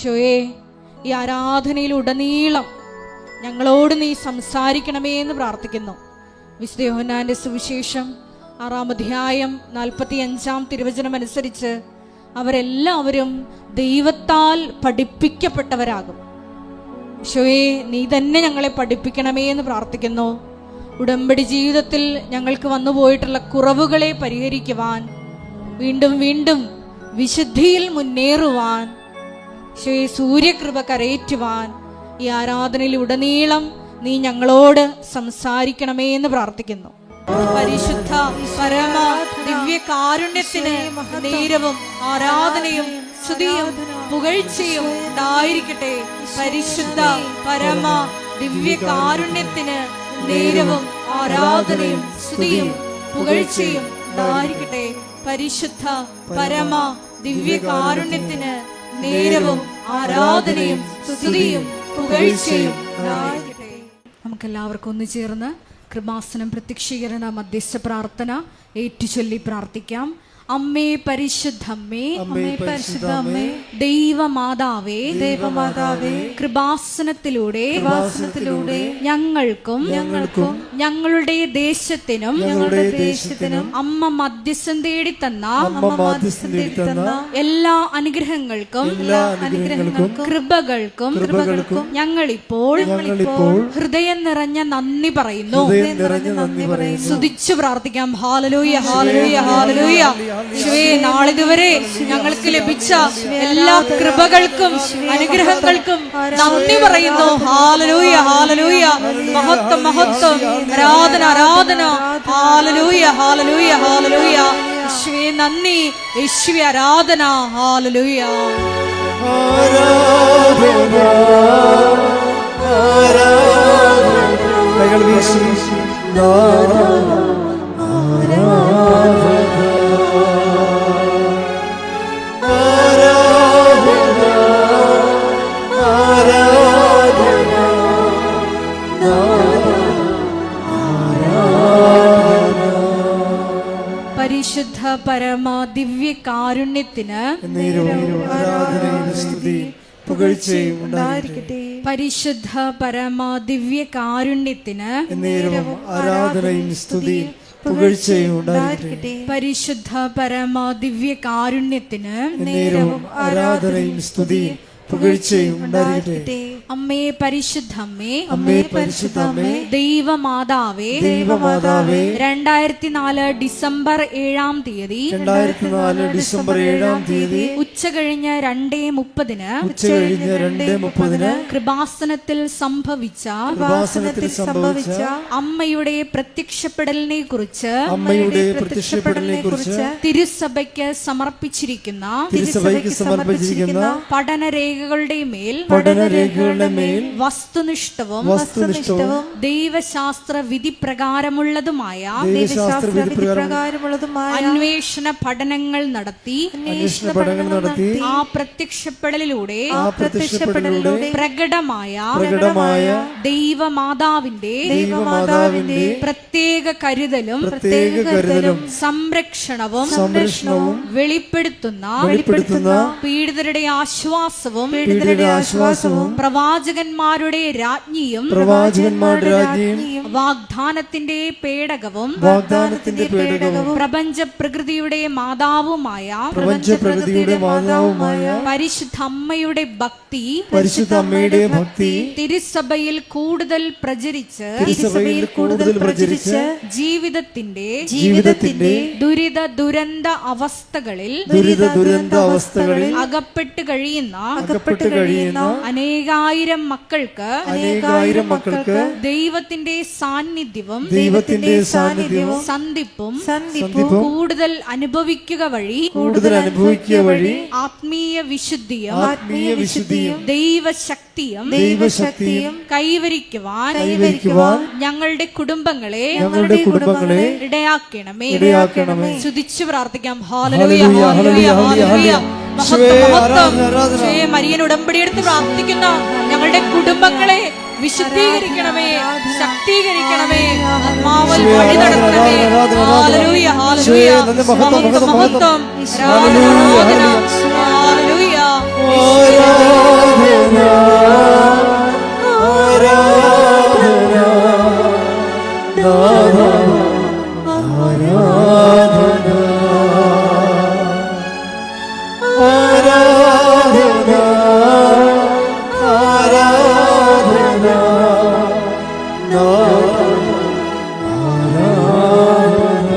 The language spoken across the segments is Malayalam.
ഈശോയെ, ഈ ആരാധനയിലുടനീളം ഞങ്ങളോട് നീ സംസാരിക്കണമേ എന്ന് പ്രാർത്ഥിക്കുന്നു. വിശുദ്ധ യോഹന്നാന്റെ സുവിശേഷം 6-ാം അധ്യായം 45-ാം തിരുവചനം അനുസരിച്ച് അവരെല്ലാവരും ദൈവത്താൽ പഠിപ്പിക്കപ്പെട്ടവരാകും. ഈശോയെ, നീ തന്നെ ഞങ്ങളെ പഠിപ്പിക്കണമേ എന്ന് പ്രാർത്ഥിക്കുന്നു. ഉടമ്പടി ജീവിതത്തിൽ ഞങ്ങൾക്ക് വന്നുപോയിട്ടുള്ള കുറവുകളെ പരിഹരിക്കുവാൻ, വീണ്ടും വീണ്ടും വിശുദ്ധിയിൽ മുന്നേറുവാൻ, ഈശോയെ സൂര്യകൃപ കരയേറ്റുവാൻ ഈ ആരാധനയിൽ ഉടനീളം നീ ഞങ്ങളോട് സംസാരിക്കണമേ എന്ന് പ്രാർത്ഥിക്കുന്നു. പരിശുദ്ധ പരമ ദിവ്യ കാരുണ്യത്തിന് നേരവും ആരാധനയും സ്തുതിയും പുകഴ്ചയും ഉണ്ടായിരിക്കട്ടെ. പരിശുദ്ധ പരമ ദിവ്യ കാരുണ്യത്തിന് നേരവും ആരാധനയും സ്തുതിയും പുകഴ്ചയും ഉണ്ടായിരിക്കട്ടെ. പരിശുദ്ധ പരമ ദിവ്യ കാരുണ്യത്തിന് നേരവും ആരാധനയും സ്തുതിയും പുകഴ്ചയും ഉണ്ടായിരിക്കട്ടെ. നമുക്കെല്ലാവർക്കും ഒന്ന് ചേർന്ന് കൃപാസനം പ്രത്യക്ഷീകരണ മധ്യസ്ഥ പ്രാർത്ഥന ഏറ്റുചൊല്ലി പ്രാർത്ഥിക്കാം. അമ്മേ പരിശുദ്ധമ്മേ, അമ്മേ പരിശുദ്ധമ്മേ, ദൈവമാതാവേ, ദൈവമാതാവേ, കൃപാസനത്തിലൂടെ ഞങ്ങൾക്കും ഞങ്ങളുടെ ദേശത്തിനും അമ്മ മധ്യസ്ഥം തേടി തന്ന എല്ലാ അനുഗ്രഹങ്ങൾക്കും കൃപകൾക്കും ഞങ്ങളിപ്പോൾ ഹൃദയം നിറഞ്ഞ നന്ദി പറയുന്നു. സ്തുതിച്ചു പ്രാർത്ഥിക്കാം. ഹല്ലേലൂയ, ഹല്ലേലൂയ, ഹല്ലേലൂയ. നാളിതുവരെ ഞങ്ങൾക്ക് ലഭിച്ച എല്ലാ കൃപകൾക്കും അനുഗ്രഹങ്ങൾക്കും നന്ദി പറയുന്നു. ഹല്ലേലൂയ, ഹല്ലേലൂയ, മഹത്വം, മഹത്വം, ആരാധന, ആരാധന. ഹല്ലേലൂയ, ഹല്ലേലൂയ, ഹല്ലേലൂയ. യേശുവേ നന്ദി, യേശുവേ ആരാധന. ഹല്ലേലൂയ. പരിശുദ്ധ പരമ ദിവ്യ കാരുണ്യത്തിന് പരിശുദ്ധ പരമ ദിവ്യ കാരുണ്യത്തിന് ആരാധനയും സ്തുതിയും പുകഴ്ചയും ഉണ്ടായിരിക്കട്ടെ. പരിശുദ്ധ പരമ ദിവ്യ കാരുണ്യത്തിന് ആരാധനയും സ്തുതിയും പുകഴ്ചയും ഉണ്ടായിരിക്കട്ടെ. അമ്മേ പരിശുദ്ധമ്മേ, അമ്മേ പരിശുദ്ധമ്മേ, ദൈവമാതാവേ, ദൈവമാതാവേ, 2004 ഡിസംബർ 7-ാം തീയതി ഉച്ചകഴിഞ്ഞ് 2:30 കൃപാസനത്തിൽ സംഭവിച്ച അമ്മയുടെ പ്രത്യക്ഷപ്പെടലിനെ കുറിച്ച് തിരുസഭയ്ക്ക് സമർപ്പിച്ചിരിക്കുന്ന പഠനരേഖകളുടെ മേൽ വസ്തുനിഷ്ഠവും ദൈവശാസ്ത്ര വിധി പ്രകാരമുള്ളതുമായ അന്വേഷണ പഠനങ്ങൾ നടത്തി ആ പ്രത്യക്ഷപ്പെടലിലൂടെ പ്രകടമായ ദൈവമാതാവിന്റെ പ്രത്യേക കരുതലും സംരക്ഷണവും വെളിപ്പെടുത്തുന്ന പീഡിതരുടെ ആശ്വാസവും പ്രവാചകന്മാരുടെ രാജ്ഞിയും വാഗ്ദാനത്തിന്റെ പേടകവും പ്രപഞ്ച പ്രകൃതിയുടെ മാതാവുമായ പരിശുദ്ധ അമ്മയുടെ ഭക്തി തിരുസഭയിൽ കൂടുതൽ പ്രചരിച്ച് ജീവിതത്തിന്റെ ദുരിത ദുരന്ത അവസ്ഥകളിൽ അകപ്പെട്ട് കഴിയുന്ന അനേകായിരം മക്കൾക്ക് ദൈവത്തിന്റെ സാന്നിധ്യവും സന്ധിപ്പും കൂടുതൽ അനുഭവിക്കുക വഴി ആത്മീയ വിശുദ്ധിയും ദൈവശക്തിയും കൈവരിക്കുവാൻ ഞങ്ങളുടെ കുടുംബങ്ങളെ ഇടയാക്കണമേ. സ്തുതിച്ചു പ്രാർത്ഥിക്കാം. ഹല്ലേലൂയ, ഹല്ലേലൂയ, ഹല്ലേലൂയ. മരിയൻ ഉടമ്പടി എടുത്ത് പ്രാർത്ഥിക്കുന്ന ഞങ്ങളുടെ കുടുംബങ്ങളെ വിശുദ്ധീകരിക്കണമേ, ശക്തീകരിക്കണമേ, ആത്മാവിൽ വഴി നടത്തണമേ. ഹല്ലേലൂയ, ഹല്ലേലൂയ, മഹത്വം, മഹത്വം, ആരാധന, ആരാധന. ഹല്ലേലൂയ. ആരാധന ആരാധന നാഥ ആരാധന ആരാധന ആരാധന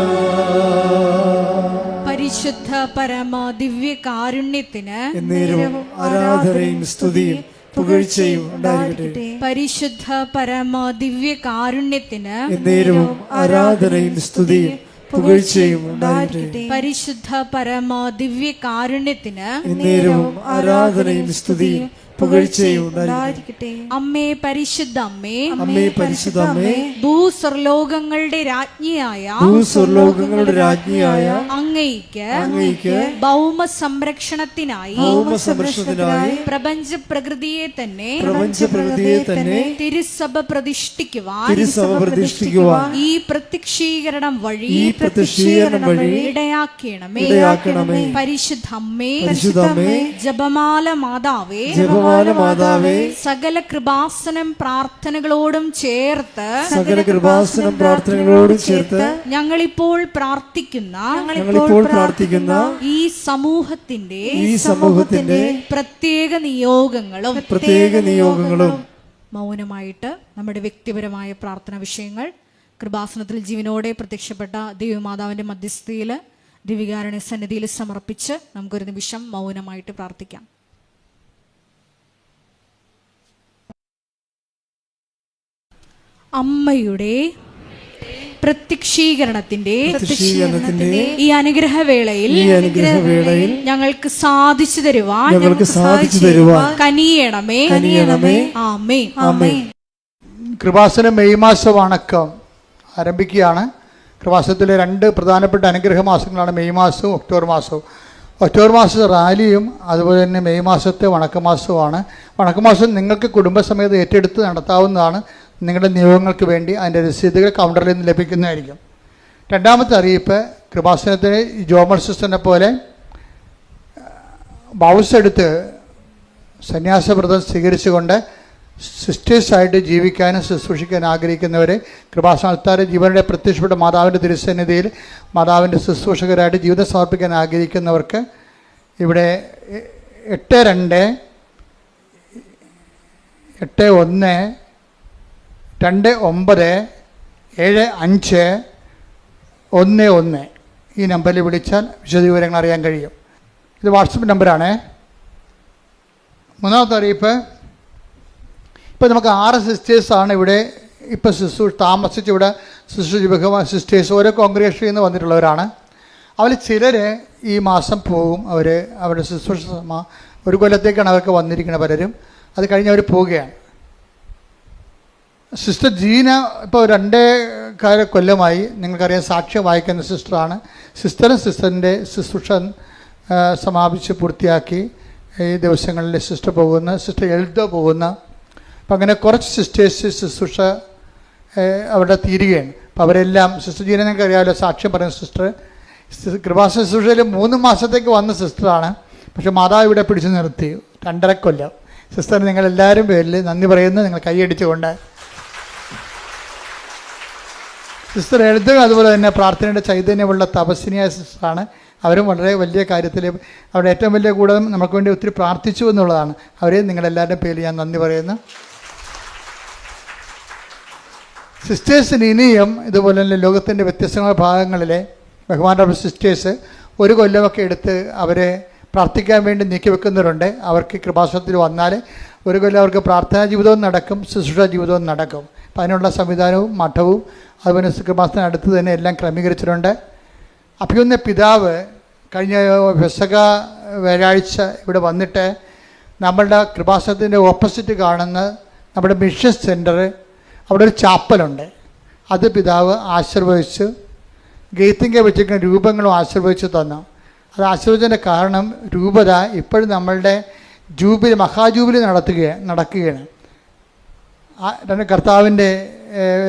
പരിശുദ്ധ പരമ ദിവ്യ കാരുണ്യത്തിന് എന്നേരവും ആരാധനയും സ്തുതിയും പുകഴ്ചയും ഉണ്ടായിരിക്കട്ടെ. പരിശുദ്ധ പരമ ദിവ്യ കാരുണ്യത്തിന് എന്നേരവും ആരാധനയും സ്തുതിയും പുകഴ്ചയും ഉണ്ടായിരിക്കട്ടെ. പരിശുദ്ധ പരമ ദിവ്യ കാരുണ്യത്തിന് എന്നേരവും ആരാധനയും സ്തുതിയും പുകഴ്ചയും ഉണ്ടായിരിക്കട്ടെ. അമ്മേ പരിശുദ്ധ അമ്മേ, അമ്മേ പരിശുദ്ധ അമ്മേ, ഭൂസ്വർലോകങ്ങളുടെ രാജ്ഞിയായ ഭൂസ്വർലോകങ്ങളുടെ രാജ്ഞിയായ അങ്ങയ്ക്ക് ഭൗമ സംരക്ഷണത്തിനായി പ്രപഞ്ച പ്രകൃതിയെ തന്നെ തിരുസഭ പ്രതിഷ്ഠിക്കുവാൻ ഈ പ്രത്യക്ഷീകരണം വഴി ഇടയാക്കണമേ. പരിശുദ്ധ അമ്മേ, ജപമാല മാതാവേ, സകല കൃപാസനം പ്രാർത്ഥനകളോടും ചേർത്ത് ഞങ്ങളിപ്പോൾ പ്രാർത്ഥിക്കുന്ന ഈ സമൂഹത്തിന്റെ പ്രത്യേക നിയോഗങ്ങളും മൗനമായിട്ട് നമ്മുടെ വ്യക്തിപരമായ പ്രാർത്ഥന വിഷയങ്ങൾ കൃപാസനത്തിൽ ജീവനോടെ പ്രത്യക്ഷപ്പെട്ട ദൈവമാതാവിന്റെ മധ്യസ്ഥയിൽ ദിവികാരുണ്യ സന്നിധിയിൽ സമർപ്പിച്ച് നമുക്കൊരു നിമിഷം മൗനമായിട്ട് പ്രാർത്ഥിക്കാം. അമ്മയുടെ പ്രത്യക്ഷീകരണത്തിന്റെ ഈ അനുഗ്രഹവേളയിൽ ഞങ്ങൾക്ക് സാധിച്ചു തരുവാൻ കനിയണമേ. ആമേൻ. കൃപാസന മെയ് മാസ വണക്കം ആരംഭിക്കുകയാണ്. കൃപാസനത്തിലെ 2 പ്രധാനപ്പെട്ട അനുഗ്രഹ മാസങ്ങളാണ് മെയ് മാസവും ഒക്ടോബർ മാസവും. ഒക്ടോബർ മാസത്തെ റാലിയും അതുപോലെ തന്നെ മെയ് മാസത്തെ വണക്കമാസവുമാണ്. വണക്കമാസം നിങ്ങൾക്ക് കുടുംബസമേതം ഏറ്റെടുത്ത് നടത്താവുന്നതാണ്. നിങ്ങളുടെ നിയോഗങ്ങൾക്ക് വേണ്ടി അതിൻ്റെ രസീതുകൾ കൗണ്ടറിൽ നിന്ന് ലഭിക്കുന്നതായിരിക്കും. രണ്ടാമത്തെ അറിയിപ്പ്, കൃപാസനത്തിന് ജോമൽ സിസ്റ്ററിനെ പോലെ ബൗസ് എടുത്ത് സന്യാസവ്രതം സ്വീകരിച്ചുകൊണ്ട് സിസ്റ്റേഴ്സായിട്ട് ജീവിക്കാനും ശുശ്രൂഷിക്കാനും ആഗ്രഹിക്കുന്നവരെ കൃപാസനത്താരെ ജീവനുടെ പ്രത്യക്ഷപ്പെട്ട മാതാവിൻ്റെ തിരുസന്നിധിയിൽ മാതാവിൻ്റെ ശുശ്രൂഷകരായിട്ട് ജീവിതം സമർപ്പിക്കാൻ ആഗ്രഹിക്കുന്നവർക്ക് ഇവിടെ 82 81 29 75 11 ഈ നമ്പറിൽ വിളിച്ചാൽ വിശദവിവരങ്ങൾ അറിയാൻ കഴിയും. ഇത് വാട്സപ്പ് നമ്പറാണ്. മൂന്നാമത്തെ അറിയിപ്പ്, ഇപ്പോൾ നമുക്ക് 6 സിസ്റ്റേഴ്സാണ് ഇവിടെ ഇപ്പോൾ താമസിച്ച് ഇവിടെ ഭഗവാൻ സിസ്റ്റേഴ്സ് ഓരോ കോൺഗ്രിഗേഷനിൽ നിന്ന് വന്നിട്ടുള്ളവരാണ്. അവരിൽ ചിലർ ഈ മാസം പോകും. അവരുടെ ശുശ്രൂഷ 1 കൊല്ലത്തേക്കാണ് അവർക്ക് വന്നിരിക്കുന്നത്. പലരും അത് കഴിഞ്ഞ് അവർ പോവുകയാണ്. സിസ്റ്റർ ജീന ഇപ്പോൾ 2 കൊല്ലമായി നിങ്ങൾക്കറിയാം സാക്ഷ്യം വായിക്കുന്ന സിസ്റ്ററാണ്. സിസ്റ്ററിൻ്റെ ശുശ്രൂഷ സമാപിച്ച് പൂർത്തിയാക്കി ഈ ദിവസങ്ങളിൽ സിസ്റ്റർ പോകുന്ന, സിസ്റ്റർ എൽദോ പോകുന്ന, അപ്പം അങ്ങനെ കുറച്ച് സിസ്റ്റേഴ്സ് ശുശ്രൂഷ അവിടെ തീരുകയാണ്. അപ്പോൾ അവരെല്ലാം സിസ്റ്റർ ജീന നിങ്ങൾക്ക് അറിയാമല്ലോ, സാക്ഷ്യം പറയുന്ന സിസ്റ്റർ കൃപാസന ശുശ്രൂഷയിൽ 3 മാസത്തേക്ക് വന്ന സിസ്റ്ററാണ്. പക്ഷേ മാതാവ് ഇവിടെ പിടിച്ചു നിർത്തി 2.5 കൊല്ലം. സിസ്റ്ററിന് നിങ്ങളെല്ലാവരും പേരിൽ നന്ദി പറയുന്നു. നിങ്ങൾ കൈയടിച്ചുകൊണ്ട് സിസ്റ്റർ എഴുതുക. അതുപോലെ തന്നെ പ്രാർത്ഥനയുടെ ചൈതന്യമുള്ള തപസ്വിനിയായ സിസ്റ്ററാണ്. അവരും വളരെ വലിയ കാര്യത്തിൽ അവരുടെ ഏറ്റവും വലിയ കൂടെ നമുക്ക് വേണ്ടി ഒത്തിരി പ്രാർത്ഥിച്ചു എന്നുള്ളതാണ്. അവരെയും നിങ്ങളെല്ലാവരുടെയും പേരിൽ ഞാൻ നന്ദി പറയുന്നു. സിസ്റ്റേഴ്സിന് ഇനിയും ഇതുപോലെ തന്നെ ലോകത്തിൻ്റെ വ്യത്യസ്തമായ ഭാഗങ്ങളിലെ ബഹുമാനപ്പെട്ട സിസ്റ്റേഴ്സ് 1 കൊല്ലമൊക്കെ എടുത്ത് അവരെ പ്രാർത്ഥിക്കാൻ വേണ്ടി നീക്കിവെക്കുന്നവരുണ്ട്. അവർക്ക് കൃപാസനത്തിൽ വന്നാൽ 1 കൊല്ലം അവർക്ക് പ്രാർത്ഥനാ ജീവിതവും നടക്കും, ശുശ്രൂഷ ജീവിതവും നടക്കും. അപ്പം അതിനുള്ള സംവിധാനവും മഠവും അതുപോലെ കൃപാസനം അടുത്ത് തന്നെ എല്ലാം ക്രമീകരിച്ചിട്ടുണ്ട്. അഭിയുന്ന പിതാവ് കഴിഞ്ഞ പെസഹ വ്യാഴാഴ്ച ഇവിടെ വന്നിട്ട് നമ്മളുടെ കൃപാസനത്തിൻ്റെ ഓപ്പോസിറ്റ് കാണുന്ന നമ്മുടെ മിഷൻ സെൻറ്റർ, അവിടെ ഒരു ചാപ്പലുണ്ട്. അത് പിതാവ് ആശീർവദിച്ച് ഗെയ്ത്തിങ്ക വെച്ചിരിക്കുന്ന രൂപങ്ങളും ആശീർവദിച്ച് തന്നു. അത് ആശീർവദിച്ചതിൻ്റെ കാരണം രൂപത ഇപ്പോഴും നമ്മളുടെ ജൂബിലി മഹാജൂബിലി നടക്കുകയാണ്. കർത്താവിൻ്റെ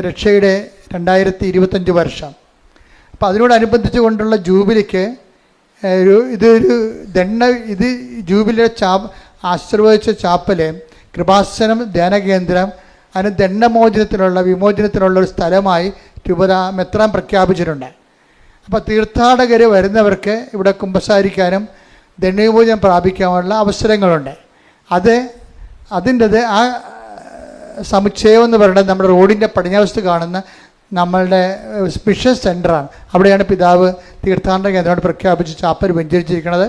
രക്ഷയുടെ 2025 വർഷം. അപ്പോൾ അതിനോടനുബന്ധിച്ച് കൊണ്ടുള്ള ജൂബിലിക്ക് ഇത് ജൂബിലിയുടെ ആശീർവദിച്ച ചാപ്പല് കൃപാസനം ധ്യാന കേന്ദ്രം അതിന് ദണ്ഡമോചനത്തിനുള്ള വിമോചനത്തിനുള്ള ഒരു സ്ഥലമായി രൂപത മെത്രാൻ പ്രഖ്യാപിച്ചിട്ടുണ്ട്. അപ്പോൾ തീർത്ഥാടകർ വരുന്നവർക്ക് ഇവിടെ കുമ്പസാരിക്കാനും ദണ്ഡവിമോചനം പ്രാപിക്കാനുള്ള അവസരങ്ങളുണ്ട്. അതിൻ്റെത് ആ സമുച്ചയം എന്ന് പറയുന്നത് നമ്മുടെ റോഡിൻ്റെ പടിഞ്ഞാവശത്ത് കാണുന്ന നമ്മളുടെ മിഷൻ സെൻ്ററാണ്. അവിടെയാണ് പിതാവ് തീർത്ഥാടന കേന്ദ്രമായിട്ട് പ്രഖ്യാപിച്ച് ചാപ്പൽ വെഞ്ചരിച്ചിരിക്കുന്നത്.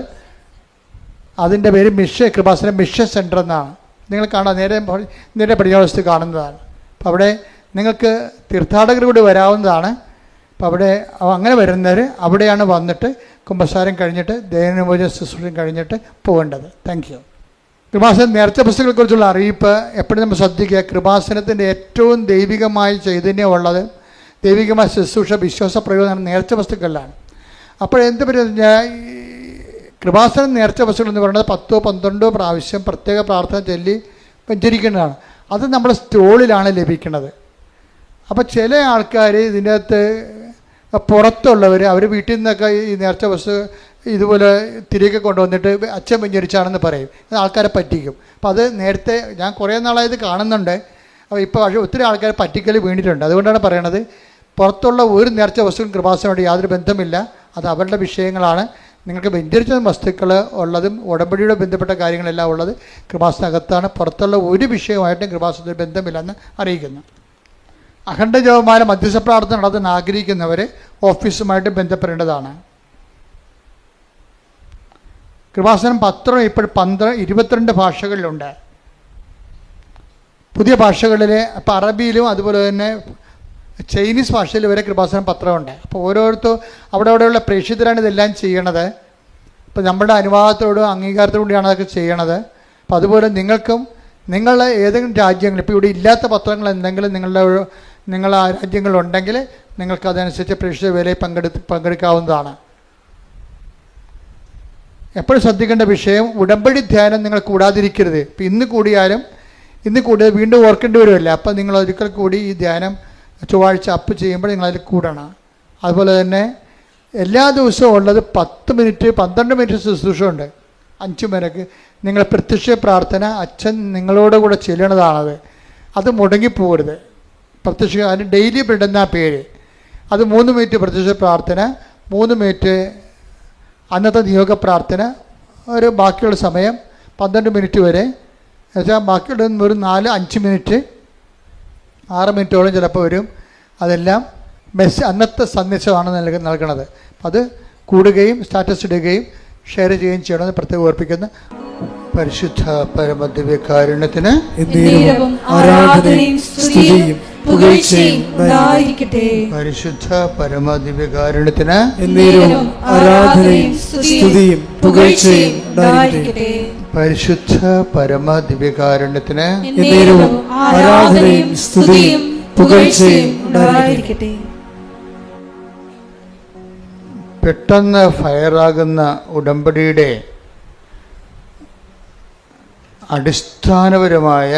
അതിൻ്റെ പേര് കൃപാസനം മിഷൻ സെൻ്റർ എന്നാണ്. നിങ്ങൾ കാണാം, നേരെ പടിഞ്ഞാവശത്ത് കാണുന്നതാണ്. അപ്പോൾ അവിടെ നിങ്ങൾക്ക് തീർത്ഥാടകർ കൂടി വരാവുന്നതാണ്. അപ്പോൾ അവിടെ അങ്ങനെ വരുന്നവർ അവിടെയാണ് വന്നിട്ട് കുമ്പസാരം കഴിഞ്ഞിട്ട് ദൈനംദിന ശുശ്രൂഷയും കഴിഞ്ഞിട്ട് പോകേണ്ടത്. Thank you. കൃപാസനം നേർച്ച പുസ്തകങ്ങളെക്കുറിച്ചുള്ള അറിയിപ്പ് എപ്പോഴും നമ്മൾ ശ്രദ്ധിക്കുക. കൃപാസനത്തിൻ്റെ ഏറ്റവും ദൈവികമായ ചൈതന്യമുള്ളത്, ദൈവികമായ ശുശ്രൂഷ, വിശ്വാസ പ്രയോജനം നേർച്ച വസ്തുക്കളിലാണ്. അപ്പോൾ എന്ത് പറഞ്ഞാൽ കൃപാസനം നേർച്ച വസ്തുക്കൾ എന്ന് പറയുന്നത് 10-12 പ്രാവശ്യം പ്രത്യേക പ്രാർത്ഥന ചൊല്ലി വെഞ്ചരിക്കേണ്ടതാണ്. അത് നമ്മുടെ സ്റ്റോളിലാണ് ലഭിക്കുന്നത്. അപ്പോൾ ചില ആൾക്കാർ ഇതിൻ്റെ അകത്ത് പുറത്തുള്ളവർ അവർ വീട്ടിൽ നിന്നൊക്കെ ഈ നേർച്ച വസ്തു ഇതുപോലെ തിരികെ കൊണ്ടുവന്നിട്ട് അച്ഛൻ വെഞ്ചരിച്ചാണെന്ന് പറയും. അത് ആൾക്കാരെ പറ്റിക്കും. അപ്പോൾ അത് നേരത്തെ ഞാൻ കുറേ നാളായത് കാണുന്നുണ്ട്. അപ്പോൾ ഇപ്പോൾ ഒത്തിരി ആൾക്കാരെ പറ്റിക്കൽ വീണിട്ടുണ്ട്. അതുകൊണ്ടാണ് പറയണത്, പുറത്തുള്ള ഒരു നേർച്ച വസ്തുക്കളും കൃപാസനോട് യാതൊരു ബന്ധമില്ല. അത് അവരുടെ വിഷയങ്ങളാണ്. നിങ്ങൾക്ക് വെഞ്ചരിച്ച വസ്തുക്കൾ ഉള്ളതും ഉടമ്പടിയുടെ ബന്ധപ്പെട്ട കാര്യങ്ങളെല്ലാം ഉള്ളത് കൃപാസനകത്താണ്. പുറത്തുള്ള ഒരു വിഷയമായിട്ടും കൃപാസനത്തിന് ബന്ധമില്ലെന്ന് അറിയിക്കുന്നു. അഖണ്ഡ ജപമാല മധ്യസ്ഥ പ്രാർത്ഥന നടത്താൻ ആഗ്രഹിക്കുന്നവർ ഓഫീസുമായിട്ട് ബന്ധപ്പെടേണ്ടതാണ്. കൃപാസനം പത്രം ഇപ്പോൾ 22 ഭാഷകളിലുണ്ട്. പുതിയ ഭാഷകളിൽ ഇപ്പോൾ അറബിയിലും അതുപോലെ തന്നെ ചൈനീസ് ഭാഷയിൽ വരെ കൃപാസനം പത്രമുണ്ട്. അപ്പോൾ ഓരോരുത്തരും അവിടെയുള്ള പ്രേക്ഷിതരാണ് ഇതെല്ലാം ചെയ്യണത്. ഇപ്പോൾ നമ്മുടെ അനുവാദത്തോടും അംഗീകാരത്തോടുകൂടിയാണ് അതൊക്കെ ചെയ്യണത്. അപ്പോൾ അതുപോലെ നിങ്ങൾക്കും നിങ്ങളുടെ ഏതെങ്കിലും രാജ്യങ്ങൾ ഇപ്പോൾ ഇവിടെ ഇല്ലാത്ത പത്രങ്ങൾ എന്തെങ്കിലും നിങ്ങളുടെ ആ രാജ്യങ്ങളുണ്ടെങ്കിൽ നിങ്ങൾക്ക് അതനുസരിച്ച് പ്രേക്ഷിത വേലയിൽ പങ്കെടുക്കാവുന്നതാണ്. എപ്പോഴും ശ്രദ്ധിക്കേണ്ട വിഷയം, ഉടമ്പടി ധ്യാനം നിങ്ങൾ കൂടാതിരിക്കരുത്. ഇപ്പം ഇന്ന് കൂടിയാൽ വീണ്ടും ഓർക്കേണ്ടി വരുമല്ല. അപ്പം നിങ്ങൾ ഒരിക്കൽ കൂടി ഈ ധ്യാനം ചൊവ്വാഴ്ച അപ്പ് ചെയ്യുമ്പോൾ നിങ്ങളതിൽ കൂടണം. അതുപോലെ തന്നെ എല്ലാ ദിവസവും ഉള്ളത് 10 മിനിറ്റ് 12 മിനിറ്റ് ശുശ്രൂഷ ഉണ്ട്. 5 പേർക്ക് നിങ്ങൾ പ്രത്യക്ഷ പ്രാർത്ഥന അച്ഛൻ നിങ്ങളോട് കൂടെ ചെല്ലണതാണത്. അത് മുടങ്ങിപ്പോകരുത്. പ്രത്യക്ഷ അതിന് ഡെയിലി ബ്രെഡ് എന്നാ പേര്. അത് 3 മിനിറ്റ് പ്രത്യക്ഷ പ്രാർത്ഥന, 3 മിനിറ്റ് അന്നത്തെ നിയോഗ പ്രാർത്ഥന, ഒരു ബാക്കിയുള്ള സമയം 12 മിനിറ്റ് വരെ. എന്നുവെച്ചാൽ ബാക്കിയുള്ള ഒരു 4-5 മിനിറ്റ് 6 മിനിറ്റോളം ചിലപ്പോൾ വരും. അതെല്ലാം അന്നത്തെ സന്ദേശമാണ് നൽകണത്. അത് കൂടുകയും സ്റ്റാറ്റസ് ഇടുകയും ഷെയർ ചെയ്യുകയും ചെയ്യണമെന്ന് പ്രത്യേകം ഓർപ്പിക്കുന്നു. പരിശുദ്ധ പരമദിവ്യകാരുണ്യത്തിന് ആരാധനയും സ്തുതിയും പുകഴ്ചയും ഉണ്ടായിരിക്കട്ടെ. പരിശുദ്ധ പരമദിവ്യകാരുണ്യത്തിന് ആരാധനയും സ്തുതിയും പുകഴ്ചയും ഉണ്ടായിരിക്കട്ടെ. പരിശുദ്ധ പരമദിവ്യകാരുണ്യത്തിന് ആരാധനയും സ്തുതിയും പുകഴ്ചയും ഉണ്ടായിരിക്കട്ടെ. പെട്ടെന്ന് ഫയറാകുന്ന ഉടമ്പടിയുടെ അടിസ്ഥാനപരമായ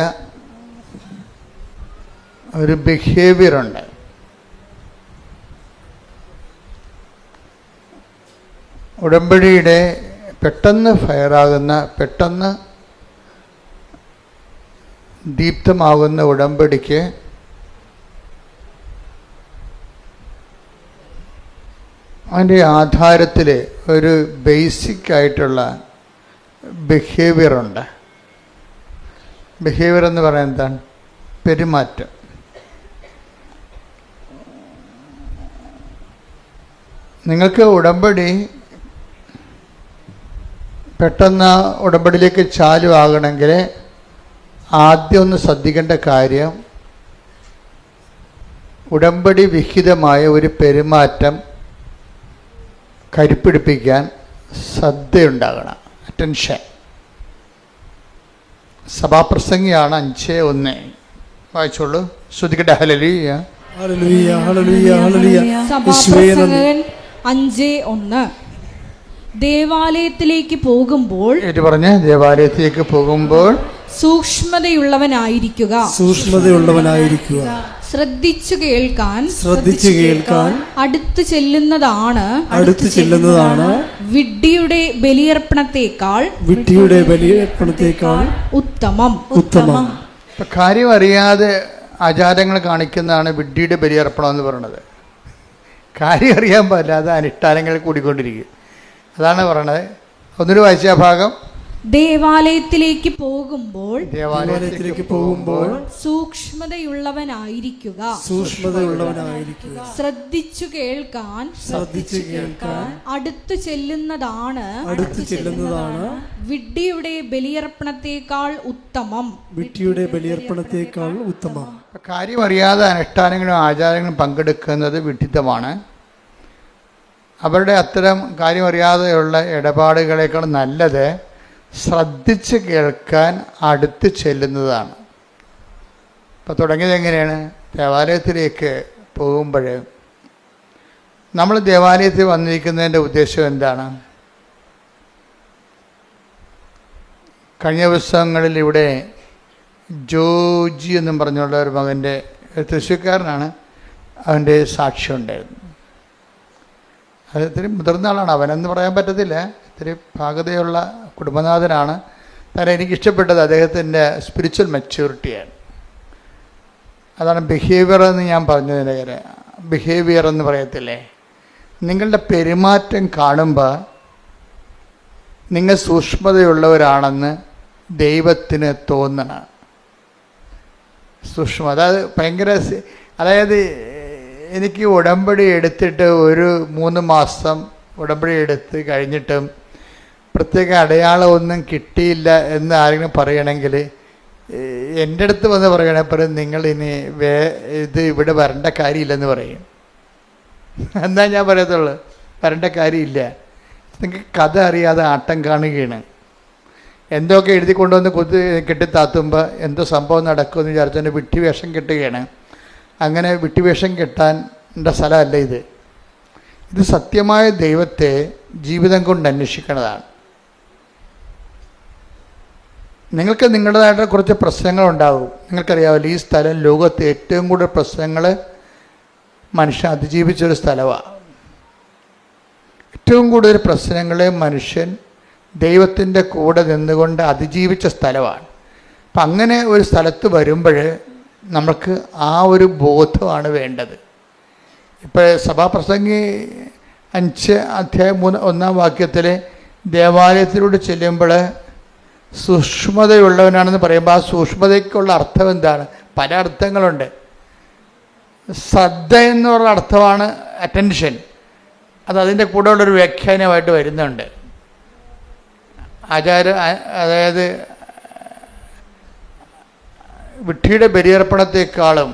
ഒരു ബിഹേവിയറുണ്ട്. ഉടമ്പടിയുടെ പെട്ടെന്ന് ഫയറാകുന്ന, പെട്ടെന്ന് ദീപ്തമാകുന്ന ഉടമ്പടിക്ക് അതിൻ്റെ ആധാരത്തിൽ ഒരു ബേസിക് ആയിട്ടുള്ള ബിഹേവിയറുണ്ട്. ബിഹേവിയർ എന്ന് പറയുന്നത് എന്താണ്? പെരുമാറ്റം. നിങ്ങൾക്ക് ഉടമ്പടി പെട്ടെന്ന് ഉടമ്പടിയിലേക്ക് ചാലുവാകണമെങ്കിൽ ആദ്യം ഒന്ന് ശ്രദ്ധിക്കേണ്ട കാര്യം, ഉടമ്പടി വിഹിതമായ ഒരു പെരുമാറ്റം കരുപ്പിടിപ്പിക്കാൻ ശ്രദ്ധയുണ്ടാകണം, അറ്റൻഷൻ. സഭാപ്രസംഗിയാണ് 5:1. വായിച്ചോളൂ, ശ്രദ്ധിക്കട്ടെ. ഹല്ലേലൂയ ഹല്ലേലൂയ ഹല്ലേലൂയ ഹല്ലേലൂയ. സഭാപ്രസംഗകൻ 5:1. ദേവാലയത്തിലേക്ക് പോകുമ്പോൾ ദേവാലയത്തിലേക്ക് പോകുമ്പോൾ സൂക്ഷ്മതയുള്ളവനായിരിക്കുക. ശ്രദ്ധിച്ചു കേൾക്കാൻ അടുത്തു ചെല്ലുന്നതാണ് വിഡ്ഢിയുടെ ബലിയർപ്പണത്തേക്കാൾ ഉത്തമം. കാര്യം അറിയാതെ ആചാരങ്ങൾ കാണിക്കുന്നതാണ് വിഡ്ഢിയുടെ ബലിയർപ്പണം എന്ന് പറയുന്നത്. കാര്യം അറിയാൻ പാടില്ലാതെ അനുഷ്ഠാനങ്ങൾ കൂടിക്കൊണ്ടിരിക്കും. അതാണ് പറയണത്. ഒന്നൊരു വായിച്ച ഭാഗം. ദേവാലയത്തിലേക്ക് പോകുമ്പോൾ സൂക്ഷ്മതയുള്ളവനായിരിക്കുക. ശ്രദ്ധിച്ചു കേൾക്കാൻ അടുത്തു ചെല്ലുന്നതാണ് വിഡ്ഢിയുടെ ബലിയർപ്പണത്തേക്കാൾ ഉത്തമം. കാര്യം അറിയാതെ അനുഷ്ഠാനങ്ങളും ആചാരങ്ങളും പങ്കെടുക്കുന്നത് വിഡ്ഢിത്തമാണ്. അവരുടെ അത്തരം കാര്യം അറിയാതെയുള്ള ഇടപാടുകളേക്കാൾ നല്ലത് ശ്രദ്ധിച്ച് കേൾക്കാൻ അടുത്ത് ചെല്ലുന്നതാണ്. ഇപ്പോൾ തുടങ്ങിയത് എങ്ങനെയാണ്? ദേവാലയത്തിലേക്ക് പോകുമ്പോൾ നമ്മൾ ദേവാലയത്തിൽ വന്നിരിക്കുന്നതിൻ്റെ ഉദ്ദേശം എന്താണ്? കഴിഞ്ഞ ദിവസങ്ങളിൽ ഇവിടെ ജോജി എന്നും പറഞ്ഞുള്ള ഒരു മകൻ്റെ, തൃശ്ശൂർക്കാരനാണ്, അവൻ്റെ സാക്ഷ്യം ഉണ്ടായിരുന്നു. അത് ഇത്തിരി മുതിർന്ന ആളാണ്, അവനെന്ന് പറയാൻ പറ്റത്തില്ല, ഇത്തിരി പാകതയുള്ള കുടുംബനാഥനാണ്. കാരണം എനിക്കിഷ്ടപ്പെട്ടത് അദ്ദേഹത്തിൻ്റെ സ്പിരിച്വൽ മെച്യൂരിറ്റിയാണ്. അതാണ് ബിഹേവിയർ എന്ന് ഞാൻ പറഞ്ഞതിൻ്റെ കാര്യം. ബിഹേവിയർ എന്ന് പറയത്തില്ലേ, നിങ്ങളുടെ പെരുമാറ്റം കാണുമ്പോൾ നിങ്ങൾ സൂക്ഷ്മതയുള്ളവരാണെന്ന് ദൈവത്തിന് തോന്നണം. അതായത് ഭയങ്കര, അതായത് എനിക്ക് ഉടമ്പടി എടുത്തിട്ട് ഒരു 3 മാസം ഉടമ്പടി എടുത്ത് കഴിഞ്ഞിട്ടും പ്രത്യേക അടയാളമൊന്നും കിട്ടിയില്ല എന്ന് ആരെങ്കിലും പറയണമെങ്കിൽ എൻ്റെ അടുത്ത് വന്ന് പറയണപ്പോഴും നിങ്ങളിനി ഇത് ഇവിടെ വരേണ്ട കാര്യമില്ലെന്ന് പറയും. എന്താ ഞാൻ പറയത്തുള്ളൂ, വരേണ്ട കാര്യമില്ല. നിങ്ങൾക്ക് കഥ അറിയാതെ ആട്ടം കാണുകയാണ്. എന്തൊക്കെ എഴുതി കൊണ്ടുവന്ന് കെട്ടിത്താത്തുമ്പോൾ എന്തോ സംഭവം നടക്കുമെന്ന് വിചാരിച്ചതിൻ്റെ വിട്ടിവേഷം കെട്ടുകയാണ്. അങ്ങനെ വിട്ടിവേഷം കെട്ടാൻ സ്ഥലമല്ല ഇത്. ഇത് സത്യമായ ദൈവത്തെ ജീവിതം കൊണ്ട് അന്വേഷിക്കുന്നതാണ്. നിങ്ങൾക്ക് നിങ്ങളുടേതായിട്ട് കുറച്ച് പ്രശ്നങ്ങളുണ്ടാകും. നിങ്ങൾക്കറിയാമല്ലോ, ഈ സ്ഥലം ലോകത്ത് ഏറ്റവും കൂടുതൽ പ്രശ്നങ്ങൾ മനുഷ്യൻ അതിജീവിച്ചൊരു സ്ഥലമാണ്. ഏറ്റവും കൂടുതൽ പ്രശ്നങ്ങൾ മനുഷ്യൻ ദൈവത്തിൻ്റെ കൂടെ നിന്നുകൊണ്ട് അതിജീവിച്ച സ്ഥലമാണ്. അപ്പം അങ്ങനെ ഒരു സ്ഥലത്ത് വരുമ്പോൾ നമുക്ക് ആ ഒരു ബോധമാണ് വേണ്ടത്. ഇപ്പോൾ സഭാപ്രസംഗി 5:1 ദേവാലയത്തിലൂടെ ചെല്ലുമ്പോൾ സൂക്ഷ്മതയുള്ളവനാണെന്ന് പറയുമ്പോൾ ആ സൂക്ഷ്മതയ്ക്കുള്ള അർത്ഥം എന്താണ്? പല അർത്ഥങ്ങളുണ്ട്. ശ്രദ്ധ എന്ന് പറഞ്ഞ അർത്ഥമാണ് അറ്റൻഷൻ. അതിൻ്റെ കൂടെ ഉള്ളൊരു വ്യാഖ്യാനമായിട്ട് വരുന്നുണ്ട്. അതായത് വിഡ്ഢിയുടെ ബലിയർപ്പണത്തെക്കാളും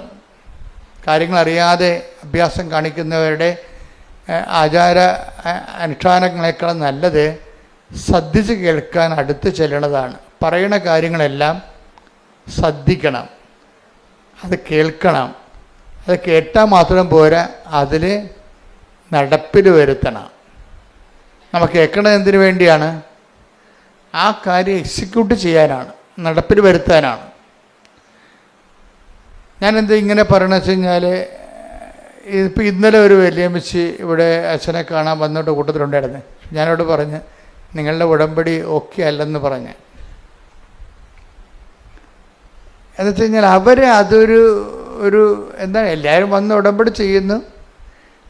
കാര്യങ്ങൾ അറിയാതെ അഭ്യാസം കാണിക്കുന്നവരുടെ ആചാര അനുഷ്ഠാനങ്ങളെക്കാളും നല്ലത് ശ്രദ്ധിച്ച് കേൾക്കാൻ അടുത്ത് ചെല്ലണതാണ്. പറയുന്ന കാര്യങ്ങളെല്ലാം ശ്രദ്ധിക്കണം, അത് കേൾക്കണം. അത് കേട്ടാൽ മാത്രം പോരാ, അതിൽ നടപ്പിൽ വരുത്തണം. നമ്മൾ കേൾക്കണത് എന്തിനു വേണ്ടിയാണ്? ആ കാര്യം എക്സിക്യൂട്ട് ചെയ്യാനാണ്, നടപ്പിൽ വരുത്താനാണ്. ഞാനെന്താ ഇങ്ങനെ പറയണമെന്ന് വെച്ച് കഴിഞ്ഞാൽ, ഇപ്പോൾ ഇന്നലെ ഒരു വലിയമ്മച്ചി ഇവിടെ അച്ഛനെ കാണാൻ വന്നിട്ട് കൂട്ടത്തിലുണ്ടായിരുന്നു. ഞാനോട് പറഞ്ഞ് നിങ്ങളുടെ ഉടമ്പടി ഓക്കെ അല്ലെന്ന് പറഞ്ഞ്. എന്ന് വെച്ച് കഴിഞ്ഞാൽ അതൊരു എന്താണ്, എല്ലാവരും വന്ന് ഉടമ്പടി ചെയ്യുന്നു,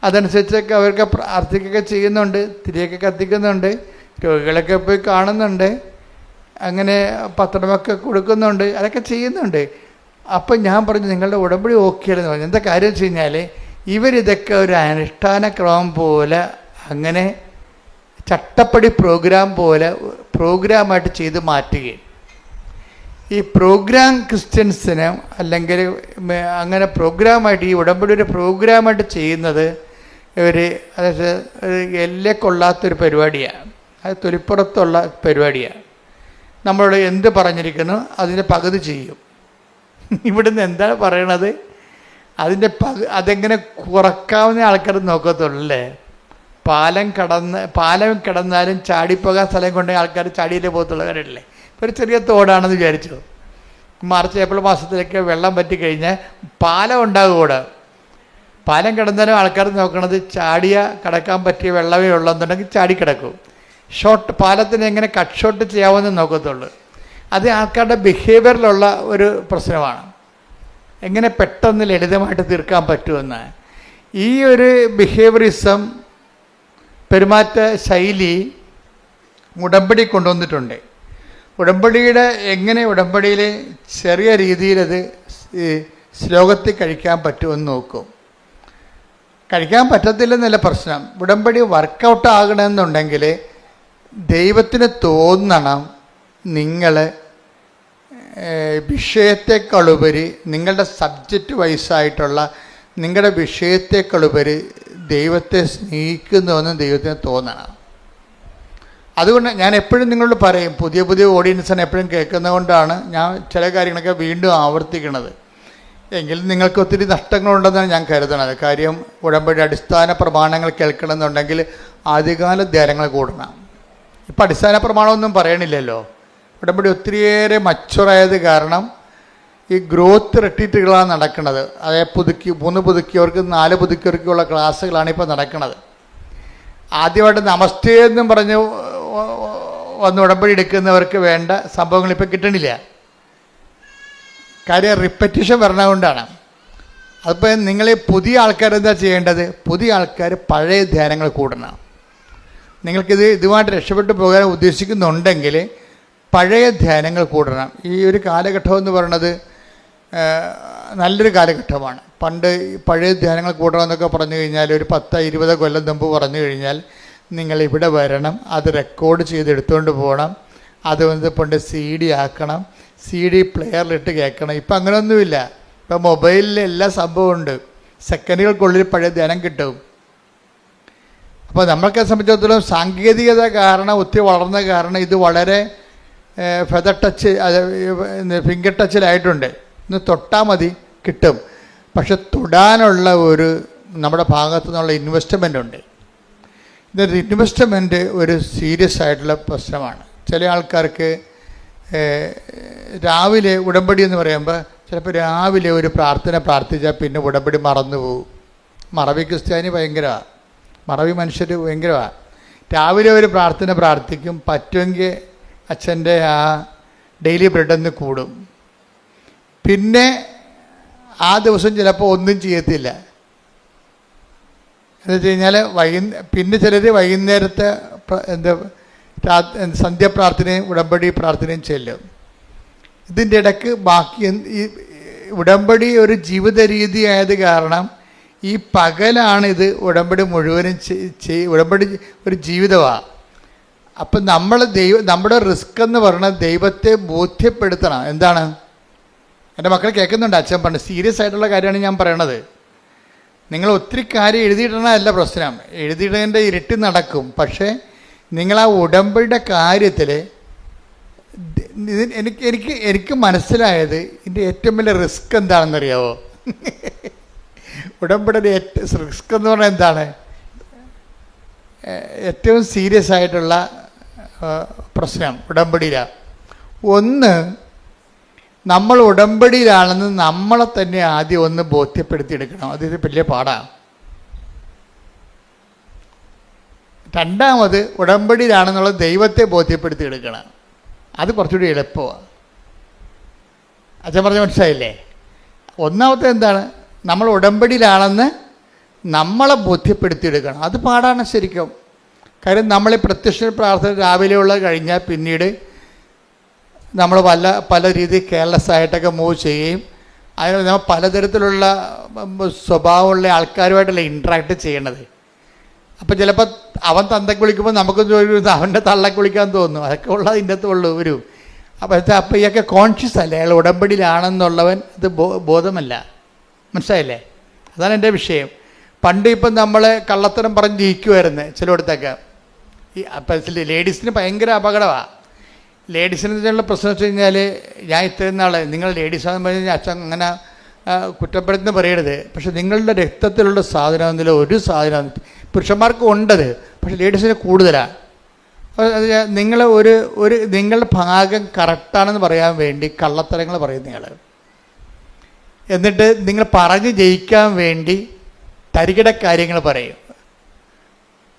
അതനുസരിച്ചൊക്കെ അവർക്ക് പ്രാർത്ഥിക്കുകയൊക്കെ ചെയ്യുന്നുണ്ട്, തിരിയൊക്കെ കത്തിക്കുന്നുണ്ട്, രോഗികളൊക്കെ പോയി കാണുന്നുണ്ട്, അങ്ങനെ പത്രമൊക്കെ കൊടുക്കുന്നുണ്ട്, അതൊക്കെ ചെയ്യുന്നുണ്ട്. അപ്പം ഞാൻ പറഞ്ഞു നിങ്ങളുടെ ഉടമ്പടി ഓക്കെ അല്ലെന്ന് പറഞ്ഞു. എന്താ കാര്യം വെച്ച് കഴിഞ്ഞാൽ ഇവരിതൊക്കെ ഒരു അനുഷ്ഠാന ക്രമം പോലെ, അങ്ങനെ ചട്ടപ്പടി പ്രോഗ്രാം പോലെ പ്രോഗ്രാമായിട്ട് ചെയ്ത് മാറ്റുകയും, ഈ പ്രോഗ്രാം ക്രിസ്ത്യൻസിന് അല്ലെങ്കിൽ അങ്ങനെ പ്രോഗ്രാമായിട്ട് ഈ ഉടമ്പടി ഒരു പ്രോഗ്രാമായിട്ട് ചെയ്യുന്നത് അതായത് എല്ലേ കൊള്ളാത്തൊരു പരിപാടിയാണ്. അത് തൊലിപ്പുറത്തുള്ള പരിപാടിയാണ്. നമ്മളോട് എന്ത് പറഞ്ഞിരിക്കുന്നു അതിൻ്റെ പകുതി ചെയ്യും. ഇവിടുന്ന് എന്താണ് പറയണത് അതിൻ്റെ അതെങ്ങനെ കുറക്കാവുന്ന ആൾക്കാർ നോക്കത്തുള്ളൂ അല്ലേ. പാലം കിടന്നാലും ചാടിപ്പോകാൻ സ്ഥലം കൊണ്ടെങ്കിൽ ആൾക്കാർ ചാടിയിലേ പോകത്തുള്ള കാര്യമല്ലേ. ഒരു ചെറിയ തോടാണെന്ന് വിചാരിച്ചു, മാർച്ച് ഏപ്രിൽ മാസത്തിലേക്ക് വെള്ളം പറ്റി കഴിഞ്ഞാൽ പാലം ഉണ്ടാകും കൂടെ. പാലം കിടന്നാലും ആൾക്കാർ നോക്കണത് ചാടിയ കിടക്കാൻ പറ്റിയ വെള്ളമേ ഉള്ളെന്നുണ്ടെങ്കിൽ ചാടി കിടക്കും. പാലത്തിന് എങ്ങനെ കട്ട് ഷോട്ട് ചെയ്യാമെന്ന് നോക്കത്തുള്ളൂ. അത് ആൾക്കാരുടെ ബിഹേവിയറിലുള്ള ഒരു പ്രശ്നമാണ്. എങ്ങനെ പെട്ടെന്ന് ലളിതമായിട്ട് തീർക്കാൻ പറ്റുമെന്ന്. ഈ ഒരു ബിഹേവിയറിസം പെരുമാറ്റ ശൈലി ഉടമ്പടി കൊണ്ടുവന്നിട്ടുണ്ട്. ഉടമ്പടിയുടെ ഉടമ്പടിയിൽ ചെറിയ രീതിയിലത് ശ്ലോകത്തിൽ കഴിക്കാൻ പറ്റുമെന്ന് നോക്കും. കഴിക്കാൻ പറ്റത്തില്ലെന്നല്ല പ്രശ്നം. ഉടമ്പടി വർക്കൗട്ട് ആകണമെന്നുണ്ടെങ്കിൽ ദൈവത്തിന് തോന്നണം നിങ്ങൾ വിഷയത്തെക്കാളുപരി നിങ്ങളുടെ സബ്ജക്റ്റ് വൈസായിട്ടുള്ള നിങ്ങളുടെ വിഷയത്തെക്കാളുപരി ദൈവത്തെ സ്നേഹിക്കുന്നുവെന്ന് ദൈവത്തിന് തോന്നണം. അതുകൊണ്ട് ഞാൻ എപ്പോഴും നിങ്ങളോട് പറയും, പുതിയ പുതിയ ഓഡിയൻസിനെ എപ്പോഴും കേൾക്കുന്നതുകൊണ്ടാണ് ഞാൻ ചില കാര്യങ്ങളൊക്കെ വീണ്ടും ആവർത്തിക്കുന്നത്. എങ്കിലും നിങ്ങൾക്ക് ഒത്തിരി നഷ്ടങ്ങളുണ്ടെന്നാണ് ഞാൻ കരുതുന്നത്. കാര്യം ഉടമ്പടി അടിസ്ഥാന പ്രമാണങ്ങൾ കേൾക്കണമെന്നുണ്ടെങ്കിൽ ആദ്യകാല ധ്യാനങ്ങൾ കൂടണം. ഇപ്പം അടിസ്ഥാന പ്രമാണമൊന്നും പറയണില്ലല്ലോ. ഉടമ്പടി ഒത്തിരിയേറെ മച്ചുറായത് കാരണം ഈ ഗ്രോത്ത് റിട്രീറ്റുകളാണ് നടക്കുന്നത്. അതായത് 3 പുതുക്കിയവർക്ക് 4 പുതുക്കിയവർക്കുള്ള ക്ലാസ്സുകളാണ് ഇപ്പോൾ നടക്കുന്നത്. ആദ്യമായിട്ട് നമസ്തേ എന്നും പറഞ്ഞ് വന്ന് ഉടമ്പടി എടുക്കുന്നവർക്ക് വേണ്ട സംഭവങ്ങൾ ഇപ്പം കിട്ടണില്ല. കാര്യം റിപ്പറ്റീഷൻ വരണതുകൊണ്ടാണ്. അതിപ്പോൾ നിങ്ങൾ പുതിയ ആൾക്കാരെന്താ ചെയ്യേണ്ടത്? പുതിയ ആൾക്കാർ പഴയ ധ്യാനങ്ങൾ കൂടണം. ഇതുമായിട്ട് രക്ഷപ്പെട്ടു പോകാൻ ഉദ്ദേശിക്കുന്നുണ്ടെങ്കിൽ പഴയ ധ്യാനങ്ങൾ കൂടണം. ഈ ഒരു കാലഘട്ടം എന്ന് പറയുന്നത് നല്ലൊരു കാലഘട്ടമാണ്. പണ്ട് പഴയ ധ്യാനങ്ങൾ കൂടണമെന്നൊക്കെ പറഞ്ഞു കഴിഞ്ഞാൽ ഒരു 10-20 കൊല്ലം മുമ്പ് പറഞ്ഞു കഴിഞ്ഞാൽ നിങ്ങൾ ഇവിടെ വരണം, അത് റെക്കോർഡ് ചെയ്ത് എടുത്തുകൊണ്ട് പോകണം, അത് പണ്ട് CD ആക്കണം, CD പ്ലെയറിലിട്ട് കേൾക്കണം. ഇപ്പം അങ്ങനെയൊന്നുമില്ല. ഇപ്പം മൊബൈലിൽ എല്ലാ സംഭവമുണ്ട്. സെക്കൻഡുകൾക്കുള്ളിൽ പഴയ ധ്യാനം കിട്ടും. അപ്പോൾ നമ്മൾക്ക് സംബന്ധിച്ചിടത്തോളം സാങ്കേതികത കാരണം ഒത്തിരി വളർന്ന കാരണം ഇത് വളരെ ഫെദർ ടച്ച് ഫിംഗർ ടച്ചിലായിട്ടുണ്ട്. ഇന്ന് തൊട്ടാൽ മതി കിട്ടും. പക്ഷെ തൊടാനുള്ള ഒരു നമ്മുടെ ഭാഗത്തു നിന്നുള്ള ഇൻവെസ്റ്റ്മെൻ്റ് ഉണ്ട്. ഇതൊരു ഇൻവെസ്റ്റ്മെൻറ്റ് ഒരു സീരിയസ് ആയിട്ടുള്ള പ്രശ്നമാണ്. ചില ആൾക്കാർക്ക് രാവിലെ ഉടമ്പടി എന്ന് പറയുമ്പോൾ ചിലപ്പോൾ രാവിലെ ഒരു പ്രാർത്ഥന പ്രാർത്ഥിച്ചാൽ പിന്നെ ഉടമ്പടി മറന്നു പോകും. മറവി ക്രിസ്ത്യാനി ഭയങ്കരമാണ്, മറവി മനുഷ്യർ ഭയങ്കരമാണ്. രാവിലെ ഒരു പ്രാർത്ഥന പ്രാർത്ഥിക്കും, പറ്റുമെങ്കിൽ അച്ഛൻ്റെ ആ ഡെയിലി ബ്രെഡൊന്ന് കൂടും. പിന്നെ ആ ദിവസം ചിലപ്പോൾ ഒന്നും ചെയ്യത്തില്ല. എന്ന് വെച്ച് കഴിഞ്ഞാൽ പിന്നെ ചിലർ വൈകുന്നേരത്തെ സന്ധ്യാപ്രാർത്ഥനയും ഉടമ്പടി പ്രാർത്ഥനയും ചെല്ലും. ഇതിൻ്റെ ഇടയ്ക്ക് ബാക്കി ഈ ഉടമ്പടി ഒരു ജീവിത രീതി ആയത് കാരണം ഈ പകലാണ് ഇത് ഉടമ്പടി മുഴുവനും ഉടമ്പടി ഒരു ജീവിതമാണ്. അപ്പം നമ്മുടെ റിസ്ക് എന്ന് പറയുന്നത് ദൈവത്തെ ബോധ്യപ്പെടുത്തണം. എന്താണ്? എൻ്റെ മക്കൾ കേൾക്കുന്നുണ്ട്, അച്ഛൻ പറഞ്ഞു സീരിയസ് ആയിട്ടുള്ള കാര്യമാണ് ഞാൻ പറയണത്. നിങ്ങൾ ഒത്തിരി കാര്യം എഴുതിയിടണമല്ല പ്രശ്നം, എഴുതിയിടേണ്ട ഇരട്ടി നടക്കും. പക്ഷേ നിങ്ങൾ ആ ഉടമ്പടിയുടെ കാര്യത്തിൽ എനിക്ക് മനസ്സിലായത് ഇതിൻ്റെ ഏറ്റവും വലിയ റിസ്ക് എന്താണെന്നറിയാവോ? ഉടമ്പടിയുടെ റിസ്ക് എന്ന് പറഞ്ഞാൽ എന്താണ്? ഏറ്റവും സീരിയസ് ആയിട്ടുള്ള പ്രശ്നം ഉടമ്പടിയിലാണ്. ഒന്ന്, നമ്മൾ ഉടമ്പടിയിലാണെന്ന് നമ്മളെ തന്നെ ആദ്യം ഒന്ന് ബോധ്യപ്പെടുത്തിയെടുക്കണം. അതൊരു വലിയ പാടാണ്. രണ്ടാമത്, ഉടമ്പടിയിലാണെന്നുള്ള ദൈവത്തെ ബോധ്യപ്പെടുത്തിയെടുക്കണം. അത് കുറച്ചുകൂടി എളുപ്പമാണ്. അച്ഛൻ പറഞ്ഞ മനസ്സിലായില്ലേ? ഒന്നാമത്തെ എന്താണ്? നമ്മൾ ഉടമ്പടിയിലാണെന്ന് നമ്മളെ ബോധ്യപ്പെടുത്തിയെടുക്കണം. അത് പാടാണ് ശരിക്കും. കാര്യം നമ്മളെ പ്രത്യക്ഷ പ്രാർത്ഥന രാവിലെയുള്ള കഴിഞ്ഞാൽ പിന്നീട് നമ്മൾ പല രീതിയിൽ കെയർലെസ് ആയിട്ടൊക്കെ മൂവ് ചെയ്യുകയും അതിന് നമ്മൾ പലതരത്തിലുള്ള സ്വഭാവമുള്ള ആൾക്കാരുമായിട്ടല്ല ഇൻട്രാക്ട് ചെയ്യണത്. അപ്പം ചിലപ്പോൾ അവൻ തന്തയ്ക്ക് വിളിക്കുമ്പോൾ നമുക്ക് അവൻ്റെ തള്ളക്ക് വിളിക്കാൻ തോന്നും. അതൊക്കെ ഉള്ളത് ഇതിൻ്റെ അകത്തുള്ളൂ ഒരു. അപ്പോൾ ഇയൊക്കെ കോൺഷ്യസ് അല്ലേ, അയാൾ ഉടമ്പടിയിലാണെന്നുള്ളവൻ ഇത് ബോധമല്ല. മനസ്സിലായില്ലേ? അതാണ് എൻ്റെ വിഷയം. പണ്ട് ഇപ്പം നമ്മൾ കള്ളത്തരം പറഞ്ഞ് ജയിക്കുമായിരുന്നു ചിലയിടത്തൊക്കെ. അപ്പം ലേഡീസിന് ഭയങ്കര അപകടമാണ്. ലേഡീസിനുള്ള പ്രശ്നം വെച്ച് കഴിഞ്ഞാൽ, ഞാൻ ഇത്രയും നാൾ നിങ്ങൾ ലേഡീസാണെന്ന് പറഞ്ഞു കഴിഞ്ഞാൽ അച്ഛൻ അങ്ങനെ കുറ്റപ്പെടുത്തുന്ന പറയരുത്. പക്ഷെ നിങ്ങളുടെ രക്തത്തിലുള്ള സാധനം ഒരു സാധനം പുരുഷന്മാർക്ക് ഉണ്ടത്, പക്ഷെ ലേഡീസിന് കൂടുതലാണ്. നിങ്ങൾ നിങ്ങളുടെ ഭാഗം കറക്റ്റാണെന്ന് പറയാൻ വേണ്ടി കള്ളത്തരങ്ങൾ പറയും നിങ്ങൾ. എന്നിട്ട് നിങ്ങൾ പറഞ്ഞ് ജയിക്കാൻ വേണ്ടി തരികിട കാര്യങ്ങൾ പറയും.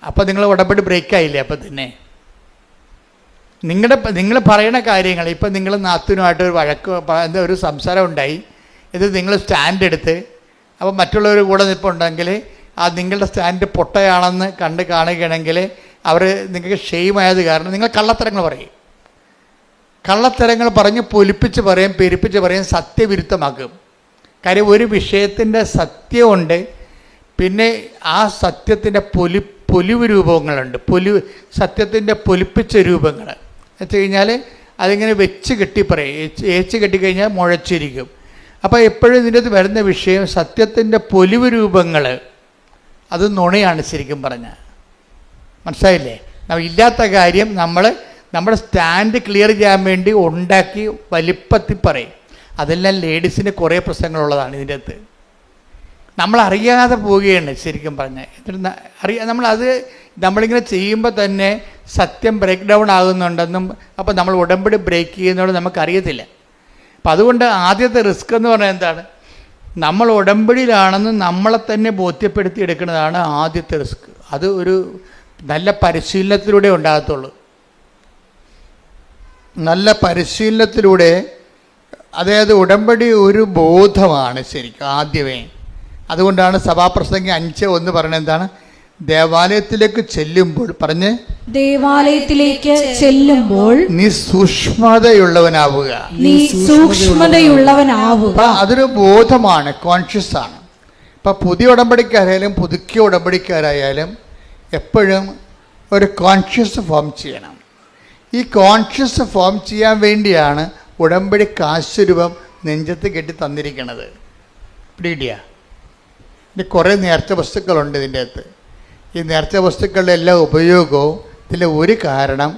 അപ്പോൾ നിങ്ങൾ ഉടമ്പടി ബ്രേക്കായില്ലേ? അപ്പം തന്നെ നിങ്ങൾ പറയുന്ന കാര്യങ്ങൾ, ഇപ്പം നിങ്ങൾ നാത്തുനുമായിട്ട് ഒരു വഴക്ക് ഒരു സംസാരം ഉണ്ടായി, ഇത് നിങ്ങൾ സ്റ്റാൻഡ് എടുത്ത്, അപ്പോൾ മറ്റുള്ളവർ കൂടെ നിൽപ്പുണ്ടെങ്കിൽ നിങ്ങളുടെ സ്റ്റാൻഡ് പൊട്ടയാണെന്ന് കാണുകയാണെങ്കിൽ അവർ നിങ്ങൾക്ക് ഷെയിമായത് കാരണം നിങ്ങൾ കള്ളത്തരങ്ങൾ പറയും. കള്ളത്തരങ്ങൾ പറഞ്ഞ് പൊലിപ്പിച്ച് പറയും, പെരുപ്പിച്ച് പറയും, സത്യവിരുദ്ധമാക്കും. കാര്യം ഒരു വിഷയത്തിൻ്റെ സത്യമുണ്ട്, പിന്നെ ആ സത്യത്തിൻ്റെ പൊലിവ് രൂപങ്ങളുണ്ട്, സത്യത്തിൻ്റെ പൊലിപ്പിച്ച രൂപങ്ങൾ വെച്ച് കഴിഞ്ഞാൽ അതിങ്ങനെ വെച്ച് കെട്ടി പറയും. ഏച്ച് കെട്ടിക്കഴിഞ്ഞാൽ മുഴച്ചിരിക്കും. അപ്പോൾ എപ്പോഴും ഇതിൻ്റെ അത് വരുന്ന വിഷയം സത്യത്തിൻ്റെ പൊലിവ് രൂപങ്ങൾ, അത് നുണയാണ് ശരിക്കും പറഞ്ഞാൽ. മനസ്സിലായില്ലേ? ഇല്ലാത്ത കാര്യം നമ്മുടെ സ്റ്റാൻഡ് ക്ലിയർ ചെയ്യാൻ വേണ്ടി ഉണ്ടാക്കി വലിപ്പത്തിൽ പറയും. അതെല്ലാം ലേഡീസിന് കുറേ പ്രശ്നങ്ങളുള്ളതാണ് ഇതിൻ്റെ അകത്ത്. നമ്മളറിയാതെ പോവുകയാണ് ശരിക്കും പറഞ്ഞാൽ. നമ്മളിങ്ങനെ ചെയ്യുമ്പോൾ തന്നെ സത്യം ബ്രേക്ക് ഡൗൺ ആകുന്നുണ്ടെന്നും അപ്പോൾ നമ്മൾ ഉടമ്പടി ബ്രേക്ക് ചെയ്യുന്നതുകൊണ്ട് നമുക്കറിയത്തില്ല. അപ്പം അതുകൊണ്ട് ആദ്യത്തെ റിസ്ക് എന്ന് പറഞ്ഞാൽ എന്താണ്? നമ്മൾ ഉടമ്പടിയിലാണെന്ന് നമ്മളെ തന്നെ ബോധ്യപ്പെടുത്തി എടുക്കുന്നതാണ് ആദ്യത്തെ റിസ്ക്. അത് ഒരു നല്ല പരിശീലനത്തിലൂടെ ഉണ്ടാകത്തുള്ളൂ. നല്ല പരിശീലനത്തിലൂടെ, അതായത് ഉടമ്പടി ഒരു ബോധമാണ് ശരിക്കും ആദ്യമേ. അതുകൊണ്ടാണ് സഭാപ്രസംഗി 5:1 പറയുന്നത് എന്താണ്? ദേവാലയത്തിലേക്ക് ചെല്ലുമ്പോൾ ദേവാലയത്തിലേക്ക് ചെല്ലുമ്പോൾ നീ സൂക്ഷ്മതയുള്ളവനാവുക. അതൊരു ബോധമാണ്, കോൺഷ്യസ് ആണ്. ഇപ്പം പുതിയ ഉടമ്പടിക്കാരായാലും പുതുക്കിയ ഉടമ്പടിക്കാരായാലും എപ്പോഴും ഒരു കോൺഷ്യസ് ഫോം ചെയ്യണം. ഈ കോൺഷ്യസ് ഫോം ചെയ്യാൻ വേണ്ടിയാണ് ഉടമ്പടി കാശുരൂപം നെഞ്ചത്ത് കെട്ടി തന്നിരിക്കുന്നത്. പിടികിട്ടിയ? ഇനി കുറേ നേർച്ച വസ്തുക്കളുണ്ട് ഇതിൻ്റെ അകത്ത്. ഈ നേർച്ച വസ്തുക്കളുടെ എല്ലാ ഉപയോഗവും ഇതിലെ ഒരു കാരണം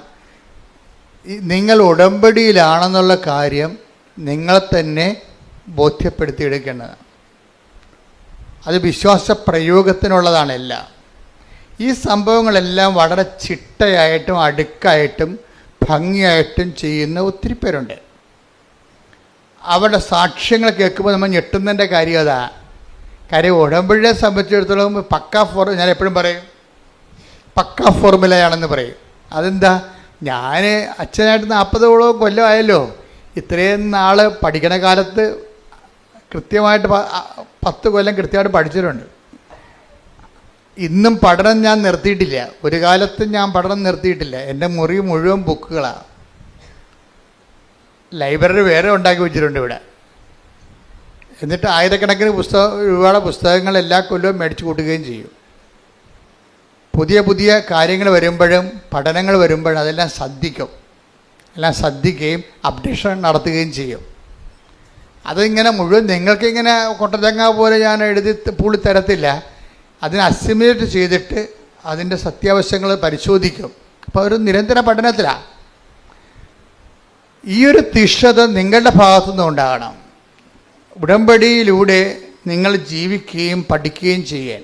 നിങ്ങൾ ഉടമ്പടിയിലാണെന്നുള്ള കാര്യം നിങ്ങളെ തന്നെ ബോധ്യപ്പെടുത്തിയെടുക്കേണ്ടതാണ്. അത് വിശ്വാസ പ്രയോഗത്തിനുള്ളതാണ് എല്ലാം. ഈ സംഭവങ്ങളെല്ലാം വളരെ ചിട്ടയായിട്ടും അടുക്കായിട്ടും ഭംഗിയായിട്ടും ചെയ്യുന്ന ഒത്തിരി പേരുണ്ട്. അവരുടെ സാക്ഷ്യങ്ങൾ കേൾക്കുമ്പോൾ നമ്മൾ ഞെട്ടുന്നതിൻ്റെ കാര്യം അതാ. കാര്യം ഉടമ്പടിയെ സംബന്ധിച്ചിടത്തോളം ഞാൻ എപ്പോഴും പറയും പക്കാ ഫോർമുലയാണെന്ന് പറയും. അതെന്താ? ഞാൻ അച്ഛനായിട്ട് 40ഓളം കൊല്ലമായല്ലോ. ഇത്രയും നാൾ പഠിക്കണ കാലത്ത് കൃത്യമായിട്ട് 10 കൊല്ലം കൃത്യമായിട്ട് പഠിച്ചിട്ടുണ്ട്. ഇന്നും പഠനം ഞാൻ നിർത്തിയിട്ടില്ല. ഒരു കാലത്തും ഞാൻ പഠനം നിർത്തിയിട്ടില്ല. എൻ്റെ മുറി മുഴുവൻ ബുക്കുകളാണ്. ലൈബ്രറി വേറെ ഉണ്ടാക്കി വെച്ചിട്ടുണ്ട് ഇവിടെ. എന്നിട്ട് ആയിരക്കണക്കിന് രൂപയുടെ പുസ്തകങ്ങൾ എല്ലാ കൊല്ലവും മേടിച്ചു കൂട്ടുകയും ചെയ്യും. പുതിയ പുതിയ കാര്യങ്ങൾ വരുമ്പോഴും പഠനങ്ങൾ വരുമ്പോഴും അതെല്ലാം ശ്രദ്ധിക്കുകയും അപ്ഡേഷൻ നടത്തുകയും ചെയ്യും. അതിങ്ങനെ മുഴുവൻ നിങ്ങൾക്കിങ്ങനെ കൊട്ടതങ്ങ പോലെ ഞാൻ എഴുതി പൂളി തരത്തില്ല. അതിനെ അസിമുലേറ്റ് ചെയ്തിട്ട് അതിൻ്റെ സത്യാവശങ്ങൾ പരിശോധിക്കും. അപ്പോൾ ഒരു നിരന്തര പഠനത്തിലാണ്. ഈ ഒരു തീഷ്ണത നിങ്ങളുടെ ഭാഗത്തുനിന്ന് ഉണ്ടാകണം. ഉടമ്പടിയിലൂടെ നിങ്ങൾ ജീവിക്കുകയും പഠിക്കുകയും ചെയ്യാൻ.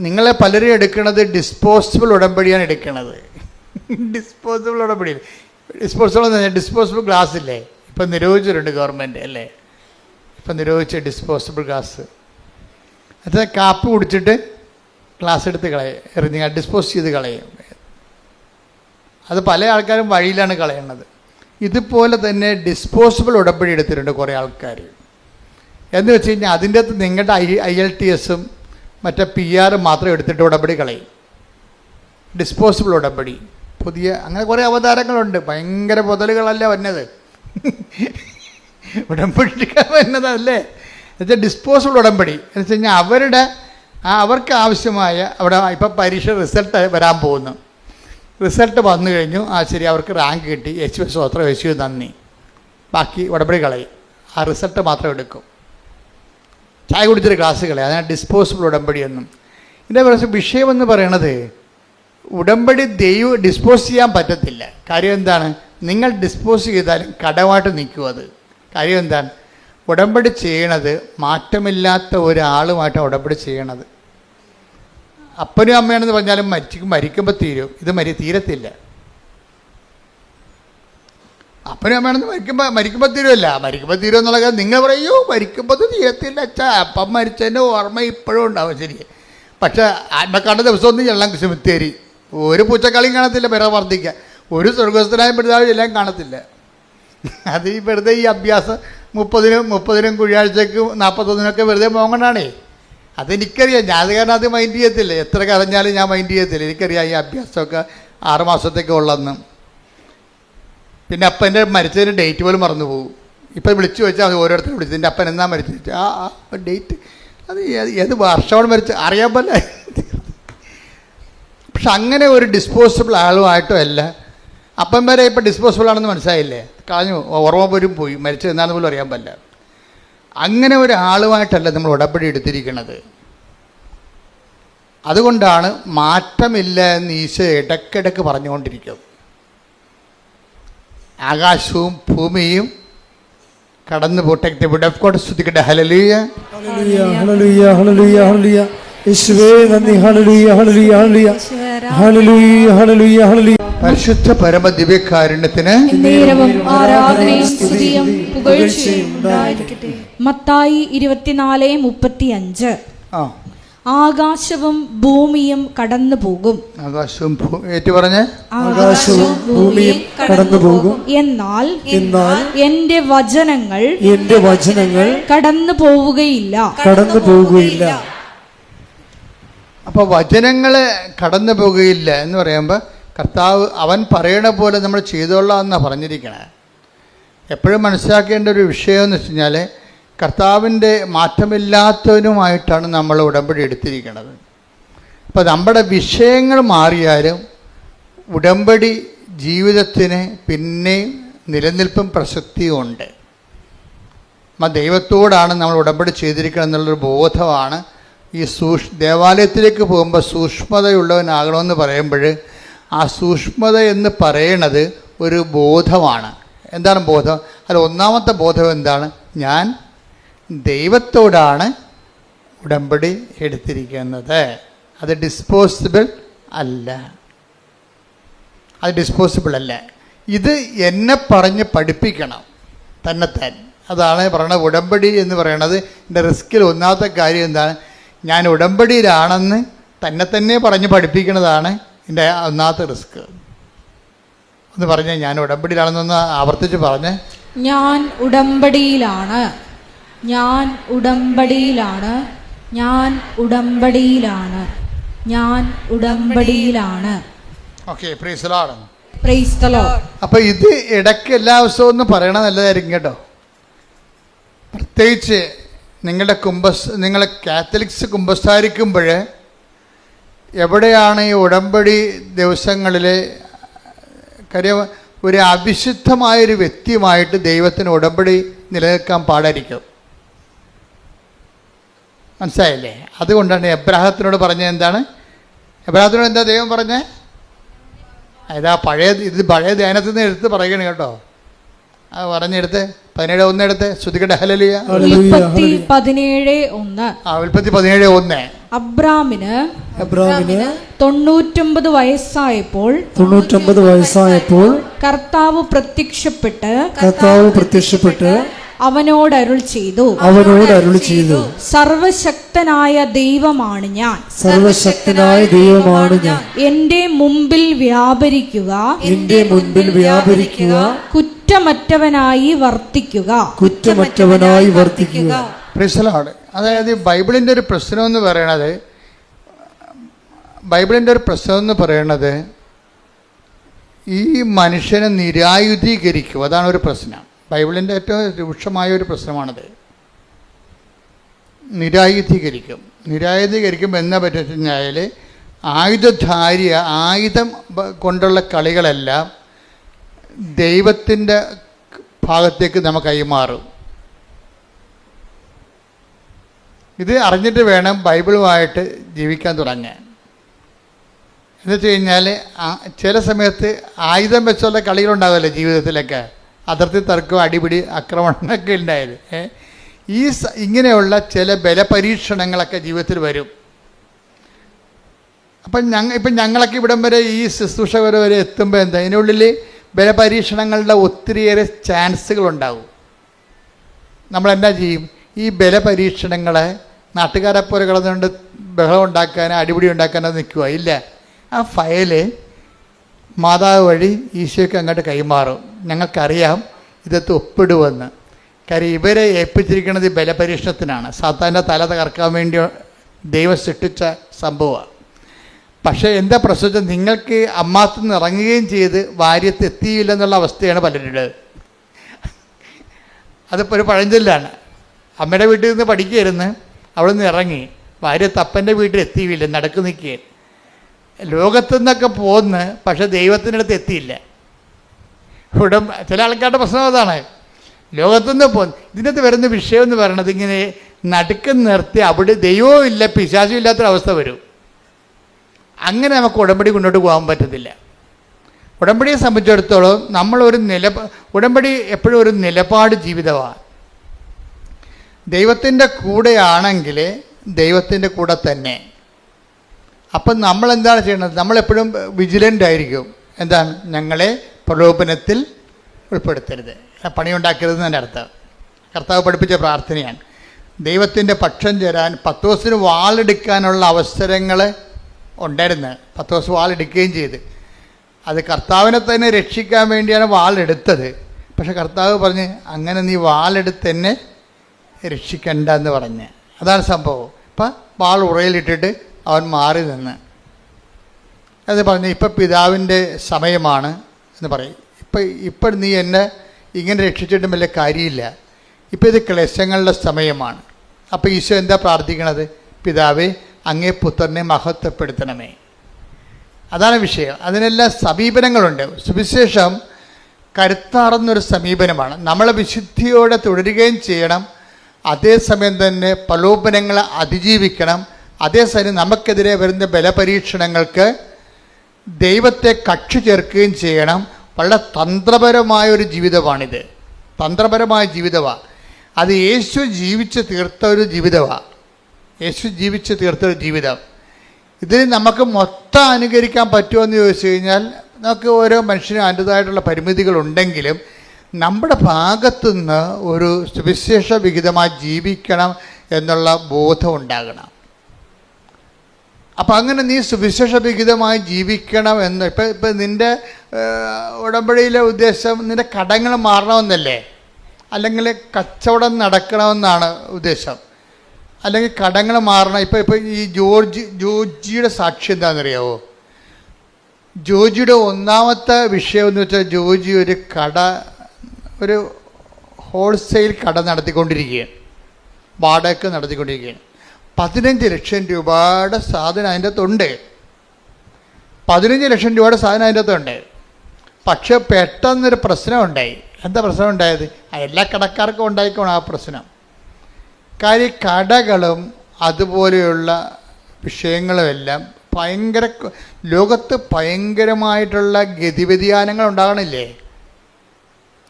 നിങ്ങളെ പലരും എടുക്കുന്നത് ഡിസ്പോസിബിൾ ഉടമ്പടിയാണ് എടുക്കുന്നത്. ഡിസ്പോസിബിൾ ഉടമ്പടിയിൽ ഡിസ്പോസിബിൾ ഗ്ലാസ് ഇല്ലേ? ഇപ്പം നിരോധിച്ചിട്ടുണ്ട് ഗവൺമെൻറ് അല്ലേ? ഇപ്പം നിരോധിച്ച ഡിസ്പോസിബിൾ ഗ്ലാസ്. അത് കാപ്പി കുടിച്ചിട്ട് ഗ്ലാസ് എടുത്ത് എറിഞ്ഞ് ഡിസ്പോസ് ചെയ്ത് കളയും. അത് പല ആൾക്കാരും വഴിയിലാണ് കളയുന്നത്. ഇതുപോലെ തന്നെ ഡിസ്പോസിബിൾ ഉടമ്പടി എടുത്തിട്ടുണ്ട് കുറേ ആൾക്കാർ. എന്ന് വെച്ച് കഴിഞ്ഞാൽ അതിൻ്റെ അകത്ത് നിങ്ങളുടെ IELTS മറ്റേ PR മാത്രം എടുത്തിട്ട് ഉടമ്പടി കളയും. ഡിസ്പോസിബിൾ ഉടമ്പടി പുതിയ അങ്ങനെ കുറേ അവതാരങ്ങളുണ്ട്. ഭയങ്കര മുതലുകളല്ല വന്നത്, ഉടമ്പടി എടുക്കാൻ വരുന്നതല്ലേ. എന്നുവെച്ചാൽ ഡിസ്പോസിബിൾ ഉടമ്പടി എന്ന് വെച്ച് കഴിഞ്ഞാൽ അവർക്ക് ആവശ്യമായ അവിടെ ഇപ്പം പരീക്ഷ റിസൾട്ട് വരാൻ പോകുന്നു. റിസൾട്ട് വന്നു കഴിഞ്ഞു, ശരി, അവർക്ക് റാങ്ക് കിട്ടി, യേശുവേ സ്തോത്രം, യേശുവേ നന്ദി, ബാക്കി ഉടമ്പടി കളയും. ആ റിസൾട്ട് മാത്രം എടുക്കും. ചായ കുടിച്ചൊരു ഗ്ലാസ് കളയും. അതിനാണ് ഡിസ്പോസിബിൾ ഉടമ്പടി എന്നും. ഇതിൻ്റെ വിഷയമെന്ന് പറയണത് ഉടമ്പടി ഡിസ്പോസ് ചെയ്യാൻ പറ്റത്തില്ല. കാര്യം എന്താണ്? നിങ്ങൾ ഡിസ്പോസ് ചെയ്താലും കടമായിട്ട് നിൽക്കും. അത് കാര്യം എന്താണ്? ഉടമ്പടി ചെയ്യണത് മാറ്റമില്ലാത്ത ഒരാളുമായിട്ടാണ് ഉടമ്പടി ചെയ്യണത്. അപ്പനും അമ്മയാണെന്ന് പറഞ്ഞാലും മരിക്കുമ്പോൾ തീരും. ഇത് തീരത്തില്ല. അപ്പനും അമ്മയാണെന്ന് മരിക്കുമ്പോൾ തീരുമല്ല. മരിക്കുമ്പോൾ തീരും എന്നുള്ള കാര്യം നിങ്ങൾ പറയൂ, മരിക്കുമ്പോൾ തീരത്തില്ല അച്ഛാ. അപ്പം മരിച്ചതിൻ്റെ ഓർമ്മ ഇപ്പോഴും ഉണ്ടാവും, ശരി. പക്ഷേ ആത്മക്കാണ്ട ദിവസമൊന്നും ചെല്ലാം സെമിത്തേരി. ഒരു പൂച്ചക്കളിയും കാണത്തില്ല, പിറ വർദ്ധിക്കുക. ഒരു സ്വർഗസ്ഥനായ പിതാവ് എല്ലാം കാണത്തില്ല. അത് ഈ വെറുതെ ഈ അഭ്യാസം 30-നും കുഴിയാഴ്ചക്ക് 41-നൊക്കെ വെറുതെ പോകണ്ടാണേ. അതെനിക്കറിയാം. ഞാൻ അത് കാരണം അത് മൈൻഡ് ചെയ്യത്തില്ല. എത്ര കരഞ്ഞാലും ഞാൻ മൈൻഡ് ചെയ്യത്തില്ല. എനിക്കറിയാം ഈ അഭ്യാസമൊക്കെ 6 മാസത്തേക്ക് ഉള്ളതെന്ന്. പിന്നെ അപ്പൻ്റെ മരിച്ചതിൻ്റെ ഡേറ്റ് പോലും മറന്നു പോകും. ഇപ്പം വിളിച്ചു വെച്ചാൽ അത് ഓരോരുത്തരും വിളിച്ചു, എൻ്റെ അപ്പൻ എന്നാ മരിച്ചു, ആ ഡേറ്റ് അത് ഏത് വർഷമാണ് മരിച്ചത് അറിയാൻ പോലെ. പക്ഷെ അങ്ങനെ ഒരു ഡിസ്പോസിബിൾ ആളുമായിട്ടും അല്ല. അപ്പം വരെ ഇപ്പം ഡിസ്പോസിബിൾ ആണെന്ന് മനസ്സിലായില്ലേ, കളഞ്ഞു, ഓർമ്മ പോലും പോയി, മരിച്ചത് എന്താണെന്ന് പോലും അറിയാൻ പറ്റില്ല. അങ്ങനെ ഒരാളുമായിട്ടല്ല നമ്മൾ ഉടമ്പടി എടുത്തിരിക്കുന്നത്. അതുകൊണ്ടാണ് മാറ്റമില്ല എന്ന് ഈശോ ഇടയ്ക്കിടയ്ക്ക് പറഞ്ഞുകൊണ്ടിരിക്കും. ആകാശവും ഭൂമിയും കടന്നു പോട്ടെ, സ്തുതിക്കട്ടെ. ഹല്ലേലൂയ, ഹല്ലേലൂയ, ഹല്ലേലൂയ, ഹല്ലേലൂയ, ഹല്ലേലൂയ. യേശുവേ നന്ദി. ഹല്ലേലൂയ, ഹല്ലേലൂയ, ഹല്ലേലൂയ, ഹല്ലേലൂയ, ഹല്ലേലൂയ, ഹല്ലേലൂയ. പരിശുദ്ധ പരമ ദിവ്യകാരുണ്യത്തിന് നേരവും ആരാധനയും സ്തുതിയും പുകഴ്ചയും ഉണ്ടായിരിക്കട്ടെ. മത്തായി 24:35. ആകാശവും ഭൂമിയും കടന്നു പോകും. ആകാശവും ഏറ്റു പറഞ്ഞ് ആകാശവും ഭൂമിയും കടന്നു പോകും. എന്നാൽ എന്റെ വചനങ്ങൾ കടന്നു പോവുകയില്ല. അപ്പോൾ വചനങ്ങൾ കടന്നു പോകുകയില്ല എന്ന് പറയുമ്പോൾ കർത്താവ് അവൻ പറയണ പോലെ നമ്മൾ ചെയ്തോളാം എന്നാണ് പറഞ്ഞിരിക്കണേ. എപ്പോഴും മനസ്സിലാക്കേണ്ട ഒരു വിഷയം എന്ന് വെച്ച് കഴിഞ്ഞാൽ കർത്താവിൻ്റെ മാറ്റമില്ലാത്തവനുമായിട്ടാണ് നമ്മൾ ഉടമ്പടി എടുത്തിരിക്കുന്നത്. അപ്പോൾ നമ്മുടെ വിഷയങ്ങൾ മാറിയാലും ഉടമ്പടി ജീവിതത്തിന് പിന്നെയും നിലനിൽപ്പും പ്രസക്തിയും ഉണ്ട്. അപ്പം ദൈവത്തോടാണ് നമ്മൾ ഉടമ്പടി ചെയ്തിരിക്കണം എന്നുള്ളൊരു ബോധമാണ് ഈ ദേവാലയത്തിലേക്ക് പോകുമ്പോൾ സൂക്ഷ്മതയുള്ളവനാകണമെന്ന് പറയുമ്പോൾ ആ സൂക്ഷ്മത എന്ന് പറയണത് ഒരു ബോധമാണ്. എന്താണ് ബോധം? അതിൽ ഒന്നാമത്തെ ബോധം എന്താണ്? ഞാൻ ദൈവത്തോടാണ് ഉടമ്പടി എടുത്തിരിക്കുന്നത്. അത് ഡിസ്പോസിബിൾ അല്ല. ഇത് എന്നെ പറഞ്ഞ് പഠിപ്പിക്കണം തന്നെത്താൻ. അതാണ് പറയണത് ഉടമ്പടി എന്ന് പറയണത്. എൻ്റെ റിസ്കിൽ ഒന്നാമത്തെ കാര്യം എന്താണ്? ഞാൻ ഉടമ്പടിയിലാണെന്ന് തന്നെ പറഞ്ഞ് പഠിപ്പിക്കുന്നതാണ് എൻ്റെ ഒന്നാമത്തെ റിസ്ക്. ഒന്ന് പറഞ്ഞേ, ഞാൻ ഉടമ്പടിയിലാണെന്നൊന്ന് ആവർത്തിച്ച് പറഞ്ഞേ. ഞാൻ ഉടമ്പടിയിലാണ്, ഞാൻ ഉടമ്പടിയിലാണ്, ഞാൻ ഉടമ്പടിയിലാണ്, ഞാൻ ഉടമ്പടിയിലാണ്. Okay, praise the Lord. Praise the Lord. അപ്പോൾ ഇത് ഇടയ്ക്ക് എല്ലാ ദിവസവും ഒന്ന് പറയണത് നല്ലതായിരിക്കും കേട്ടോ. പ്രത്യേകിച്ച് നിങ്ങൾ കാത്തലിക്സ് കുമ്പസാരിക്കുമ്പോൾ എവിടെയാണ് ഈ ഉടമ്പടി ദിവസങ്ങളിൽ കാര്യം ഒരു അവിശുദ്ധമായൊരു വ്യക്തിയുമായിട്ട് ദൈവത്തിന് ഉടമ്പടി നിലനിൽക്കാൻ പാടായിരിക്കും. മനസ്സിലായില്ലേ? അതുകൊണ്ടാണ് എബ്രാഹത്തിനോട് പറഞ്ഞത്. എന്താണ് എബ്രാഹത്തിനോട് എന്താ ദൈവം പറഞ്ഞേ? അതാ പഴയ ധ്യാനത്തിൽ നിന്ന് എടുത്ത് പറയണേ കേട്ടോ. അത് പറഞ്ഞെടുത്ത് 17:1 എടുത്ത് ശ്രുതികട്ടെ. ഹല്ലേലൂയ. ഉൽപ്പത്തി 17:1. ഉൽപ്പത്തി 17:1. അബ്രാമിന് 99 വയസ്സായപ്പോൾ കർത്താവ് പ്രത്യക്ഷപ്പെട്ട് അവനോട് അരുൾ ചെയ്തു, സർവശക്തനായ ദൈവമാണ് ഞാൻ, എന്റെ മുമ്പിൽ വ്യാപരിക്കുക, കുറ്റമറ്റവനായി വർത്തിക്കുക. Praise the Lord. അതായത് ബൈബിളിൻ്റെ ഒരു പ്രശ്നം എന്ന് പറയണത് ഈ മനുഷ്യനെ നിരായുധീകരിക്കും. അതാണ് ഒരു പ്രശ്നം. ബൈബിളിൻ്റെ ഏറ്റവും രൂക്ഷമായ ഒരു പ്രശ്നമാണത്. നിരായുധീകരിക്കുമ്പോൾ എന്നാ പറ്റുക കഴിഞ്ഞാൽ ആയുധം കൊണ്ടുള്ള കളികളെല്ലാം ദൈവത്തിൻ്റെ ഭാഗത്തേക്ക് നമുക്ക് കൈമാറും. ഇത് അറിഞ്ഞിട്ട് വേണം ബൈബിളുമായിട്ട് ജീവിക്കാൻ തുടങ്ങാൻ. എന്ന് വെച്ച് കഴിഞ്ഞാൽ ചില സമയത്ത് ആയുധം വെച്ചുള്ള കളികളുണ്ടാകുമല്ലോ ജീവിതത്തിലൊക്കെ. അതിർത്തി തർക്കം, അടിപിടി, ആക്രമണമൊക്കെ ഉണ്ടായത്. ഇങ്ങനെയുള്ള ചില ബലപരീക്ഷണങ്ങളൊക്കെ ജീവിതത്തിൽ വരും. ഇപ്പം ഞങ്ങളൊക്കെ ഇവിടം വരെ ഈ ശുശ്രൂഷ വരെ എത്തുമ്പോൾ എന്താ, അതിനുള്ളിൽ ബലപരീക്ഷണങ്ങളുടെ ഒത്തിരിയേറെ ചാൻസുകളുണ്ടാവും. നമ്മളെന്നാ ചെയ്യും? ഈ ബലപരീക്ഷണങ്ങളെ നാട്ടുകാരെ പോലെ കിടന്നുകൊണ്ട് ബഹളം ഉണ്ടാക്കാനോ അടിപിടി ഉണ്ടാക്കാനോ നിൽക്കുക ഇല്ല. ആ ഫയല് മാതാവ് വഴി ഈശോയ്ക്ക് അങ്ങോട്ട് കൈമാറും. ഞങ്ങൾക്കറിയാം ഇതൊക്കെ ഒപ്പിടുമെന്ന്. കാര്യം ഇവരെ ഏൽപ്പിച്ചിരിക്കുന്നത് ബലപരീക്ഷണത്തിനാണ്. സാത്താൻ്റെ തല തകർക്കാൻ വേണ്ടി ദൈവം സൃഷ്ടിച്ച സംഭവമാണ്. പക്ഷേ എന്താ പ്രശ്നം, നിങ്ങൾക്ക് അമ്മാത്തു നിന്ന് ഇറങ്ങുകയും ചെയ്ത് ഭാര്യത്ത് എത്തിയില്ലെന്നുള്ള അവസ്ഥയാണ് പലരുടേത്. അതിപ്പോൾ ഒരു പഴഞ്ചൊല്ലാണ്. അമ്മയുടെ വീട്ടിൽ നിന്ന് പഠിക്കുകയായിരുന്നു, അവിടെ നിന്ന് ഇറങ്ങി ഭാര്യത്ത് അപ്പൻ്റെ വീട്ടിൽ എത്തിയില്ല, നടക്കു നിൽക്കുക. ലോകത്തു നിന്നൊക്കെ പോന്ന്, പക്ഷെ ദൈവത്തിൻ്റെ അടുത്ത് എത്തിയില്ല. ഇവിടെ ചില ആൾക്കാരുടെ പ്രശ്നം അതാണ്. ലോകത്തുനിന്ന് പോന്ന്. ഇതിനകത്ത് വരുന്ന വിഷയം എന്ന് പറയണത് ഇങ്ങനെ നടുക്ക് നിർത്തി അവിടെ ദൈവവും ഇല്ല പിശാചും ഇല്ലാത്തൊരവസ്ഥ വരും. അങ്ങനെ നമുക്ക് ഉടമ്പടി മുന്നോട്ട് പോകാൻ പറ്റത്തില്ല. ഉടമ്പടിയെ സംബന്ധിച്ചിടത്തോളം നമ്മളൊരു ഉടമ്പടി എപ്പോഴും ഒരു നിലപാട് ജീവിതമാണ്. ദൈവത്തിൻ്റെ കൂടെയാണെങ്കിൽ ദൈവത്തിൻ്റെ കൂടെ തന്നെ. അപ്പം നമ്മളെന്താണ് ചെയ്യണത്? നമ്മളെപ്പോഴും വിജിലൻ്റ് ആയിരിക്കും. എന്താണ്? ഞങ്ങളെ പ്രലോഭനത്തിൽ ഉൾപ്പെടുത്തരുത്, പണിയുണ്ടാക്കരുത് എന്നതിൻ്റെ അർത്ഥം. കർത്താവ് പഠിപ്പിച്ച പ്രാർത്ഥനയാണ്. ദൈവത്തിൻ്റെ പക്ഷം ചേരാൻ പത്രോസിന് വാളെടുക്കാനുള്ള അവസരങ്ങൾ ഉണ്ടായിരുന്നു. പത്രോസ് വാളെടുക്കുകയും ചെയ്ത്. അത് കർത്താവിനെ തന്നെ രക്ഷിക്കാൻ വേണ്ടിയാണ് വാളെടുത്തത്. പക്ഷെ കർത്താവ് പറഞ്ഞ് അങ്ങനെ നീ വാളെടുത്ത് എന്നെ രക്ഷിക്കണ്ട എന്ന് പറഞ്ഞ്. അതാണ് സംഭവം. ഇപ്പം വാൾ ഉറയിലിട്ടിട്ട് അവൻ മാറി നിന്ന് അത് പറഞ്ഞ് ഇപ്പം പിതാവിൻ്റെ സമയമാണ് എന്ന് പറയും. ഇപ്പം നീ എന്നെ ഇങ്ങനെ രക്ഷിച്ചിട്ടും വലിയ കാര്യമില്ല, ഇപ്പം ഇത് ക്ലേശങ്ങളുടെ സമയമാണ്. അപ്പോൾ ഈശോ എന്താ പ്രാർത്ഥിക്കണത്? പിതാവേ, അങ്ങേ പുത്രനെ മഹത്വപ്പെടുത്തണമേ. അതാണ് വിഷയം. അതിനെല്ലാം സമീപനങ്ങളുണ്ട്. സുവിശേഷം കരുത്താർന്നൊരു സമീപനമാണ്. നമ്മളെ വിശുദ്ധിയോടെ തുടരുകയും ചെയ്യണം, അതേസമയം തന്നെ പ്രലോഭനങ്ങളെ അതിജീവിക്കണം. അതേസമയം നമുക്കെതിരെ വരുന്ന ബലപരീക്ഷണങ്ങൾക്ക് ദൈവത്തെ കക്ഷി ചേർക്കുകയും ചെയ്യണം. വളരെ തന്ത്രപരമായൊരു ജീവിതമാണിത്. തന്ത്രപരമായ ജീവിതമാണ്. അത് യേശു ജീവിച്ച് തീർത്ത ഒരു ജീവിതമാണ്. യേശു ജീവിച്ച് തീർത്തൊരു ജീവിതം. ഇതിന് നമുക്ക് മൊത്തം അനുകരിക്കാൻ പറ്റുമോ എന്ന് ചോദിച്ചു കഴിഞ്ഞാൽ നമുക്ക് ഓരോ മനുഷ്യനും അതിൻ്റേതായിട്ടുള്ള പരിമിതികളുണ്ടെങ്കിലും നമ്മുടെ ഭാഗത്തുനിന്ന് ഒരു സുവിശേഷ വിഹിതമായി ജീവിക്കണം എന്നുള്ള ബോധം ഉണ്ടാകണം. അപ്പം അങ്ങനെ നീ സുവിശേഷ വിഹിതമായി ജീവിക്കണം എന്ന് ഇപ്പം നിൻ്റെ ഉടമ്പടിയിലെ ഉദ്ദേശം നിൻ്റെ കടങ്ങൾ മാറണമെന്നല്ലേ, അല്ലെങ്കിൽ കച്ചവടം നടക്കണമെന്നാണ് ഉദ്ദേശം, അല്ലെങ്കിൽ കടങ്ങൾ മാറണം. ഇപ്പം ഈ ജോർജിയുടെ സാക്ഷി എന്താണെന്നറിയാവോ? ജോർജിയുടെ ഒന്നാമത്തെ വിഷയം എന്ന് വെച്ചാൽ ജോർജി ഒരു ഹോൾസെയിൽ കട നടത്തിക്കൊണ്ടിരിക്കുകയാണ്, വാടക നടത്തിക്കൊണ്ടിരിക്കുകയാണ്. 15 ലക്ഷം രൂപയുടെ സാധനം അതിൻ്റെ അകത്തുണ്ട്. 15 ലക്ഷം രൂപയുടെ സാധനം അതിൻ്റെ അകത്തുണ്ട്. പക്ഷെ പെട്ടെന്നൊരു പ്രശ്നം ഉണ്ടായി. എന്താ പ്രശ്നം ഉണ്ടായത്? എല്ലാ കടക്കാർക്കും ഉണ്ടായിക്കോണം ആ പ്രശ്നം. കാര്യം കടകളും അതുപോലെയുള്ള വിഷയങ്ങളുമെല്ലാം ലോകത്ത് ഭയങ്കരമായിട്ടുള്ള ഗതിവ്യതിയാനങ്ങൾ ഉണ്ടാകണില്ലേ?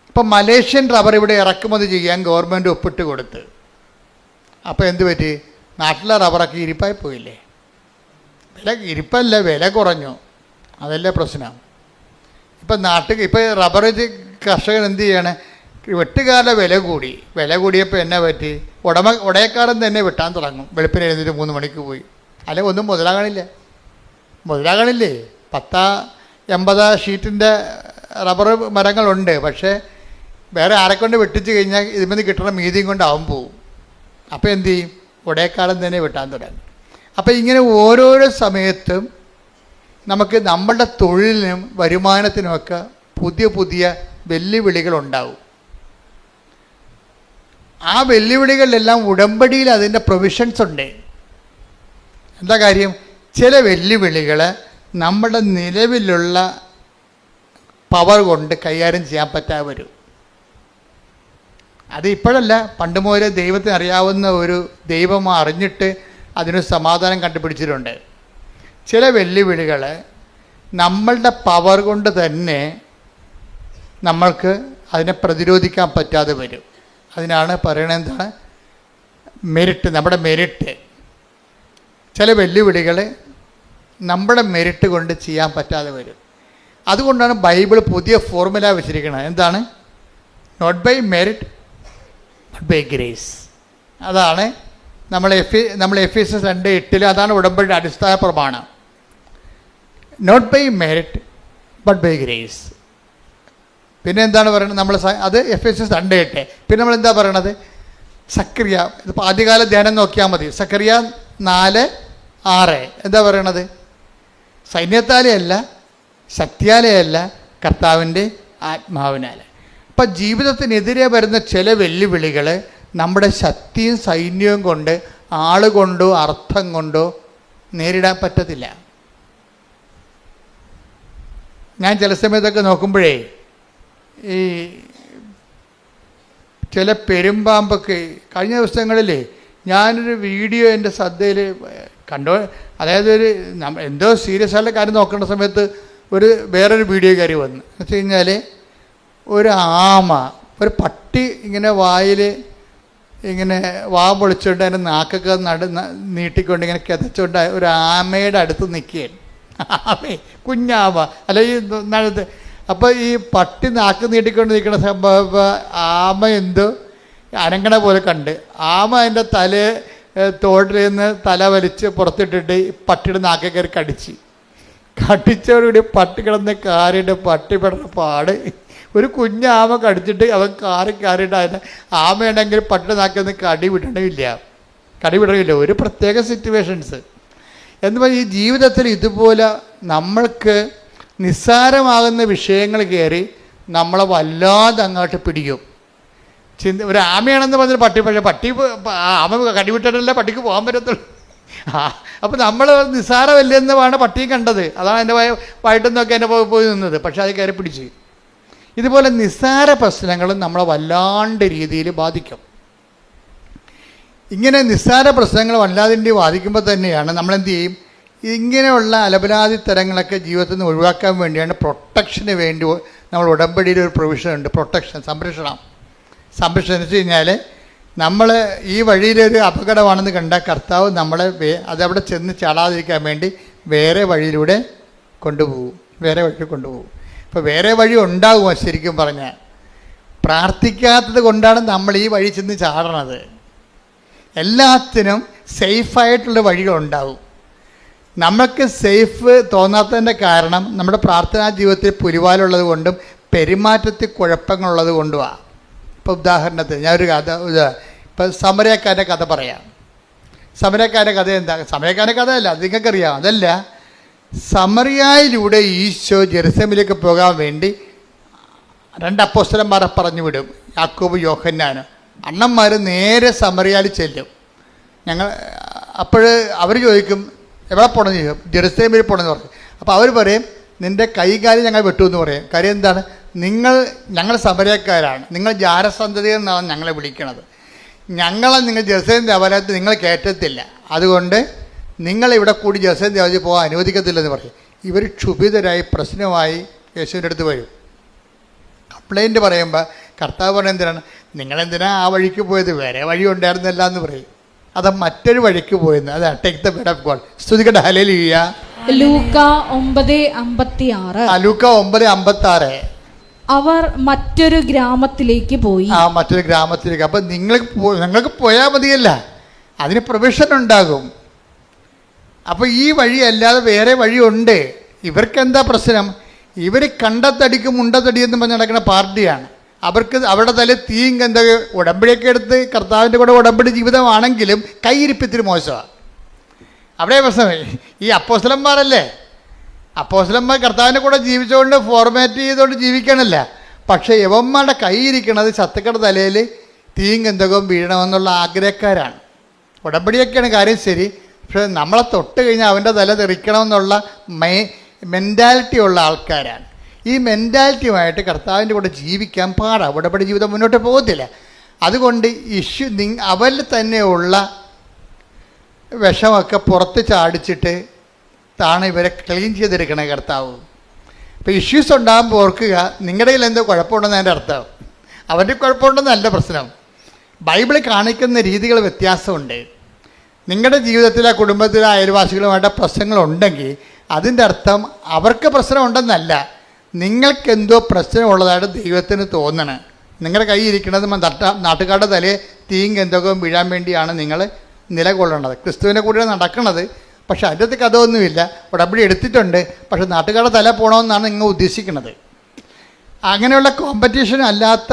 ഇപ്പം മലേഷ്യൻ റബ്ബർ ഇവിടെ ഇറക്കുമതി ചെയ്യാൻ ഗവൺമെൻറ് ഒപ്പിട്ട് കൊടുത്ത്. അപ്പോൾ എന്ത് പറ്റി? നാട്ടിലെ റബ്ബറൊക്കെ ഇരിപ്പായി പോയില്ലേ? വില കുറഞ്ഞു. അതല്ലേ പ്രശ്നം. ഇപ്പം റബ്ബർ കർഷകൻ എന്ത് ചെയ്യാണ്? വെട്ടുകാരുടെ വില കൂടിയപ്പോൾ എന്നാ പറ്റി? ഉടയക്കാരൻ തന്നെ വെട്ടാൻ തുടങ്ങും. വെളുപ്പിന് എഴുന്നേറ്റ് 3 മണിക്ക് പോയി. അല്ലെങ്കിൽ ഒന്നും മുതലാകണില്ലേ? 80 ഷീറ്റിൻ്റെ റബ്ബർ മരങ്ങളുണ്ട്. പക്ഷേ വേറെ ആരെക്കൊണ്ട് വെട്ടിച്ച് കഴിഞ്ഞാൽ ഇതിൽ കിട്ടുന്ന മീതിയും കൊണ്ട് അവൻ പോവും. അപ്പോൾ എന്ത് ചെയ്യും? ഉടയക്കാരൻ തന്നെ വെട്ടാൻ തുടങ്ങും. അപ്പോൾ ഇങ്ങനെ ഓരോരോ സമയത്തും നമുക്ക് നമ്മളുടെ തൊഴിലിനും വരുമാനത്തിനുമൊക്കെ പുതിയ വെല്ലുവിളികളുണ്ടാവും. ആ വെല്ലുവിളികളിലെല്ലാം ഉടമ്പടിയിൽ അതിൻ്റെ പ്രൊവിഷൻസ് ഉണ്ട്. എന്താ കാര്യം? ചില വെല്ലുവിളികൾ നമ്മുടെ നിലവിലുള്ള പവർ കൊണ്ട് കൈകാര്യം ചെയ്യാൻ പറ്റാതെ വരും. അത് ഇപ്പോഴല്ല, പണ്ട് മുതലേ ദൈവത്തിന് അറിയാവുന്ന ഒരു ദൈവം അറിഞ്ഞിട്ട് അതിന് സമാധാനം കണ്ടുപിടിച്ചിട്ടുണ്ട്. ചില വെല്ലുവിളികൾ നമ്മളുടെ പവർ കൊണ്ട് തന്നെ നമ്മൾക്ക് അതിനെ പ്രതിരോധിക്കാൻ പറ്റാതെ വരും. അതിനാണ് പറയണത് എന്താണ്? മെരിറ്റ്, നമ്മുടെ മെരിറ്റ്. ചില വെല്ലുവിളികൾ നമ്മുടെ മെറിറ്റ് കൊണ്ട് ചെയ്യാൻ പറ്റാതെ വരും. അതുകൊണ്ടാണ് ബൈബിൾ പുതിയ ഫോർമുല വെച്ചിരിക്കുന്നത്. എന്താണ്? Not by merit but by grace. അതാണ് നമ്മൾ എഫേസ്യസ് 2:8 അതാണ് ഉടമ്പടിയുടെ അടിസ്ഥാന പ്രമാണം. Not by merit but by grace. പിന്നെ എന്താണ് പറയുന്നത്? നമ്മൾ അത് എഫേസ്യസ് 2:8. പിന്നെ നമ്മൾ എന്താ പറയണത്? സക്കറിയ, ഇതിപ്പോൾ ആദ്യകാല ധ്യാനം നോക്കിയാൽ മതി. സക്കറിയ 4:6 എന്താ പറയണത്? സൈന്യത്താലെയല്ല, ശക്തിയാലെയല്ല, കർത്താവിൻ്റെ ആത്മാവിനാൽ. അപ്പം ജീവിതത്തിനെതിരെ വരുന്ന ചില വെല്ലുവിളികൾ നമ്മുടെ ശക്തിയും സൈന്യവും കൊണ്ട്, ആളുകൊണ്ടോ അർത്ഥം കൊണ്ടോ നേരിടാൻ പറ്റത്തില്ല. ഞാൻ ചില സമയത്തൊക്കെ നോക്കുമ്പോഴേ ഈ ചില പെരുമ്പാമ്പൊക്കെ കഴിഞ്ഞ ദിവസങ്ങളിൽ ഞാനൊരു വീഡിയോ എൻ്റെ ശ്രദ്ധയിൽ കണ്ടോ, അതായത് എന്തോ സീരിയസ് ആയിട്ടുള്ള കാര്യം നോക്കേണ്ട സമയത്ത് വേറൊരു വീഡിയോ കയറി വന്നു. എന്ന് വെച്ച് കഴിഞ്ഞാൽ ഒരു ആമ, ഒരു പട്ടി ഇങ്ങനെ വായിൽ ഇങ്ങനെ വാ പൊളിച്ചുകൊണ്ട് അതിൻ്റെ നാക്കൊക്കെ നീട്ടിക്കൊണ്ട് ഇങ്ങനെ കിതച്ചുകൊണ്ട് ഒരു ആമയുടെ അടുത്ത് നിൽക്കുകയാണ്. ആമേ, കുഞ്ഞാമ അല്ലെങ്കിൽ അപ്പോൾ ഈ പട്ടി നാക്ക് നീട്ടിക്കൊണ്ട് നിൽക്കുന്ന സംഭവം ആമ എന്തോ അനങ്ങണ പോലെ കണ്ട് ആമ അതിൻ്റെ തോട്ടിൽ നിന്ന് തല വലിച്ച് പുറത്തിട്ടിട്ട് പട്ടിയുടെ നാക്കെ കയറി കടിച്ചവരോട് പട്ടി കിടന്ന് കാറിയിട്ട് പട്ടി പെടുന്ന പാട്. ഒരു കുഞ്ഞാമ കടിച്ചിട്ട് അവൻ കാറിയിട്ട് അതിനെ ആമയുണ്ടെങ്കിൽ പട്ടിയുടെ നാക്കിൽ നിന്ന് കടി വിടണില്ല. ഒരു പ്രത്യേക സിറ്റുവേഷൻസ് എന്ന് പറഞ്ഞാൽ ഈ ജീവിതത്തിൽ ഇതുപോലെ നമ്മൾക്ക് നിസ്സാരമാകുന്ന വിഷയങ്ങൾ കയറി നമ്മളെ വല്ലാതെ അങ്ങോട്ട് പിടിക്കും. ഒരു ആമയാണെന്ന് പറഞ്ഞൊരു പക്ഷേ പട്ടി ആമ കടിവിട്ടിട്ടല്ലേ പട്ടിക്ക് പോകാൻ പറ്റത്തുള്ളൂ. അപ്പോൾ നമ്മൾ നിസ്സാരമല്ലെന്നാണ് പട്ടിയും കണ്ടത്. അതാണ് എൻ്റെ വയറ്റെന്നൊക്കെ എൻ്റെ പോയി നിന്നത്. പക്ഷെ അത് കയറി പിടിച്ച്. ഇതുപോലെ നിസ്സാര പ്രശ്നങ്ങളും നമ്മളെ വല്ലാണ്ട് രീതിയിൽ ബാധിക്കും. ഇങ്ങനെ നിസ്സാര പ്രശ്നങ്ങൾ വല്ലാതിൻ്റെ ബാധിക്കുമ്പോൾ തന്നെയാണ് നമ്മളെന്ത് ചെയ്യും? ഇങ്ങനെയുള്ള അലപരാധി തരങ്ങളൊക്കെ ജീവിതത്തിൽ നിന്ന് ഒഴിവാക്കാൻ വേണ്ടിയാണ് പ്രൊട്ടക്ഷന് വേണ്ടി നമ്മൾ ഉടമ്പടിയിൽ ഒരു പ്രൊവിഷൻ ഉണ്ട്. പ്രൊട്ടക്ഷൻ, സംരക്ഷണം എന്ന് വെച്ച് കഴിഞ്ഞാൽ നമ്മൾ ഈ വഴിയിലൊരു അപകടമാണെന്ന് കണ്ട കർത്താവ് നമ്മളെ അതവിടെ ചെന്ന് ചാടാതിരിക്കാൻ വേണ്ടി വേറെ വഴിയിലൂടെ കൊണ്ടുപോകും. ഇപ്പോൾ വേറെ വഴി ഉണ്ടാകുമോ? ശരിക്കും പറഞ്ഞാൽ പ്രാർത്ഥിക്കാത്തത് കൊണ്ടാണ് നമ്മൾ ഈ വഴി ചെന്ന് ചാടണത്. എല്ലാത്തിനും സേഫായിട്ടുള്ള വഴികളുണ്ടാവും. നമുക്ക് സേഫ് തോന്നാത്തതിൻ്റെ കാരണം നമ്മുടെ പ്രാർത്ഥനാ ജീവിതത്തിൽ പുലിവാലുള്ളത് കൊണ്ടും പെരുമാറ്റത്തിൽ കുഴപ്പങ്ങളുള്ളത് കൊണ്ടുമാണ്. ഇപ്പോൾ ഉദാഹരണത്തിന് ഞാനൊരു കഥ, ഇപ്പം സമരക്കാരൻ്റെ കഥ പറയാം. സമരക്കാരൻ്റെ കഥ എന്താ? സമരക്കാരൻ്റെ കഥയല്ല, അത് നിങ്ങൾക്കറിയാം. അതല്ല, സമറിയായിലൂടെ ഈശോ ജെറുസലേമിലേക്ക് പോകാൻ വേണ്ടി 2 അപ്പോസ്തലന്മാരെ പറഞ്ഞു വിടും, യാക്കോബ് യോഹന്നാന്. അണ്ണന്മാർ നേരെ സമറിയായിൽ ചെല്ലും. അപ്പോൾ അവർ ചോദിക്കും എവിടെ പോകണമെന്ന് ചോദിക്കും. ജെറുസലേമിൽ പോകണമെന്ന് പറയും. അപ്പോൾ അവർ പറയും നിൻ്റെ കൈകാര്യം ഞങ്ങൾ വെട്ടുമെന്ന് പറയും. കാര്യം എന്താണ്? ഞങ്ങൾ സമരക്കാരാണ്, നിങ്ങൾ ജാരസന്തതി എന്നാണ് ഞങ്ങളെ വിളിക്കണത്. ഞങ്ങളെ നിങ്ങൾ ജെറുസലേം ദേവാലയത്തിൽ നിങ്ങൾ കയറ്റത്തില്ല, അതുകൊണ്ട് നിങ്ങളിവിടെ കൂടി ജെറുസലേം ദേവാലയത്തിൽ പോകാൻ അനുവദിക്കത്തില്ലെന്ന് പറയും. ഇവർ ക്ഷുഭിതരായി പ്രശ്നമായി യേശുവിൻ്റെ അടുത്ത് വരും. കംപ്ലൈൻറ്റ് പറയുമ്പോൾ കർത്താവ് പറഞ്ഞ എന്തിനാണ്? നിങ്ങളെന്തിനാ ആ വഴിക്ക് പോയത്? വേറെ വഴി ഉണ്ടായിരുന്നില്ല എന്ന് പറയും. അത് മറ്റൊരു വഴിക്ക് പോയെന്ന്. അതാണ് take the word of God. സ്തുതിക്കട്ടെ, ഹല്ലേലൂയ. ലൂക്ക 9:56. ലൂക്ക 9:56. അവർ മറ്റൊരു ഗ്രാമത്തിലേക്ക് പോയി. മറ്റൊരു ഗ്രാമത്തിലേക്ക്. അപ്പം നിങ്ങൾക്ക് പോയാൽ മതിയല്ല, അതിന് പ്രൊവിഷൻ ഉണ്ടാകും. അപ്പോൾ ഈ വഴി അല്ലാതെ വേറെ വഴിയുണ്ട്. ഇവർക്കെന്താ പ്രശ്നം? ഇവർ കണ്ടത്തടിക്കും മുണ്ടത്തടിയെന്ന് പറഞ്ഞ് നടക്കുന്ന പാർട്ടിയാണ്. അവർക്ക് അവിടെ തല തീയും എന്താ ഉടമ്പടിയൊക്കെ എടുത്ത് കർത്താവിൻ്റെ കൂടെ ഉടമ്പടി ജീവിതമാണെങ്കിലും കൈയിരിപ്പത്തിന് മോശമാണ്. അവിടെ പ്രശ്നമേ. ഈ അപ്പോസ്തലന്മാരല്ലേ, അപ്പോസ്തലന്മാർ കർത്താവിൻ്റെ കൂടെ ജീവിച്ചുകൊണ്ട് ഫോർമാറ്റ് ചെയ്തുകൊണ്ട് ജീവിക്കണമല്ല. പക്ഷേ യവന്മാരുടെ കൈയിരിക്കണത് ശത്രുക്കളുടെ തലയിൽ തീയും ഗന്ധകവും വീഴണമെന്നുള്ള ആഗ്രഹക്കാരാണ്. ഉടമ്പടിയൊക്കെയാണ് കാര്യം ശരി, പക്ഷേ നമ്മളെ തൊട്ട് കഴിഞ്ഞാൽ അവൻ്റെ തല തെറിക്കണമെന്നുള്ള മെൻറ്റാലിറ്റി ഉള്ള ആൾക്കാരാണ്. ഈ മെൻറ്റാലിറ്റിയുമായിട്ട് കർത്താവിൻ്റെ കൂടെ ജീവിക്കാൻ പാടാണ്. ഉടമ്പടി ജീവിതം മുന്നോട്ട് പോകത്തില്ല. അതുകൊണ്ട് അവരിൽ തന്നെയുള്ള വിഷമൊക്കെ പുറത്ത് ചാടിച്ചിട്ട് താണ് ഇവരെ ക്ലീൻ ചെയ്തെടുക്കണേ കർത്താവ്. ഇപ്പോൾ ഇഷ്യൂസ് ഉണ്ടാകുമ്പോൾ ഓർക്കുക, നിങ്ങളുടെ കയ്യിൽ എന്തോ കുഴപ്പമുണ്ടെന്ന് അതിൻ്റെ അർത്ഥം. അവൻ്റെ കുഴപ്പമുണ്ടെന്നല്ല പ്രശ്നം. ബൈബിളിൽ കാണിക്കുന്ന രീതികൾ വ്യത്യാസമുണ്ട്. നിങ്ങളുടെ ജീവിതത്തിലെ കുടുംബത്തിലെ അയൽവാസികളുമായിട്ട് പ്രശ്നങ്ങളുണ്ടെങ്കിൽ അതിൻ്റെ അർത്ഥം അവർക്ക് പ്രശ്നമുണ്ടെന്നല്ല, നിങ്ങൾക്കെന്തോ പ്രശ്നമുള്ളതായിട്ട് ദൈവത്തിന് തോന്നണം. നിങ്ങളുടെ കയ്യിൽ ഇരിക്കുന്നത് നാട്ടുകാരുടെ തലയെ തീയും എന്തൊക്കെ വീഴാൻ വേണ്ടിയാണ് നിങ്ങൾ നിലകൊള്ളേണ്ടത്. ക്രിസ്തുവിനെ കൂടെ നടക്കുന്നത്, പക്ഷെ അതിൻ്റെ കഥയൊന്നുമില്ല. ഉടമ്പടി എടുത്തിട്ടുണ്ട്, പക്ഷെ നാട്ടുകാരുടെ തല പോകണമെന്നാണ് നിങ്ങൾ ഉദ്ദേശിക്കുന്നത്. അങ്ങനെയുള്ള കോമ്പറ്റീഷൻ അല്ലാത്ത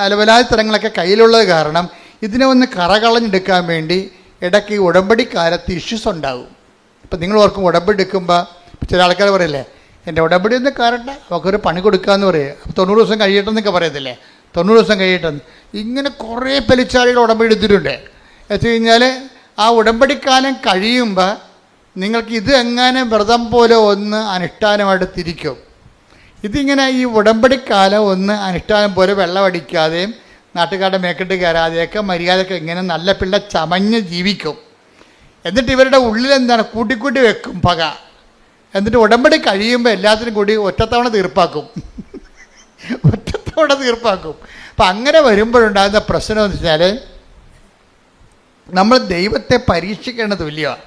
അലവലായ തരങ്ങളൊക്കെ കയ്യിലുള്ളത് കാരണം ഇതിനെ ഒന്ന് കറകളഞ്ഞെടുക്കാൻ വേണ്ടി ഇടയ്ക്ക് ഉടമ്പടിക്കാലത്ത് ഇഷ്യൂസ് ഉണ്ടാകും. ഇപ്പം നിങ്ങൾ ഓർക്കും ഉടമ്പടി എടുക്കുമ്പോൾ ചില ആൾക്കാർ പറയില്ലേ, എൻ്റെ ഉടമ്പടി ഒന്ന് കയറട്ടെ, അവൾക്കൊരു പണി കൊടുക്കാമെന്ന് പറയും. അപ്പോൾ 90 ദിവസം കഴിയട്ടെന്നൊക്കെ പറയത്തില്ലേ, 90 ദിവസം കഴിയട്ടെന്ന്. ഇങ്ങനെ കുറേ പെലിച്ചാളികൾ ഉടമ്പടി എടുത്തിട്ടുണ്ട്. വെച്ച് കഴിഞ്ഞാൽ ആ ഉടമ്പടിക്കാലം കഴിയുമ്പോൾ നിങ്ങൾക്ക് ഇത് എങ്ങനെ വ്രതം പോലെ ഒന്ന് അനുഷ്ഠാനമായിട്ട് തിരിക്കും. ഇതിങ്ങനെ ഈ ഉടമ്പടിക്കാലം ഒന്ന് അനുഷ്ഠാനം പോലെ വെള്ളമടിക്കാതെയും നാട്ടുകാരുടെ മേക്കെട്ട് കയറാതെയൊക്കെ മര്യാദയൊക്കെ ഇങ്ങനെ നല്ല പിള്ള ചമഞ്ഞ് ജീവിക്കും. എന്നിട്ട് ഇവരുടെ ഉള്ളിലെന്താണ് കൂട്ടിക്കൂട്ടി വെക്കും പക. എന്നിട്ട് ഉടമ്പടി കഴിയുമ്പോൾ എല്ലാത്തിനും കൂടി ഒറ്റത്തവണ തീർപ്പാക്കും. അപ്പം അങ്ങനെ വരുമ്പോഴുണ്ടാകുന്ന പ്രശ്നം എന്ന് വെച്ചാൽ നമ്മൾ ദൈവത്തെ പരീക്ഷിക്കേണ്ട തുല്യമാണ്.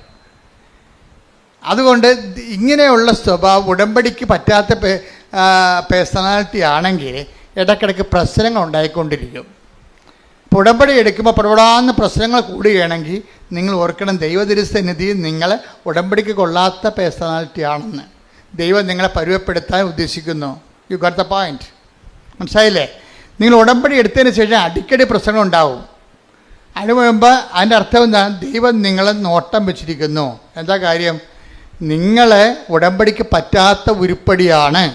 അതുകൊണ്ട് ഇങ്ങനെയുള്ള സ്വഭാവം ഉടമ്പടിക്ക് പറ്റാത്ത പേഴ്സണാലിറ്റി ആണെങ്കിൽ ഇടയ്ക്കിടയ്ക്ക് പ്രശ്നങ്ങൾ ഉണ്ടായിക്കൊണ്ടിരിക്കും. ഇപ്പോൾ ഉടമ്പടി എടുക്കുമ്പോൾ പ്രബലാന്ന പ്രശ്നങ്ങൾ കൂടുകയാണെങ്കിൽ നിങ്ങൾ ഓർക്കണം, ദൈവതിരുസന്നിധി നിങ്ങൾ ഉടമ്പടിക്ക് കൊള്ളാത്ത പേഴ്സണാലിറ്റി ആണെന്ന്. ദൈവം നിങ്ങളെ പരുവപ്പെടുത്താൻ ഉദ്ദേശിക്കുന്നു. You got the point. മനസ്സിലായില്ലേ? നിങ്ങൾ ഉടമ്പടി എടുത്തതിന് ശേഷം അടിക്കടി പ്രശ്നങ്ങൾ ഉണ്ടാവും. അതിന് മുമ്പ് അതിൻ്റെ അർത്ഥം എന്താണ്? ദൈവം നിങ്ങളെ നോട്ടം വെച്ചിരിക്കുന്നു. എന്താ കാര്യം? നിങ്ങളെ ഉടമ്പടിക്ക് പറ്റാത്ത ഉരുപ്പടിയാണ്.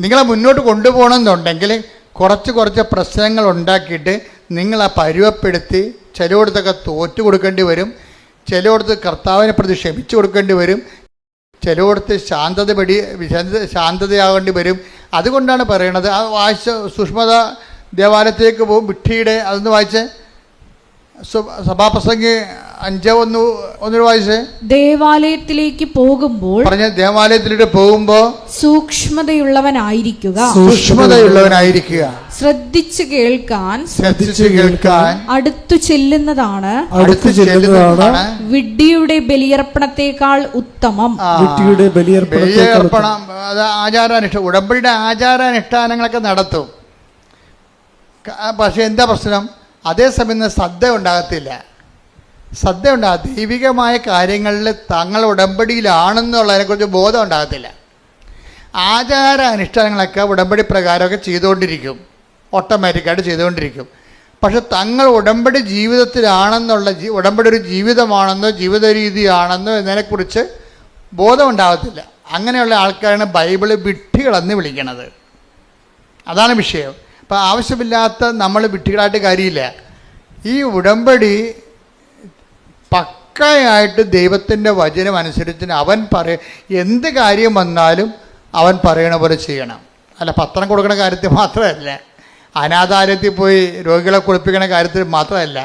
നിങ്ങളെ മുന്നോട്ട് കൊണ്ടുപോകണമെന്നുണ്ടെങ്കിൽ കുറച്ച് പ്രശ്നങ്ങൾ ഉണ്ടാക്കിയിട്ട് നിങ്ങളെ പരുവപ്പെടുത്തി ചിലയിടത്തൊക്കെ തോറ്റു കൊടുക്കേണ്ടി വരും, ചിലയിടത്ത് കർത്താവിനെ പ്രതി ക്ഷമിച്ചു കൊടുക്കേണ്ടി വരും, ചിലയിടത്ത് ശാന്തതയാകേണ്ടി വരും. അതുകൊണ്ടാണ് പറയണത്. ആ വായിച്ച സുഷ്മത ദേവാലയത്തിലേക്ക് പോകും, വിട്ടിയുടെ അതൊന്ന് വായിച്ച് സഭാപ്രസംഗി 5:1 വായിച്ചേ. ദേവാലയത്തിലേക്ക് പോകുമ്പോൾ പറഞ്ഞ ദേവാലയത്തിലേക്ക് പോകുമ്പോൾ സൂക്ഷ്മതയുള്ളവനായിരിക്കുക, ശ്രദ്ധിച്ചു കേൾക്കാൻ അടുത്തു ചെല്ലുന്നതാണ് വിഡ്ഢിയുടെ ബലിയർപ്പണത്തെക്കാൾ ഉത്തമം. ബലിയർപ്പണം അത് ആചാരാനുഷ്ഠാനം, ഉടമ്പടിയുടെ ആചാരാനുഷ്ഠാനങ്ങളൊക്കെ നടത്തും. പക്ഷെ എന്താ പ്രശ്നം? അതേസമയം ശ്രദ്ധ ഉണ്ടാകത്തില്ല. ദൈവികമായ കാര്യങ്ങളിൽ തങ്ങൾ ഉടമ്പടിയിലാണെന്നുള്ളതിനെക്കുറിച്ച് ബോധം ഉണ്ടാകത്തില്ല. ആചാര അനുഷ്ഠാനങ്ങളൊക്കെ ഉടമ്പടി പ്രകാരമൊക്കെ ചെയ്തുകൊണ്ടിരിക്കും, ഓട്ടോമാറ്റിക്കായിട്ട് ചെയ്തുകൊണ്ടിരിക്കും. പക്ഷെ തങ്ങൾ ഉടമ്പടി ജീവിതത്തിലാണെന്നുള്ള ഉടമ്പടി ഒരു ജീവിതമാണെന്നോ ജീവിത രീതിയാണെന്നോ എന്നതിനെക്കുറിച്ച് ബോധം ഉണ്ടാകത്തില്ല. അങ്ങനെയുള്ള ആൾക്കാരാണ് ബൈബിള് വിഡ്ഢികളെന്ന് വിളിക്കുന്നത്. അതാണ് വിഷയം. അപ്പം ആവശ്യമില്ലാത്ത നമ്മൾ വിഡ്ഢികളായിട്ട് കാര്യമില്ല. ഈ ഉടമ്പടി പക്കയായിട്ട് ദൈവത്തിൻ്റെ വചനം അനുസരിച്ച് അവൻ എന്ത് കാര്യം വന്നാലും അവൻ പറയണ പോലെ ചെയ്യണം. അല്ല പത്രം കൊടുക്കുന്ന കാര്യത്തിൽ മാത്രമല്ല, അനാഥാലയത്തിൽ പോയി രോഗികളെ കുളിപ്പിക്കുന്ന കാര്യത്തിൽ മാത്രമല്ല,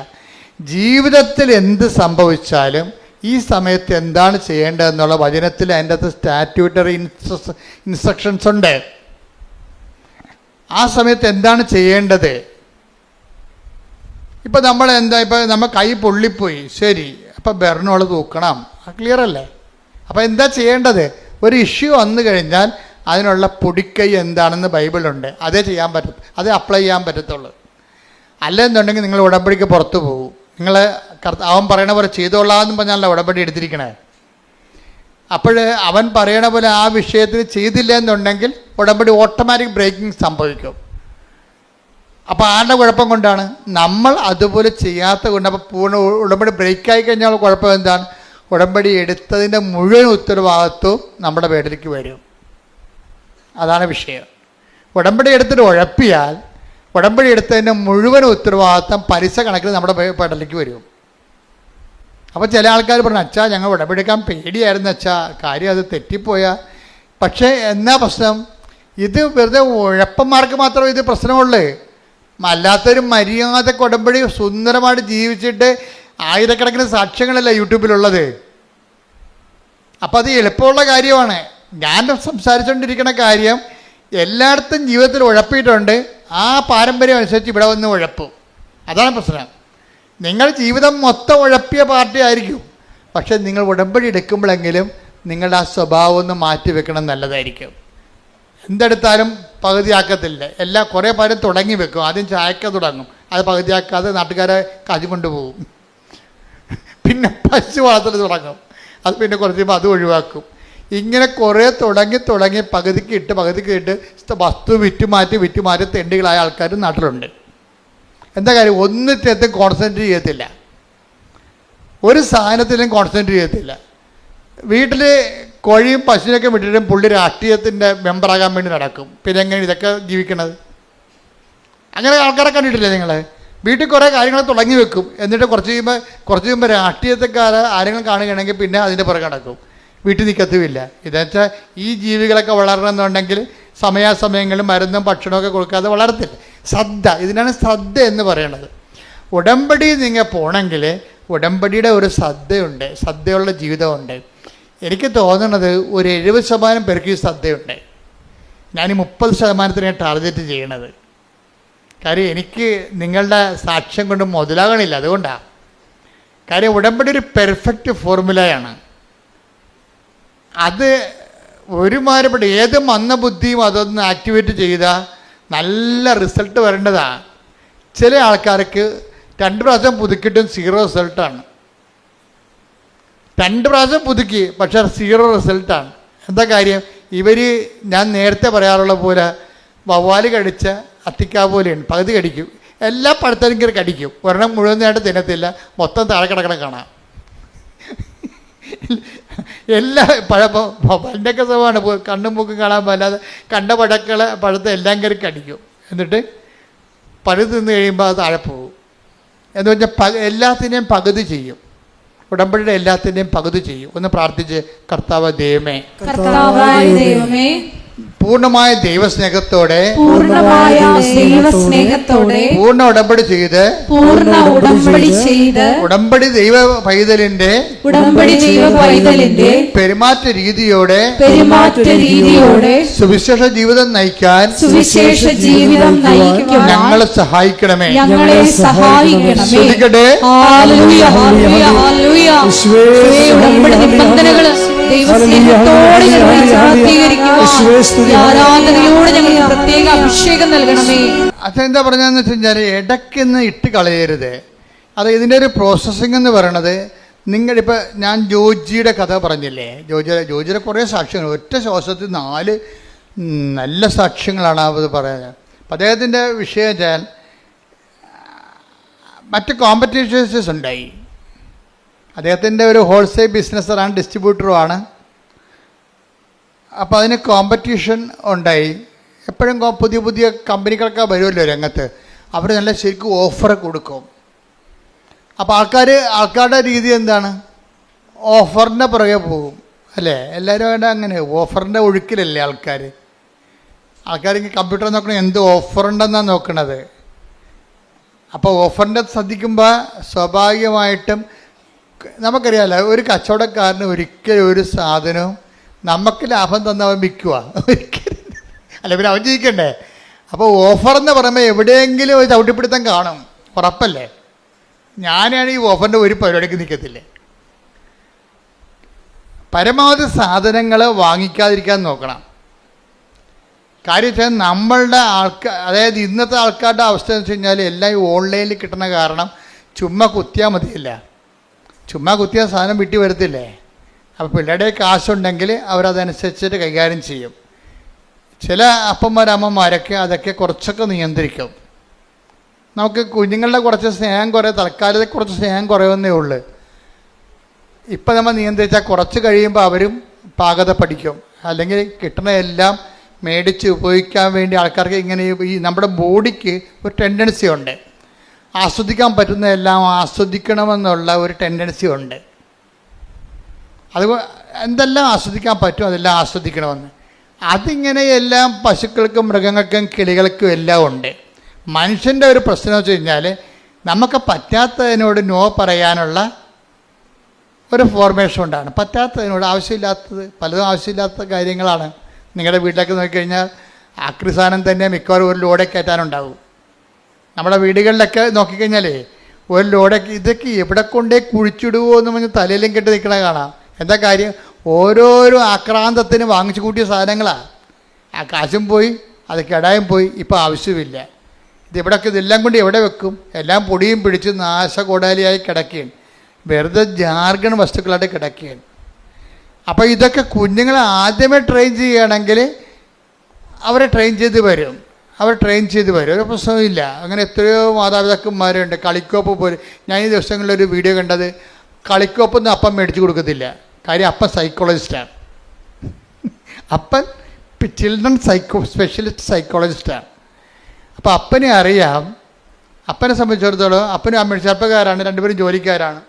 ജീവിതത്തിൽ എന്ത് സംഭവിച്ചാലും ഈ സമയത്ത് എന്താണ് ചെയ്യേണ്ടതെന്നുള്ള വചനത്തിൽ അതിൻ്റെ അകത്ത് സ്റ്റാറ്റ്യൂട്ടറി ഇൻസ്ട്രക്ഷൻസ് ഉണ്ട്. ആ സമയത്ത് എന്താണ് ചെയ്യേണ്ടത്? ഇപ്പം നമ്മൾ കൈ പൊള്ളിപ്പോയി, ശരി, അപ്പം ബെർണോൾ തൂക്കണം, ക്ലിയർ അല്ലേ? അപ്പം എന്താ ചെയ്യേണ്ടത്? ഒരു ഇഷ്യൂ വന്നു കഴിഞ്ഞാൽ അതിനുള്ള പൊടിക്കൈ എന്താണെന്ന് ബൈബിളുണ്ട്, അതേ ചെയ്യാൻ പറ്റും, അതേ അപ്ലൈ ചെയ്യാൻ പറ്റത്തുള്ളൂ. അല്ലെന്നുണ്ടെങ്കിൽ നിങ്ങൾ ഉടമ്പടിക്ക് പുറത്തു പോകും. നിങ്ങൾ അവൻ പറയണ പോലെ ചെയ്തോളാമെന്ന് പറഞ്ഞാലല്ല ഉടമ്പടി എടുത്തിരിക്കണേ. അപ്പോൾ അവൻ പറയണ പോലെ ആ വിഷയത്തിൽ ചെയ്തില്ല എന്നുണ്ടെങ്കിൽ ഉടമ്പടി ഓട്ടോമാറ്റിക് ബ്രേക്കിംഗ് സംഭവിക്കും. അപ്പോൾ ആരുടെ കുഴപ്പം കൊണ്ടാണ്? നമ്മൾ അതുപോലെ ചെയ്യാത്ത കൊണ്ട്. അപ്പോൾ പൂർണ്ണ ഉടമ്പടി ബ്രേക്കായി കഴിഞ്ഞാൽ കുഴപ്പം എന്താണ്? ഉടമ്പടി എടുത്തതിൻ്റെ മുഴുവൻ ഉത്തരവാദിത്വവും നമ്മുടെ പേരിലേക്ക് വരും. അതാണ് വിഷയം. ഉടമ്പടി എടുത്തിട്ട് ഉഴപ്പിയാൽ ഉടമ്പടി എടുത്തതിൻ്റെ മുഴുവൻ ഉത്തരവാദിത്വം പലിശ കണക്കിൽ നമ്മുടെ പേരിലേക്ക് വരും. അപ്പോൾ ചില ആൾക്കാർ പറഞ്ഞു, അച്ഛാ ഞങ്ങൾ ഉടമ്പടി എടുക്കാൻ പേടിയായിരുന്നു അച്ഛാ, കാര്യം അത് തെറ്റിപ്പോയാൽ. പക്ഷേ എന്നാ പ്രശ്നം? ഇത് വെറുതെ ഉഴപ്പന്മാർക്ക് മാത്രമേ ഇത് പ്രശ്നമുള്ളൂ. അല്ലാത്തൊരു മര്യാദക്ക് ഉടമ്പടി സുന്ദരമായിട്ട് ജീവിച്ചിട്ട് ആയിരക്കണക്കിന് സാക്ഷ്യങ്ങളല്ല യൂട്യൂബിലുള്ളത്. അപ്പോൾ അത് എളുപ്പമുള്ള കാര്യമാണ്. ഞാൻ സംസാരിച്ചുകൊണ്ടിരിക്കുന്ന കാര്യം എല്ലായിടത്തും ജീവിതത്തിൽ ഉഴപ്പിയിട്ടുണ്ട്. ആ പാരമ്പര്യം അനുസരിച്ച് ഇവിടെ വന്ന് ഉഴപ്പും. അതാണ് പ്രശ്നം. നിങ്ങൾ ജീവിതം മൊത്തം ഉഴപ്പിയ പാർട്ടി ആയിരിക്കും, പക്ഷെ നിങ്ങൾ ഉടമ്പടി എടുക്കുമ്പോഴെങ്കിലും നിങ്ങളുടെ ആ സ്വഭാവം ഒന്ന് മാറ്റി വെക്കണം, നല്ലതായിരിക്കും. എന്തെടുത്താലും പകുതിയാക്കത്തില്ല. കുറേ പേരും തുടങ്ങി വെക്കും. ആദ്യം ചായക്ക തുടങ്ങും, അത് പകുതിയാക്കാതെ നാട്ടുകാരെ കാശ് കൊണ്ടുപോകും. പിന്നെ പശു വളർത്തൽ തുടങ്ങും, അത് പിന്നെ കുറച്ച് കഴിയുമ്പോൾ അത് ഒഴിവാക്കും. ഇങ്ങനെ കുറേ തുടങ്ങി പകുതിക്ക് ഇട്ട് വസ്തു വിറ്റുമാറ്റി തെണ്ടികളായ ആൾക്കാരും നാട്ടിലുണ്ട്. എന്താ കാര്യം? ഒന്നിനകത്തും കോൺസെൻട്രേറ്റ് ചെയ്യത്തില്ല, ഒരു സാധനത്തിലും കോൺസെൻട്രേറ്റ് ചെയ്യത്തില്ല. വീട്ടിൽ കോഴിയും പശുവിനൊക്കെ വിട്ടിട്ടും പുള്ളി രാഷ്ട്രീയത്തിൻ്റെ മെമ്പറാകാൻ വേണ്ടി നടക്കും. പിന്നെ എങ്ങനെ ഇതൊക്കെ ജീവിക്കണത്? അങ്ങനെ ആൾക്കാരെ കണ്ടിട്ടില്ലേ നിങ്ങൾ? വീട്ടിൽ കുറേ കാര്യങ്ങൾ തുടങ്ങി വെക്കും, എന്നിട്ട് കുറച്ച് കഴിയുമ്പോൾ രാഷ്ട്രീയത്തെക്കാരെ ആരെങ്കിലും കാണുകയാണെങ്കിൽ പിന്നെ അതിൻ്റെ പുറകെ നടക്കും, വീട്ടിൽ നിൽക്കത്തുമില്ല. ഇതെന്നുവെച്ചാൽ ഈ ജീവികളൊക്കെ വളരണമെന്നുണ്ടെങ്കിൽ സമയാസമയങ്ങളിൽ മരുന്നും ഭക്ഷണമൊക്കെ കൊടുക്കാതെ വളരത്തില്ല. ഇതിനാണ് ശ്രദ്ധ എന്ന് പറയുന്നത്. ഉടമ്പടി നിങ്ങൾ പോകണമെങ്കിൽ ഉടമ്പടിയുടെ ഒരു ശ്രദ്ധയുണ്ട്, ശ്രദ്ധയുള്ള ജീവിതമുണ്ട്. എനിക്ക് തോന്നുന്നത് ഒരു 70% പേർക്ക് ഈ ശ്രദ്ധയുണ്ട്. ഞാൻ 30% ടാർഗറ്റ് ചെയ്യണത്. കാര്യം എനിക്ക് നിങ്ങളുടെ സാക്ഷ്യം കൊണ്ട് മുതലാകണില്ല, അതുകൊണ്ടാണ്. കാര്യം ഉടമ്പടി ഒരു പെർഫെക്റ്റ് ഫോർമുലയാണ്. അത് ഒരുമാതിരിപ്പെട്ട ഏത് മന്ദബുദ്ധിയും അതൊന്ന് ആക്ടിവേറ്റ് ചെയ്താൽ നല്ല റിസൾട്ട് വരേണ്ടതാണ്. ചില ആൾക്കാർക്ക് 2 പ്രാവശ്യം പുതുക്കിയിട്ടും 0 റിസൾട്ടാണ്. 2 പ്രാവശ്യം പുതുക്കി, പക്ഷേ 0 റിസൾട്ടാണ്. എന്താ കാര്യം? ഞാൻ നേരത്തെ പറയാറുള്ള പോലെ വവ്വാല് കടിച്ച അത്തിക്കാ പോലെയാണ്, പകുതി കടിക്കും, എല്ലാ പഴത്തരും കയറി കടിക്കും, ഒരെണ്ണം മുഴുവനായിട്ട് തിന്നത്തില്ല, മൊത്തം താഴെ കിടക്കണം കാണാം. എല്ലാ പല്ലൊക്കെ സ്വഭാവമാണ്, കണ്ണും മൂക്കും കാണാൻ പാടില്ലാതെ കണ്ട പഴത്തെ എല്ലാം കയറി കടിക്കും, എന്നിട്ട് പഴുത് തിന്ന് കഴിയുമ്പോൾ അത് താഴെ പോകും. എന്ന് വെച്ചാൽ എല്ലാത്തിനെയും പകുതി ചെയ്യും, ഉടമ്പടിയുടെ എല്ലാത്തിൻ്റെയും പകുതി ചെയ്യും. ഒന്ന് പ്രാർത്ഥിച്ച്, കർത്താവ് ദൈവമേ, പൂർണ്ണമായ ദൈവസ്നേഹത്തോടെ പൂർണ്ണ ഉടമ്പടി ചെയ്ത് ഉടമ്പടി ദൈവ പൈതലിന്റെ പെരുമാറ്റ രീതിയോടെ സുവിശേഷ ജീവിതം നയിക്കാൻ ഞങ്ങളെ സഹായിക്കണമേ. ശ്രദ്ധിക്കട്ടെ, അതെന്താ പറഞ്ഞതെന്ന് വെച്ച് കഴിഞ്ഞാൽ ഇടയ്ക്കൊന്ന് ഇട്ട് കളയരുത്. അത് ഇതിൻ്റെ ഒരു പ്രോസസ്സിംഗ് എന്ന് പറയണത്, നിങ്ങളിപ്പോൾ ഞാൻ ജോജിയുടെ കഥ പറഞ്ഞില്ലേ, ജോജിയുടെ കുറേ സാക്ഷ്യങ്ങൾ, ഒറ്റ ശ്വാസത്തിൽ 4 നല്ല സാക്ഷ്യങ്ങളാണ് അത് പറയുന്നത്. അപ്പം അദ്ദേഹത്തിൻ്റെ വിഷയം വെച്ചാൽ മറ്റ് കോമ്പറ്റീഷൻസ് ഉണ്ടായി. അദ്ദേഹത്തിൻ്റെ ഒരു ഹോൾസെയിൽ ബിസിനസ്സറാണ്, ഡിസ്ട്രിബ്യൂട്ടറുമാണ്. അപ്പോൾ അതിന് കോമ്പറ്റീഷൻ ഉണ്ടായി. എപ്പോഴും പുതിയ കമ്പനികളൊക്കെ വരുമല്ലോ രംഗത്ത്, അവർ നല്ല ശരിക്കും ഓഫർ കൊടുക്കും. അപ്പോൾ ആൾക്കാരുടെ രീതി എന്താണ്? ഓഫറിൻ്റെ പുറകെ പോകും, അല്ലേ? എല്ലാവരും അങ്ങനെ ഓഫറിൻ്റെ ഒഴുക്കിലല്ലേ ആൾക്കാർ കമ്പ്യൂട്ടർ നോക്കണം, എന്ത് ഓഫറുണ്ടെന്നാണ് നോക്കണത്. അപ്പോൾ ഓഫറിൻ്റെ ശ്രദ്ധിക്കുമ്പോൾ സ്വാഭാവികമായിട്ടും നമുക്കറിയാമല്ലോ, ഒരു കച്ചവടക്കാരന് ഒരിക്കലും ഒരു സാധനവും നമുക്ക് ലാഭം തന്നവൻ വിൽക്കുക ഒരിക്കലും അല്ല, പിന്നെ അവൻ ജീവിക്കണ്ടേ. അപ്പോൾ ഓഫറെന്ന് പറയുമ്പോൾ എവിടെയെങ്കിലും ഒരു ചവിട്ടിപ്പിടുത്തം കാണും, ഉറപ്പല്ലേ? ഞാനാണ് ഈ ഓഫറിൻ്റെ ഒരു പരിപാടിക്ക് നിൽക്കത്തില്ലേ. പരമാവധി സാധനങ്ങൾ വാങ്ങിക്കാതിരിക്കാൻ നോക്കണം. കാര്യം വെച്ചാൽ നമ്മളുടെ അതായത് ഇന്നത്തെ ആൾക്കാരുടെ അവസ്ഥ എന്ന് വെച്ച് കഴിഞ്ഞാൽ എല്ലാം ഈ ഓൺലൈനിൽ കിട്ടുന്ന കാരണം ചുമ്മാ കുത്തിയാൽ മതിയില്ല. ചുമ്മാ കുത്തിയാൽ സാധനം വീട്ടിൽ വരത്തില്ലേ. അപ്പോൾ പിള്ളേരുടെ കാശുണ്ടെങ്കിൽ അവരതനുസരിച്ചിട്ട് കൈകാര്യം ചെയ്യും. ചില അപ്പന്മാരമ്മമാരൊക്കെ അതൊക്കെ കുറച്ചൊക്കെ നിയന്ത്രിക്കും. നമുക്ക് കുഞ്ഞുങ്ങളുടെ കുറച്ച് സ്നേഹം തൽക്കാലത്തെ കുറച്ച് സ്നേഹം കുറയുന്നേ ഉള്ളൂ. ഇപ്പം നമ്മൾ നിയന്ത്രിച്ചാൽ കുറച്ച് കഴിയുമ്പോൾ അവരും പാകത പഠിക്കും. അല്ലെങ്കിൽ കിട്ടുന്ന എല്ലാം മേടിച്ച് ഉപയോഗിക്കാൻ വേണ്ടി ആൾക്കാർക്ക് ഇങ്ങനെ ഈ നമ്മുടെ ബോഡിക്ക് ഒരു ടെൻഡൻസി ഉണ്ട്, ആസ്വദിക്കാൻ പറ്റുന്നതെല്ലാം ആസ്വദിക്കണമെന്നുള്ള ഒരു ടെൻഡൻസി ഉണ്ട്. അത് എന്തെല്ലാം ആസ്വദിക്കാൻ പറ്റും അതെല്ലാം ആസ്വദിക്കണമെന്ന്. അതിങ്ങനെ എല്ലാം പശുക്കൾക്കും മൃഗങ്ങൾക്കും കിളികൾക്കും എല്ലാം ഉണ്ട്. മനുഷ്യൻ്റെ ഒരു പ്രശ്നം വെച്ച് കഴിഞ്ഞാൽ നമുക്ക് പറ്റാത്തതിനോട് നോ പറയാനുള്ള ഒരു ഫോർമേഷൻ ഉണ്ടാണ്. പറ്റാത്തതിനോട് ആവശ്യമില്ലാത്തത് പലതും ആവശ്യമില്ലാത്ത കാര്യങ്ങളാണ്. നിങ്ങളുടെ വീട്ടിലേക്ക് നോക്കിക്കഴിഞ്ഞാൽ ആക്രി സാധനം തന്നെ മിക്കവാറും ഒരു ലോഡേ കയറ്റാനുണ്ടാവും. നമ്മുടെ വീടുകളിലൊക്കെ നോക്കിക്കഴിഞ്ഞാലേ ഒരു ലോഡൊക്കെ ഇതൊക്കെ എവിടെ കൊണ്ടേ കുഴിച്ചിടുവോ എന്ന് പറഞ്ഞ് തലയിലും കെട്ടി നിൽക്കണ കാണാം. എന്താ കാര്യം? ഓരോരോ ആക്രാന്തത്തിന് വാങ്ങിച്ചു കൂട്ടിയ സാധനങ്ങളാണ്. ആ കാശും പോയി, അത് കെടായും പോയി, ഇപ്പോൾ ആവശ്യമില്ല. ഇതിവിടൊക്കെ ഇതെല്ലാം കൊണ്ട് എവിടെ വെക്കും? എല്ലാം പൊടിയും പിടിച്ച് നാശകോടാലിയായി കിടക്കുകയാണ്, വെറുതെ ജാർഗൺ വസ്തുക്കളായിട്ട് കിടക്കുകയാണ്. അപ്പോൾ ഇതൊക്കെ കുഞ്ഞുങ്ങളെ ആദ്യമേ ട്രെയിൻ ചെയ്യുകയാണെങ്കിൽ അവരെ ട്രെയിൻ ചെയ്ത് വരും, ഒരു പ്രശ്നവുമില്ല. അങ്ങനെ എത്രയോ മാതാപിതാക്കന്മാരുണ്ട്. കളിക്കോപ്പ് പോലും, ഞാൻ ഈ ദിവസങ്ങളിലൊരു വീഡിയോ കണ്ടത്, കളിക്കോപ്പൊന്നും അപ്പം മേടിച്ച് കൊടുക്കത്തില്ല. കാര്യം അപ്പൻ സൈക്കോളജിസ്റ്റാണ്. അപ്പൻ ചിൽഡ്രൻ സ്പെഷ്യലിസ്റ്റ് സൈക്കോളജിസ്റ്റാണ്. അപ്പോൾ അപ്പനെ അറിയാം. അപ്പനെ സംബന്ധിച്ചിടത്തോളം അപ്പനും അമ്മയും ചെറുപ്പക്കാരാണ്, രണ്ടുപേരും ജോലിക്കാരാണ്.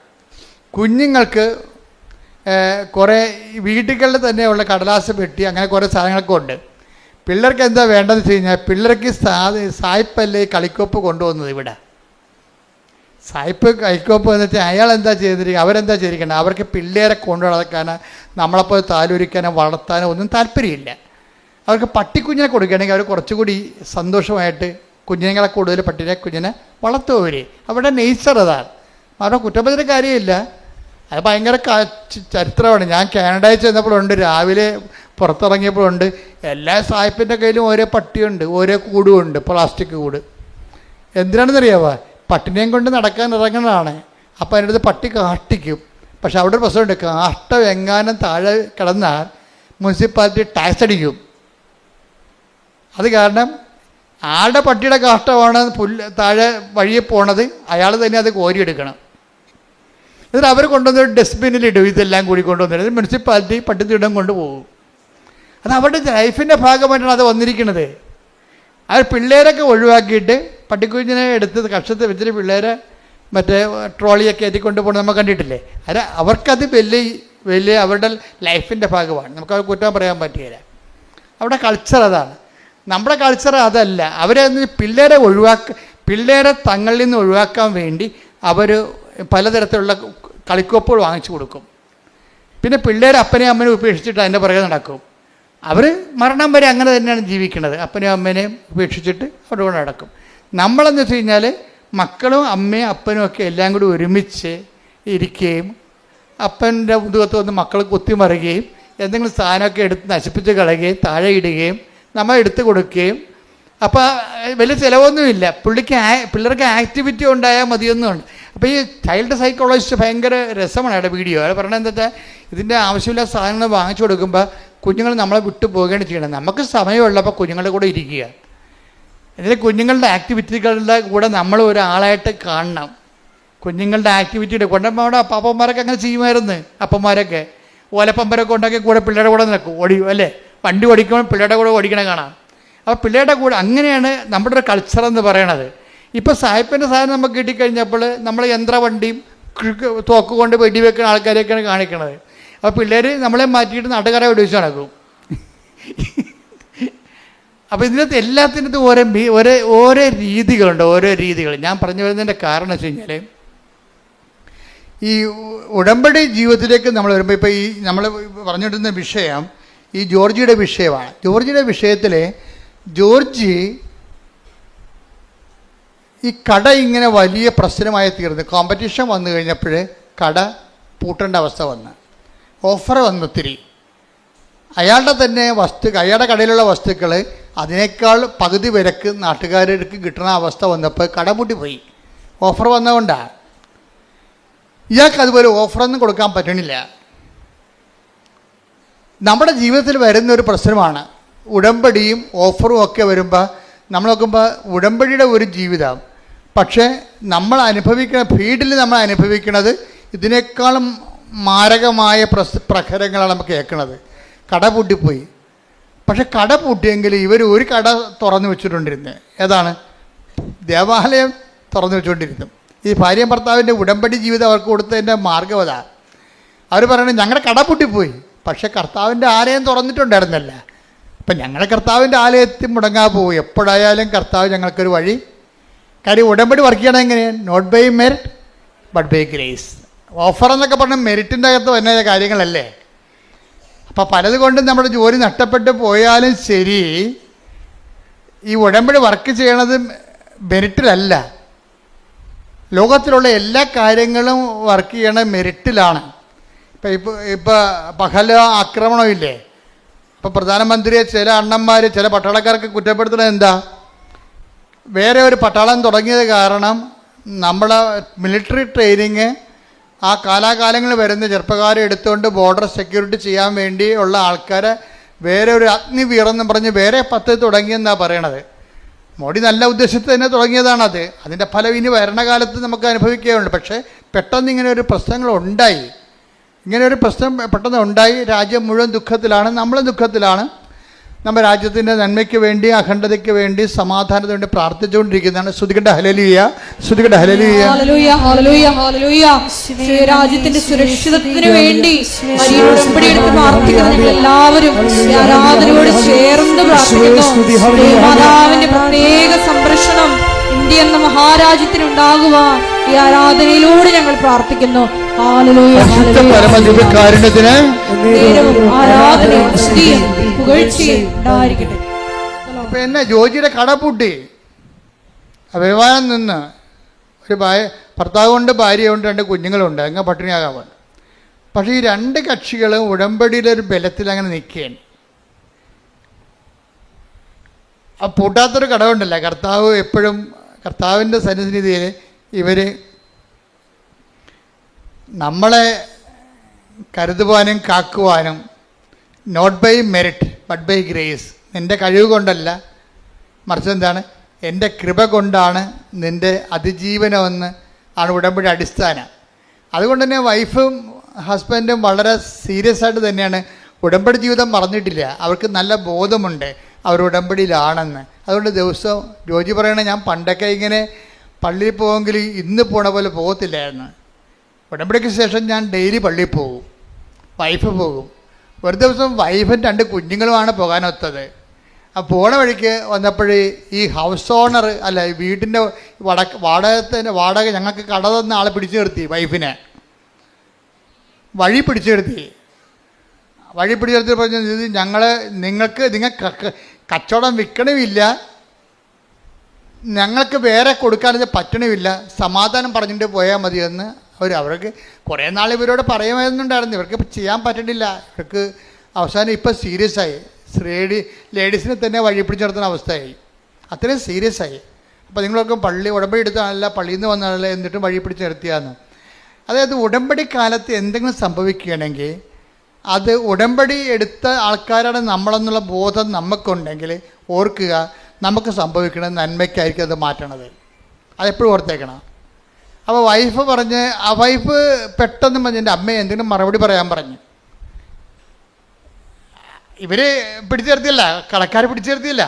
കുഞ്ഞുങ്ങൾക്ക് കുറേ വീടുകളിൽ തന്നെയുള്ള കടലാസ് പെട്ടി അങ്ങനെ കുറേ സാധനങ്ങളൊക്കെ ഉണ്ട്. പിള്ളേർക്ക് എന്താ വേണ്ടതെന്ന് വെച്ച് കഴിഞ്ഞാൽ, പിള്ളേർക്ക് സായിപ്പല്ലേ കളിക്കോപ്പ് കൊണ്ടുപോകുന്നത്. ഇവിടെ സായിപ്പ് കളിക്കോപ്പ് എന്ന് വെച്ചാൽ അയാൾ എന്താ ചെയ്തിരിക്കുക, അവരെന്താ ചെയ്തിരിക്കണം, അവർക്ക് പിള്ളേരെ കൊണ്ടു നടക്കാനോ നമ്മളെപ്പോൾ താലോലിക്കാനോ വളർത്താനോ ഒന്നും താല്പര്യമില്ല. അവർക്ക് പട്ടിക്കുഞ്ഞിനെ കൊടുക്കുകയാണെങ്കിൽ അവർ കുറച്ചുകൂടി സന്തോഷമായിട്ട് കുഞ്ഞുങ്ങളെ കൂടുതൽ പട്ടിനെ കുഞ്ഞിനെ വളർത്തുവർ. അവരുടെ നേച്ചർ അതാണ്. അവരുടെ കുറ്റപ്പെടുത്തിയ കാര്യമില്ല. അത് ഭയങ്കര ചരിത്രമാണ്. ഞാൻ കാനഡയിൽ ചെന്നപ്പോഴുണ്ട്, രാവിലെ പുറത്തിറങ്ങിയപ്പോഴുണ്ട്, എല്ലാ സായിപ്പിൻ്റെ കയ്യിലും ഓരോ പട്ടിയുണ്ട്, ഓരോ കൂടുമുണ്ട്, പ്ലാസ്റ്റിക് കൂട്. എന്തിനാണെന്നറിയാമോ? പട്ടിനെയും കൊണ്ട് നടക്കാൻ ഇറങ്ങുന്നതാണ്. അപ്പോൾ അതിൻ്റെ അടുത്ത് പട്ടി കാഷ്ടിക്കും. പക്ഷെ അവിടെ ഒരു പ്രശ്നമുണ്ട്, കാഷ്ടം എങ്ങാനും താഴെ കിടന്നാൽ മുനിസിപ്പാലിറ്റി ടാക്സ് അടിക്കും. അത് കാരണം ആളുടെ പട്ടിയുടെ കാഷ്ടമാണ് താഴെ വഴിയെ പോണത്, അയാൾ തന്നെ അത് കോരിയെടുക്കണം. എന്നിട്ട് അവർ കൊണ്ടുവന്നൊരു ഡസ്റ്റ്ബിന്നിലിടും. ഇതെല്ലാം കൂടി കൊണ്ടുവന്നിട്ട് മുനിസിപ്പാലിറ്റി പട്ടിത്തിടം കൊണ്ടുപോകും. അത് അവരുടെ ലൈഫിൻ്റെ ഭാഗമായിട്ടാണ് അത് വന്നിരിക്കുന്നത്. അവർ പിള്ളേരൊക്കെ ഒഴിവാക്കിയിട്ട് പട്ടിക്കുഞ്ഞിനെ എടുത്ത് കക്ഷത്ത് വെച്ചിട്ട് പിള്ളേരെ മറ്റേ ട്രോളിയൊക്കെ ഏറ്റിക്കൊണ്ട് പോകുന്നത് നമ്മൾ കണ്ടിട്ടില്ലേ? അത് അവർക്കത് വലിയ അവരുടെ ലൈഫിൻ്റെ ഭാഗമാണ്. നമുക്കത് കുറ്റം പറയാൻ പറ്റുകയില്ല. അവിടെ കൾച്ചർ അതാണ്. നമ്മുടെ കൾച്ചർ അതല്ല. അവരെ പിള്ളേരെ തങ്ങളിൽ നിന്ന് ഒഴിവാക്കാൻ വേണ്ടി അവർ പലതരത്തിലുള്ള കളിക്കോപ്പുകൾ വാങ്ങിച്ചു കൊടുക്കും. പിന്നെ പിള്ളേർ അപ്പനെയും അമ്മനെയും ഉപേക്ഷിച്ചിട്ട് അതിൻ്റെ പുറകെ നടക്കും. അവർ മരണം വരെ അങ്ങനെ തന്നെയാണ് ജീവിക്കുന്നത്. അപ്പനെയും അമ്മേനെയും ഉപേക്ഷിച്ചിട്ട് അവിടെ കൊണ്ട് നടക്കും. നമ്മളെന്ന് വെച്ച് കഴിഞ്ഞാൽ മക്കളും അമ്മയും അപ്പനും ഒക്കെ എല്ലാം കൂടി ഒരുമിച്ച് ഇരിക്കുകയും അപ്പൻ്റെ മുതുകത്ത് വന്ന് മക്കൾ കുത്തിമറിയുകയും എന്തെങ്കിലും സാധനമൊക്കെ എടുത്ത് നശിപ്പിച്ച് കളയുകയും താഴെ ഇടുകയും നമ്മൾ എടുത്തു കൊടുക്കുകയും. അപ്പോൾ വലിയ ചിലവൊന്നുമില്ല. പിള്ളേർക്ക് ആക്ടിവിറ്റി ഉണ്ടായാൽ മതിയൊന്നുമുണ്ട്. അപ്പോൾ ഈ ചൈൽഡ് സൈക്കോളജിസ്റ്റ് ഭയങ്കര രസമാണ് അയാളുടെ വീഡിയോ. അയാൾ പറയണത് എന്താ വെച്ചാൽ, ഇതിൻ്റെ ആവശ്യമില്ലാത്ത സാധനങ്ങൾ വാങ്ങിച്ചു കൊടുക്കുമ്പോൾ കുഞ്ഞുങ്ങൾ നമ്മളെ വിട്ടു പോവുകയാണ് ചെയ്യണം. നമുക്ക് സമയമുള്ളപ്പോൾ കുഞ്ഞുങ്ങളുടെ കൂടെ ഇരിക്കുക. ഇതിൽ കുഞ്ഞുങ്ങളുടെ ആക്ടിവിറ്റികളുടെ കൂടെ നമ്മൾ ഒരാളായിട്ട് കാണണം. കുഞ്ഞുങ്ങളുടെ ആക്ടിവിറ്റിയുടെ കൊണ്ടുമ്പോൾ അവിടെ അപ്പന്മാരൊക്കെ അങ്ങനെ ചെയ്യുമായിരുന്നു. അപ്പന്മാരൊക്കെ ഓലപ്പമ്പരൊക്കെ ഉണ്ടാക്കി കൂടെ പിള്ളേരുടെ കൂടെ നിൽക്കും, ഓടിയും അല്ലേ? വണ്ടി ഓടിക്കുമ്പോൾ പിള്ളേരുടെ കൂടെ ഓടിക്കണ കാണാം. അപ്പോൾ പിള്ളേരുടെ കൂടെ അങ്ങനെയാണ് നമ്മുടെ ഒരു കൾച്ചർ എന്ന് പറയണത്. ഇപ്പോൾ സായിപ്പിൻ്റെ സാധനം നമുക്ക് കിട്ടിക്കഴിഞ്ഞപ്പോൾ നമ്മൾ യന്ത്രവണ്ടിയും തോക്ക് കൊണ്ട് വെടിവെക്കുന്ന ആൾക്കാരെയൊക്കെയാണ് കാണിക്കണത്. അപ്പോൾ പിള്ളേർ നമ്മളെ മാറ്റിയിട്ട് നാട്ടുകാരെ വെടിവെച്ച് നടക്കും. അപ്പോൾ ഇതിനകത്ത് എല്ലാത്തിനകത്തും ഓരോ രീതികളുണ്ട്, ഓരോ രീതികൾ. ഞാൻ പറഞ്ഞു വരുന്നതിൻ്റെ കാരണം വെച്ച് കഴിഞ്ഞാൽ, ഈ ഉടമ്പടി ജീവിതത്തിലേക്ക് നമ്മൾ വരുമ്പോൾ, ഇപ്പോൾ ഈ നമ്മൾ പറഞ്ഞുകൊണ്ടിരുന്ന വിഷയം ഈ ജോർജിയുടെ വിഷയമാണ്. ജോർജിയുടെ വിഷയത്തിൽ ജോർജി ഈ കട ഇങ്ങനെ വലിയ പ്രശ്നമായി തീർന്നു. കോമ്പറ്റീഷൻ വന്നു കഴിഞ്ഞപ്പോൾ കട പൂട്ടേണ്ട അവസ്ഥ വന്ന്, ഓഫർ വന്നു ഒത്തിരി. അയാളുടെ തന്നെ അയാളുടെ കടയിലുള്ള വസ്തുക്കൾ അതിനേക്കാൾ പകുതി വിലക്ക് നാട്ടുകാർക്ക് കിട്ടുന്ന അവസ്ഥ വന്നപ്പോൾ കട പൂട്ടിപ്പോയി. ഓഫർ വന്നതുകൊണ്ടാണ്. ഇയാൾക്ക് അതുപോലെ ഓഫറൊന്നും കൊടുക്കാൻ പറ്റണില്ല. നമ്മുടെ ജീവിതത്തിൽ വരുന്നൊരു പ്രശ്നമാണ് ഉടമ്പടിയും ഓഫറും ഒക്കെ വരുമ്പോൾ. നമ്മൾ നോക്കുമ്പോൾ ഉടമ്പടിയുടെ ഒരു ജീവിതം, പക്ഷേ നമ്മൾ അനുഭവിക്കുന്ന ഫീൽഡിൽ നമ്മൾ അനുഭവിക്കുന്നത് ഇതിനേക്കാളും മാരകമായ പ്രഹരങ്ങളാണ് നമുക്ക് കേൾക്കുന്നത്. കട പൂട്ടിപ്പോയി. പക്ഷെ കട പൂട്ടിയെങ്കിൽ ഇവർ ഒരു കട തുറന്നു വെച്ചിട്ടുണ്ടിരുന്നത്. ഏതാണ്? ദേവാലയം തുറന്നു വെച്ചുകൊണ്ടിരുന്നു. ഈ ഭാര്യയും ഭർത്താവിൻ്റെ ഉടമ്പടി ജീവിതം അവർക്ക് കൊടുത്തതിൻ്റെ മാർഗ്ഗം അതാണ്. അവർ പറയുന്നത് ഞങ്ങളുടെ കട പൂട്ടിപ്പോയി, പക്ഷേ കർത്താവിൻ്റെ ആലയം തുറന്നിട്ടുണ്ടായിരുന്നല്ല. അപ്പം ഞങ്ങളുടെ കർത്താവിൻ്റെ ആലയത്തിൽ മുടങ്ങാതെ പോകും. എപ്പോഴായാലും കർത്താവ് ഞങ്ങൾക്കൊരു വഴി. കാര്യം ഉടമ്പടി വർക്ക് ചെയ്യണം എങ്ങനെയാണ്? Not by merit but by grace. Offer എന്നൊക്കെ പറഞ്ഞാൽ മെറിറ്റിൻ്റെ അകത്ത് വരുന്ന കാര്യങ്ങളല്ലേ. അപ്പോൾ പലതുകൊണ്ടും നമ്മുടെ ജോലി നഷ്ടപ്പെട്ടു പോയാലും ശരി, ഈ ഉടമ്പടി വർക്ക് ചെയ്യണത് മെറിറ്റിലല്ല, ലോകത്തിലുള്ള എല്ലാ കാര്യങ്ങളും വർക്ക് ചെയ്യണ മെറിറ്റിലാണ്. ഇപ്പോൾ പഹല ആക്രമണമില്ലേ, ഇപ്പോൾ പ്രധാനമന്ത്രിയെ ചില അണ്ണന്മാർ ചില പട്ടാളക്കാർക്ക് കുറ്റപ്പെടുത്തുന്നത് എന്താ? വേറെ ഒരു പട്ടാളം തുടങ്ങിയത് കാരണം നമ്മളെ മിലിറ്ററി ട്രെയിനിങ് ആ കാലാകാലങ്ങളിൽ വരുന്ന ചെറുപ്പക്കാരെ എടുത്തുകൊണ്ട് ബോർഡർ സെക്യൂരിറ്റി ചെയ്യാൻ വേണ്ടി ഉള്ള ആൾക്കാരെ വേറെ ഒരു അഗ്നിവീറെന്ന് പറഞ്ഞ് വേറെ പദ്ധതി തുടങ്ങിയെന്നാണ് പറയണത്. മോഡി നല്ല ഉദ്ദേശത്തിൽ തന്നെ തുടങ്ങിയതാണത്. അതിൻ്റെ ഫലം ഇനി ഭരണകാലത്ത് നമുക്ക് അനുഭവിക്കുകയുള്ളൂ. പക്ഷേ പെട്ടെന്ന് ഇങ്ങനെ ഒരു പ്രശ്നങ്ങളുണ്ടായി. ഇങ്ങനെ ഒരു പ്രശ്നം പെട്ടെന്ന് ഉണ്ടായി. രാജ്യം മുഴുവൻ ദുഃഖത്തിലാണ്, നമ്മളും ദുഃഖത്തിലാണ്. നമ്മുടെ രാജ്യത്തിൻ്റെ നന്മയ്ക്ക് വേണ്ടി, അഖണ്ഡതയ്ക്ക് വേണ്ടി, സമാധാനത്തിന് വേണ്ടി പ്രാർത്ഥിച്ചുകൊണ്ടിരിക്കുന്നതാണ്. ശ്രുതികണ്ട ഹല്ലേലൂയ, ശ്രുതികണ്ട ഹല്ലേലൂയ. ഹല്ലേലൂയ, ഹല്ലേലൂയ, ഹല്ലേലൂയ. രാജ്യത്തിന്റെ സുരക്ഷിതത്വത്തിന് വേണ്ടി ഉടമ്പടിയെടുത്ത് പ്രാർത്ഥിക്കുന്ന ഞങ്ങൾ എല്ലാവരും ആരാധനയോട് ചേർന്ന് പ്രാർത്ഥിക്കുന്നു. മാതാവിന്റെ പ്രത്യേക സംരക്ഷണം ഇന്ത്യ എന്ന മഹാരാജ്യത്തിനുണ്ടാകുവാൻ ഈ ആരാധനയിലൂടെ ഞങ്ങൾ പ്രാർത്ഥിക്കുന്നു. പരമദിവ്യകാരുണ്യത്തിന് ആരാധനയും സ്തുതിയും പുകഴ്ചയും ഉണ്ടായിരിക്കട്ടെ. അപ്പൊ എന്നെ ജോജിയുടെ കട പൂട്ടി അഭിമാനം നിന്ന് ഒരു ഭർത്താവ് കൊണ്ട് ഭാര്യയുണ്ട്, 2 കുഞ്ഞുങ്ങളുണ്ട്, അങ്ങ് പട്ടിണിയാകാൻ. പക്ഷേ ഈ 2 കക്ഷികളും ഉടമ്പടിയിലെ ഒരു ബലത്തിൽ അങ്ങനെ നിൽക്കുകയാണ്. ആ പൂട്ടാത്തൊരു കടവുണ്ടല്ല, കർത്താവ് എപ്പോഴും കർത്താവിൻ്റെ സന്നിധിയിൽ ഇവർ നമ്മളെ കരുതുവാനും കാക്കുവാനും not by merit but by grace, നിൻ്റെ കഴിവ് കൊണ്ടല്ല, മറിച്ച് എന്താണ്, എൻ്റെ കൃപ കൊണ്ടാണ് നിൻ്റെ അതിജീവനമെന്ന് ആണ് ഉടമ്പടി അടിസ്ഥാനം. അതുകൊണ്ട് തന്നെ വൈഫും ഹസ്ബൻഡും വളരെ സീരിയസ് ആയിട്ട് തന്നെയാണ് ഉടമ്പടി ജീവിതം മറന്നിട്ടില്ല. അവർക്ക് നല്ല ബോധമുണ്ട് അവർ ഉടമ്പടിയിലാണെന്ന്. അതുകൊണ്ട് ദിവസവും ജോജി പറയണേ, ഞാൻ പണ്ടൊക്കെ ഇങ്ങനെ പള്ളിയിൽ പോകുമെങ്കിൽ ഇന്ന് പോണ പോലെ പോകത്തില്ലായിരുന്നു. ഉടമ്പടിക്ക് ശേഷം ഞാൻ ഡെയിലി പള്ളിയിൽ പോകും, വൈഫ് പോകും. ഒരു ദിവസം വൈഫും 2 കുഞ്ഞുങ്ങളുമാണ് പോകാനൊത്തത്. ആ പോണ വഴിക്ക് വന്നപ്പോൾ ഈ ഹൗസ് ഓണർ അല്ല, ഈ വീടിൻ്റെ വാടക ഞങ്ങൾക്ക് കട തന്ന ആളെ പിടിച്ചു നിർത്തി. വൈഫിനെ വഴി പിടിച്ചു നിർത്തി പറഞ്ഞു, നിങ്ങൾക്ക് കച്ചവടം വിൽക്കണമില്ല, ഞങ്ങൾക്ക് വേറെ കൊടുക്കാനത് പറ്റണമില്ല, സമാധാനം പറഞ്ഞിട്ട് പോയാൽ മതിയെന്ന് അവർക്ക് കുറേ നാൾ ഇവരോട് പറയുമായിരുന്നുണ്ടായിരുന്നു. ഇവർക്ക് ചെയ്യാൻ പറ്റണില്ല. ഇവർക്ക് അവസാനം ഇപ്പം സീരിയസ് ആയി. ലേഡീസിനെ തന്നെ വഴി പിടിച്ച് നിർത്തുന്ന അവസ്ഥയായി. അത്രയും സീരിയസ് ആയി. അപ്പോൾ നിങ്ങളൊക്കെ ഉടമ്പടി എടുത്താണല്ല, പള്ളിയിൽ നിന്ന് വന്നാണല്ല, എന്നിട്ടും വഴി പിടിച്ച് നിർത്തിയാന്ന്. അതായത് ഉടമ്പടി കാലത്ത് എന്തെങ്കിലും സംഭവിക്കുകയാണെങ്കിൽ അത് ഉടമ്പടി എടുത്ത ആൾക്കാരാണ് നമ്മളെന്നുള്ള ബോധം നമുക്കുണ്ടെങ്കിൽ ഓർക്കുക, നമുക്ക് സംഭവിക്കണത് നന്മയ്ക്കായിരിക്കും അത് മാറ്റണത്. അതെപ്പോഴും ഓർത്തേക്കണം. അപ്പോൾ വൈഫ് പെട്ടെന്ന് പറഞ്ഞ് എൻ്റെ അമ്മയെ എന്തെങ്കിലും മറുപടി പറയാൻ പറഞ്ഞു. ഇവർ പിടിച്ചു നിർത്തിയല്ല, കടക്കാർ പിടിച്ചു നിർത്തിയില്ല,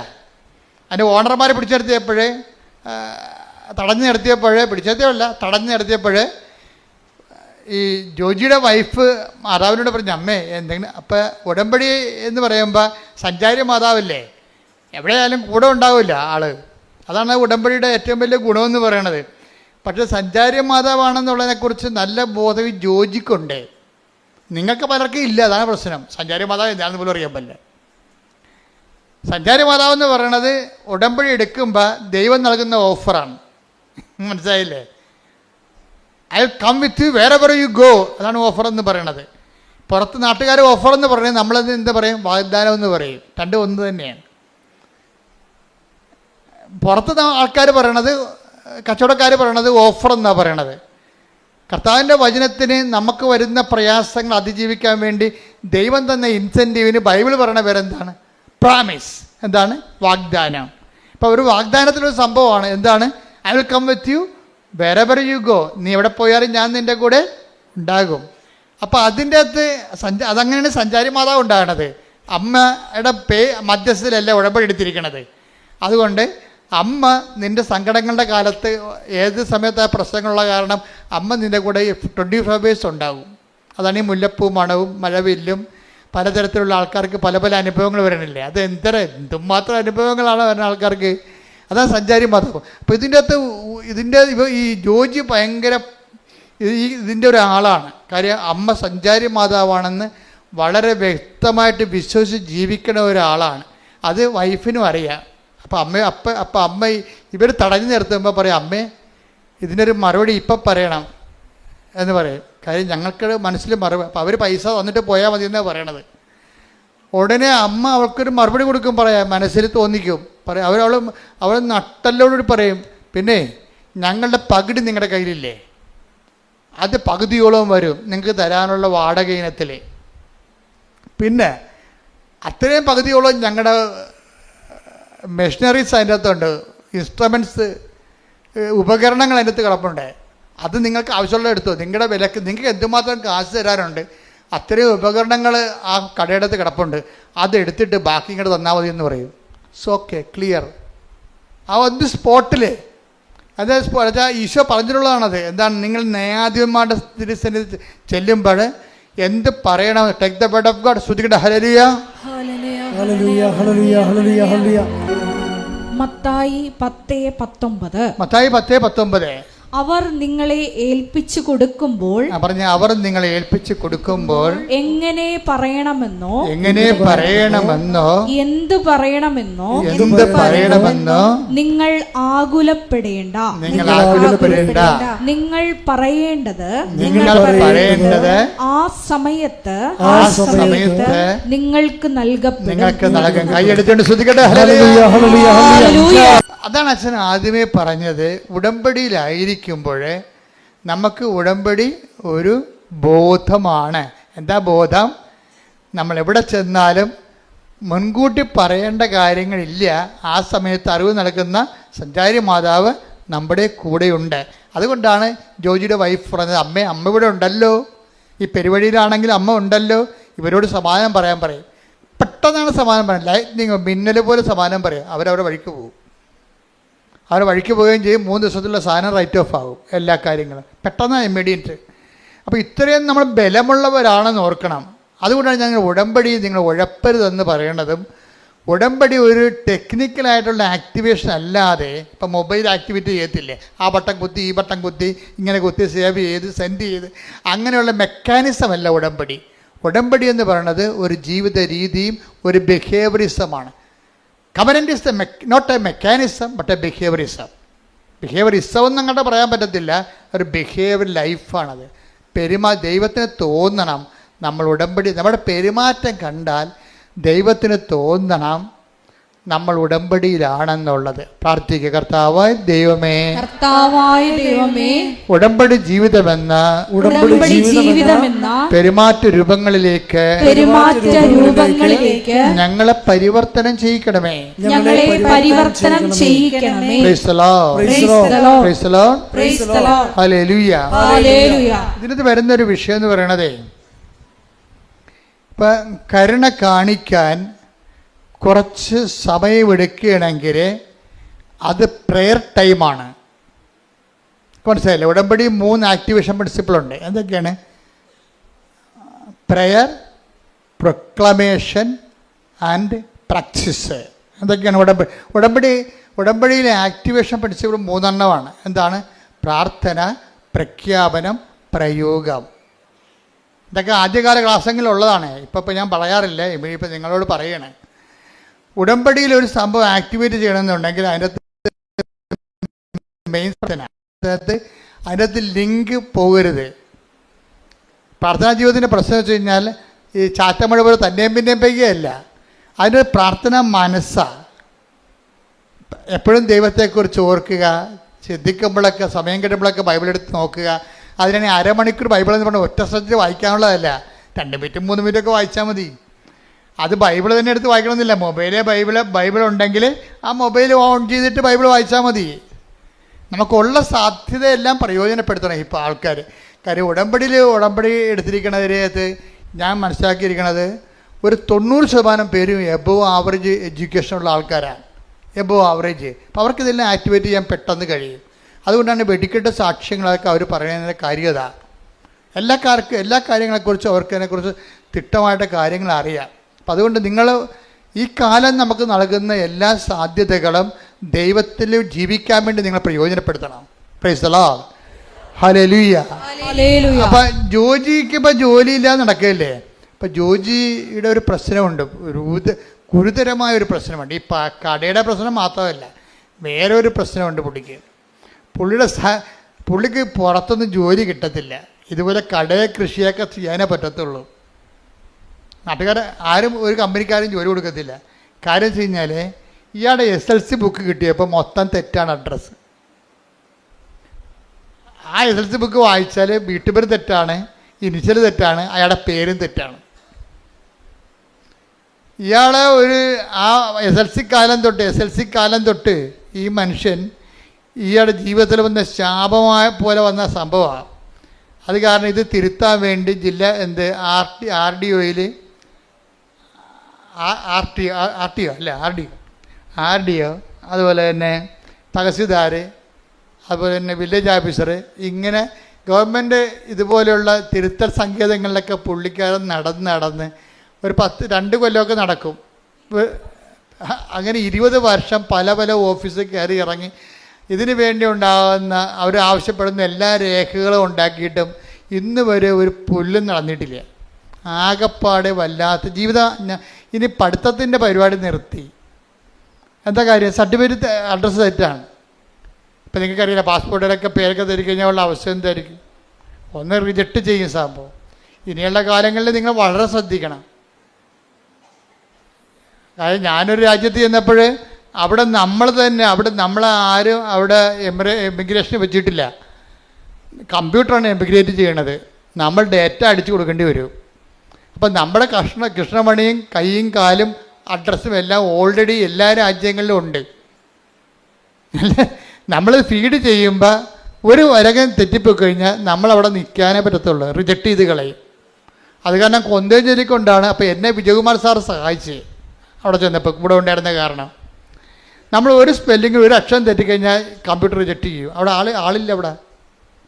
അതിൻ്റെ ഓണർമാർ പിടിച്ചു നിർത്തിയപ്പോഴേ തടഞ്ഞു നിർത്തിയപ്പോൾ ഈ ജോജിയുടെ വൈഫ് മാതാവിനോട് പറഞ്ഞു, അമ്മേ എന്തെങ്കിലും. അപ്പം ഉടമ്പടി എന്ന് പറയുമ്പോൾ സഞ്ചാരി മാതാവല്ലേ, എവിടെയായാലും കൂടെ ഉണ്ടാവില്ല ആൾ. അതാണ് ഉടമ്പടിയുടെ ഏറ്റവും വലിയ ഗുണമെന്ന് പറയണത്. പക്ഷേ സഞ്ചാരി മാതാവാണെന്നുള്ളതിനെക്കുറിച്ച് നല്ല ബോധം ഈ ജോജിക്കുണ്ട്. നിങ്ങൾക്ക് പലർക്കും ഇല്ല, അതാണ് പ്രശ്നം. സഞ്ചാരി മാതാവ് എന്താണെന്ന് പോലും അറിയാൻ പറ്റില്ല. സഞ്ചാരി മാതാവെന്ന് പറയണത് ഉടമ്പടി എടുക്കുമ്പോൾ ദൈവം നൽകുന്ന ഓഫറാണ്. മനസ്സിലായില്ലേ? I will come with you wherever you go, അതാണ് ഓഫർ എന്ന് പറയണത്. പുറത്ത് നാട്ടുകാർ ഓഫർ എന്ന് പറയുന്നത് നമ്മളത് എന്താ പറയും, വാഗ്ദാനം എന്ന് പറയും. 2 ഒന്ന് തന്നെയാണ്. പുറത്ത് ആൾക്കാർ പറയണത്, കച്ചവടക്കാർ പറയണത് ഓഫർ എന്നാണ് പറയണത്. കർത്താവിൻ്റെ വചനത്തിന് നമുക്ക് വരുന്ന പ്രയാസങ്ങൾ അതിജീവിക്കാൻ വേണ്ടി ദൈവം തന്ന ഇൻസെൻറ്റീവിന് ബൈബിൾ പറയണ പേരെന്താണ്? പ്രാമിസ്. എന്താണ്? വാഗ്ദാനം. ഇപ്പോൾ ഒരു വാഗ്ദാനത്തിലൊരു സംഭവമാണ്. എന്താണ്? I will come with you wherever you go, നീ എവിടെ പോയാലും ഞാൻ നിൻ്റെ കൂടെ ഉണ്ടാകും. അപ്പോൾ അതിൻ്റെ അകത്ത് അതങ്ങനെയാണ് സഞ്ചാരി മാതാവ് ഉണ്ടാകണത്. അമ്മയുടെ മധ്യസ്ഥയിലല്ല ഉടമ്പടി എടുത്തിരിക്കണത്. അതുകൊണ്ട് അമ്മ നിൻ്റെ സങ്കടങ്ങളുടെ കാലത്ത് ഏത് സമയത്ത് ആ പ്രശ്നങ്ങളുള്ള കാരണം അമ്മ നിൻ്റെ കൂടെ 24 hours ഉണ്ടാകും. അതാണ് ഈ മുല്ലപ്പൂ മണവും മഴവില്ലും പലതരത്തിലുള്ള ആൾക്കാർക്ക് പല പല അനുഭവങ്ങൾ വരണില്ലേ. അത് എന്തുമാത്രം അനുഭവങ്ങളാണ് വരുന്ന ആൾക്കാർക്ക്. അതാണ് സഞ്ചാരി മാതാവ്. അപ്പോൾ ഇതിൻ്റെ ഈ ജോജി ഭയങ്കര ഇതിൻ്റെ ഒരാളാണ്. കാര്യം അമ്മ സഞ്ചാരി മാതാവാണെന്ന് വളരെ വ്യക്തമായിട്ട് വിശ്വസിച്ച് ജീവിക്കണ ഒരാളാണ്. അത് വൈഫിനും അറിയാം. അപ്പം അമ്മ ഇവർ തടഞ്ഞു നിർത്തുമ്പോൾ പറയും, അമ്മേ ഇതിനൊരു മറുപടി ഇപ്പം പറയണം എന്ന് പറയും. കാര്യം ഞങ്ങൾക്ക് മനസ്സിൽ മറുപടി, അപ്പോൾ അവർ പൈസ തന്നിട്ട് പോയാൽ മതി എന്നാണ് പറയണത്. ഉടനെ അമ്മ അവൾക്കൊരു മറുപടി കൊടുക്കും, പറയാം, മനസ്സിൽ തോന്നിക്കും, പറയാം. അവൾ നട്ടല്ലോടുകൂടി പറയും, പിന്നെ ഞങ്ങളുടെ പകുതി നിങ്ങളുടെ കയ്യിലില്ലേ, അത് പകുതിയോളം വരും നിങ്ങൾക്ക് തരാനുള്ള വാടക ഇനത്തിൽ. പിന്നെ അത്രയും പകുതിയോളം ഞങ്ങളുടെ മെഷീനറീസ് അതിൻ്റെ അകത്തുണ്ട്, ഇൻസ്ട്രുമെൻറ്റ്സ്, ഉപകരണങ്ങൾ അതിൻ്റെ അകത്ത് കിടപ്പുണ്ട്. അത് നിങ്ങൾക്ക് ആവശ്യമുള്ള എടുത്തോ, നിങ്ങളുടെ വിലക്ക് നിങ്ങൾക്ക് എന്തുമാത്രം കാശ് തരാനുണ്ട് അത്രയും ഉപകരണങ്ങൾ ആ കടയുടെ അകത്ത് കിടപ്പുണ്ട്, അതെടുത്തിട്ട് ബാക്കി ഇങ്ങോട്ട് തന്നാൽ മതി എന്ന് പറയും. So okay, clear. ആ ഒന്ന് സ്പോട്ടിൽ അതായത് ഈശോ പറഞ്ഞിട്ടുള്ളതാണത്. എന്താണ്? നിങ്ങൾ ന്യായാധിപന്മാരുടെ തിരുസന്നിധി ചെല്ലുമ്പോൾ എന്ത് പറയണം? Take the word of God. ശ്രുതികട ഹല്ലേലൂയ ഹല്ലേലൂയ ഹല്ലേലൂയ ഹല്ലേലൂയ ഹല്ലേലൂയ. മത്തായി 10:19. മത്തായി 10:19. അവർ നിങ്ങളെ ഏൽപ്പിച്ചു കൊടുക്കുമ്പോൾ പറഞ്ഞ അവർ നിങ്ങളെ ഏൽപ്പിച്ചു കൊടുക്കുമ്പോൾ എങ്ങനെ പറയണമെന്നോ എന്ത് പറയണമെന്നോ നിങ്ങൾ ആകുലപ്പെടേണ്ട. നിങ്ങൾ പറയേണ്ടത് ആ സമയത്ത് നിങ്ങൾക്ക് നൽകപ്പെടും. കൈയെടുത്തോണ്ട് ശ്രുതികട്ടെ ഹല്ലേലൂയ ഹല്ലേലൂയ. അതാണ് അച്ഛൻ ആദ്യമേ പറഞ്ഞത്. ഉടമ്പടിയിലായിരിക്കുമ്പോൾ നമുക്ക് ഉടമ്പടി ഒരു ബോധമാണ്. എന്താ ബോധം? നമ്മൾ എവിടെ ചെന്നാലും മുൻകൂട്ടി പറയേണ്ട കാര്യങ്ങളില്ല. ആ സമയത്ത് അറിവ് നൽകുന്ന സഞ്ചാരി മാതാവ് നമ്മുടെ കൂടെയുണ്ട്. അതുകൊണ്ടാണ് ജോജിയുടെ വൈഫ് പറഞ്ഞത്, അമ്മ ഇവിടെ ഉണ്ടല്ലോ, ഈ പെരുവഴിയിലാണെങ്കിൽ അമ്മ ഉണ്ടല്ലോ, ഇവരോട് സമാധാനം പറയാൻ പറയും. പെട്ടെന്നാണ് സമാധാനം പറയാം, ലൈറ്റ്നിങ് മിന്നൽ പോലെ സമാധാനം പറയും. അവരവരുടെ വഴിക്ക് പോകും. അവർ വഴിക്ക് പോവുകയും ചെയ്യും. 3 ദിവസത്തിലുള്ള സാധനം റൈറ്റ് ഓഫ് ആകും, എല്ലാ കാര്യങ്ങളും പെട്ടെന്ന് ഇമ്മീഡിയറ്റ്. അപ്പോൾ ഇത്രയും നമ്മൾ ബലമുള്ളവരാണെന്ന് ഓർക്കണം. അതുകൊണ്ടാണ് ഞങ്ങൾ ഉടമ്പടി നിങ്ങൾ ഉഴപ്പരുതെന്ന് പറയണതും. ഉടമ്പടി ഒരു ടെക്നിക്കലായിട്ടുള്ള ആക്ടിവേഷൻ അല്ലാതെ, ഇപ്പം മൊബൈൽ ആക്ടിവിറ്റി ചെയ്യത്തില്ലേ, ആ ബട്ടൺ കുത്തി ഈ ബട്ടൺ കുത്തി ഇങ്ങനെ കുത്തി സേവ് ചെയ്ത് സെൻഡ് ചെയ്ത് അങ്ങനെയുള്ള മെക്കാനിസം അല്ല ഉടമ്പടി. ഉടമ്പടി എന്ന് പറയുന്നത് ഒരു ജീവിത രീതിയും ഒരു ബിഹേവിയറിസമാണ്. Covenant is not a mechanism but a behaviourism. Behaviourism ഒന്നും അങ്ങോട്ട് പറയാൻ പറ്റത്തില്ല, ഒരു ബിഹേവിയർ ലൈഫാണത്. ദൈവത്തിന് തോന്നണം നമ്മൾ ഉടമ്പടി, നമ്മുടെ പെരുമാറ്റം കണ്ടാൽ ദൈവത്തിന് തോന്നണം നമ്മൾ ഉടമ്പടിയിലാണെന്നുള്ളത്. പ്രാർത്ഥിക്കുക. കർത്താവായ ദൈവമേ, ഉടമ്പടി ജീവിതമെന്ന പെരുമാറ്റ രൂപങ്ങളിലേക്ക് ഞങ്ങളെ പരിവർത്തനം ചെയ്യിക്കണമേ. ഇതിനകത്ത് വരുന്നൊരു വിഷയം എന്ന് പറയണതേ, ഇപ്പം കരുണ കാണിക്കാൻ കുറച്ച് സമയമെടുക്കുകയാണെങ്കിൽ അത് പ്രെയർ ടൈമാണ്. മനസ്സിലായില്ലേ? ഉടമ്പടി 3 ആക്ടിവേഷൻ പ്രിൻസിപ്പിളുണ്ട്. എന്തൊക്കെയാണ്? Prayer, proclamation and practice. എന്തൊക്കെയാണ് ഉടമ്പടിയിലെ ആക്ടിവേഷൻ പ്രിൻസിപ്പിൾ 3 എണ്ണമാണ്. എന്താണ്? പ്രാർത്ഥന, പ്രഖ്യാപനം, പ്രയോഗം. ഇതൊക്കെ ആദ്യകാല ക്ലാസ്സെങ്കിലുള്ളതാണ്. ഇപ്പം ഞാൻ പറയാറില്ല, ഇപ്പം നിങ്ങളോട് പറയണേ. ഉടമ്പടിയിൽ ഒരു സംഭവം ആക്ടിവേറ്റ് ചെയ്യണമെന്നുണ്ടെങ്കിൽ അതിൻ്റെ മെയിൻ അതിൻ്റെ അകത്ത് ലിങ്ക് പോകരുത്. പ്രാർത്ഥനാ ജീവിതത്തിൻ്റെ പ്രശ്നം വെച്ച് കഴിഞ്ഞാൽ ഈ ചാറ്റമഴ പോലെ തന്നെയും പിന്നെയും പെയ്യുകയല്ല. അതിൻ്റെ പ്രാർത്ഥന മനസ്സാണ്. എപ്പോഴും ദൈവത്തെക്കുറിച്ച് ഓർക്കുക, ശ്രദ്ധിക്കുമ്പോഴൊക്കെ സമയം കിട്ടുമ്പോഴൊക്കെ ബൈബിൾ എടുത്ത് നോക്കുക. അതിനാണ് അരമണിക്കൂർ ബൈബിൾ എന്ന് പറഞ്ഞാൽ ഒറ്റ ശ്രദ്ധ വായിക്കാനുള്ളതല്ല, 2 മിനിറ്റും 3 മിനിറ്റൊക്കെ വായിച്ചാൽ മതി. അത് ബൈബിൾ തന്നെ എടുത്ത് വായിക്കണമെന്നില്ല. ബൈബിൾ ഉണ്ടെങ്കിൽ ആ മൊബൈൽ ഓൺ ചെയ്തിട്ട് ബൈബിൾ വായിച്ചാൽ മതി. നമുക്കുള്ള സാധ്യതയെല്ലാം പ്രയോജനപ്പെടുത്തണം ഇപ്പോൾ ആൾക്കാർ. കാര്യം ഉടമ്പടി എടുത്തിരിക്കുന്നതിനകത്ത് ഞാൻ മനസ്സിലാക്കിയിരിക്കുന്നത് ഒരു 90% പേരും എബോവ് ആവറേജ് എഡ്യൂക്കേഷനുള്ള ആൾക്കാരാണ്. Above average. അപ്പോൾ അവർക്കിതെല്ലാം ആക്ടിവേറ്റ് ചെയ്യാൻ പെട്ടെന്ന് കഴിയും. അതുകൊണ്ടാണ് വെടിക്കെട്ട് സാക്ഷ്യങ്ങളൊക്കെ അവർ പറയുന്നതിൻ്റെ കാര്യത. എല്ലാ കാര്യങ്ങളെക്കുറിച്ചും അവർക്ക് അതിനെക്കുറിച്ച് തിട്ടമായിട്ട് കാര്യങ്ങൾ അറിയാം. അപ്പം അതുകൊണ്ട് നിങ്ങൾ ഈ കാലം നമുക്ക് നൽകുന്ന എല്ലാ സാധ്യതകളും ദൈവത്തിൽ ജീവിക്കാൻ വേണ്ടി നിങ്ങൾ പ്രയോജനപ്പെടുത്തണം. Praise the Lord. ഹല്ലേലൂയ. അപ്പം ജോജിക്ക് ഇപ്പം ജോലിയില്ലാതെ നടക്കുകയല്ലേ. അപ്പം ജോജിയുടെ ഒരു പ്രശ്നമുണ്ട്, ഗുരുതരമായ ഒരു പ്രശ്നമുണ്ട്. ഈ കടയുടെ പ്രശ്നം മാത്രമല്ല, വേറെ ഒരു പ്രശ്നമുണ്ട് പുള്ളിക്ക്. പുള്ളിയുടെ പുള്ളിക്ക് പുറത്തൊന്നും ജോലി കിട്ടത്തില്ല. ഇതുപോലെ കടയെ കൃഷിയൊക്കെ ചെയ്യാനേ പറ്റത്തുള്ളൂ. നാട്ടുകാർ ആരും ഒരു കമ്പനിക്കാരും ജോലി കൊടുക്കത്തില്ല. കാര്യം വെച്ച് കഴിഞ്ഞാൽ ഇയാളുടെ SLC ബുക്ക് കിട്ടിയപ്പോൾ മൊത്തം തെറ്റാണ് അഡ്രസ്സ്. ആ SLC ബുക്ക് വായിച്ചാൽ വീട്ടുപേര് തെറ്റാണ്, ഇനിഷ്യൽ തെറ്റാണ്, അയാളുടെ പേരും തെറ്റാണ്. ഇയാളെ ആ SLC കാലം തൊട്ട് ഈ മനുഷ്യൻ ഇയാളുടെ ജീവിതത്തിൽ വന്ന ശാപമായ പോലെ വന്ന സംഭവമാണ്. അത് കാരണം ഇത് തിരുത്താൻ വേണ്ടി ജില്ല RDOയിൽ RDO അതുപോലെ തന്നെ തഹസിൽദാർ, അതുപോലെ തന്നെ വില്ലേജ് ഓഫീസർ, ഇങ്ങനെ ഗവൺമെൻറ് ഇതുപോലെയുള്ള തിരുത്തൽ സങ്കേതങ്ങളിലൊക്കെ പുള്ളിക്കാരൻ നടന്ന് ഒരു 2 കൊല്ലമൊക്കെ നടക്കും. അങ്ങനെ 20 വർഷം പല ഓഫീസിൽ കയറി ഇറങ്ങി ഇതിനു വേണ്ടി ഉണ്ടാകുന്ന അവർ ആവശ്യപ്പെടുന്ന എല്ലാ രേഖകളും ഉണ്ടാക്കിയിട്ടും ഇന്ന് വരെ ഒരു പുല്ലും നടന്നിട്ടില്ല. ആകപ്പാടെ വല്ലാത്ത ജീവിതം. ഇനി പഠിത്തത്തിൻ്റെ പരിപാടി നിർത്തി. എന്താ കാര്യം? സർട്ടിഫിക്കറ്റ് അഡ്രസ്സ് തെറ്റാണ്. ഇപ്പം നിങ്ങൾക്കറിയില്ല, പാസ്പോർട്ടിലൊക്കെ പേരൊക്കെ തരി കഴിഞ്ഞാൽ ഉള്ള അവസ്ഥ എന്തായിരിക്കും? ഒന്ന് റിജക്റ്റ് ചെയ്യും സംഭവം. ഇനിയുള്ള കാലങ്ങളിൽ നിങ്ങൾ വളരെ ശ്രദ്ധിക്കണം. കാര്യം ഞാനൊരു രാജ്യത്ത് ചെന്നപ്പോൾ അവിടെ നമ്മളാരും അവിടെ എമിഗ്രേഷന് വെച്ചിട്ടില്ല. കമ്പ്യൂട്ടറാണ് എമിഗ്രേറ്റ് ചെയ്യണത്. നമ്മൾ ഡേറ്റ അടിച്ചു കൊടുക്കേണ്ടി വരും. അപ്പം നമ്മുടെ കൃഷ്ണമണിയും കൈയും കാലും അഡ്രസ്സും എല്ലാം ഓൾറെഡി എല്ലാ രാജ്യങ്ങളിലും ഉണ്ട്. നമ്മൾ ഫീഡ് ചെയ്യുമ്പോൾ ഒരു വരകം തെറ്റിപ്പോയി കഴിഞ്ഞാൽ നമ്മളവിടെ നിൽക്കാനേ പറ്റത്തുള്ളൂ, റിജക്റ്റ് ചെയ്ത് കളയും. അത് കാരണം കൊന്തയും ചൊല്ലിക്കൊണ്ടാണ്. അപ്പോൾ എന്നെ വിജയകുമാർ സാർ സഹായിച്ച് അവിടെ ചെന്നപ്പോൾ കൂടെ ഉണ്ടായിരുന്ന കാരണം നമ്മൾ ഒരു സ്പെല്ലിങ് ഒരു അക്ഷരം തെറ്റിക്കഴിഞ്ഞാൽ കമ്പ്യൂട്ടർ റിജക്റ്റ് ചെയ്യും. അവിടെ ആളില്ല. അവിടെ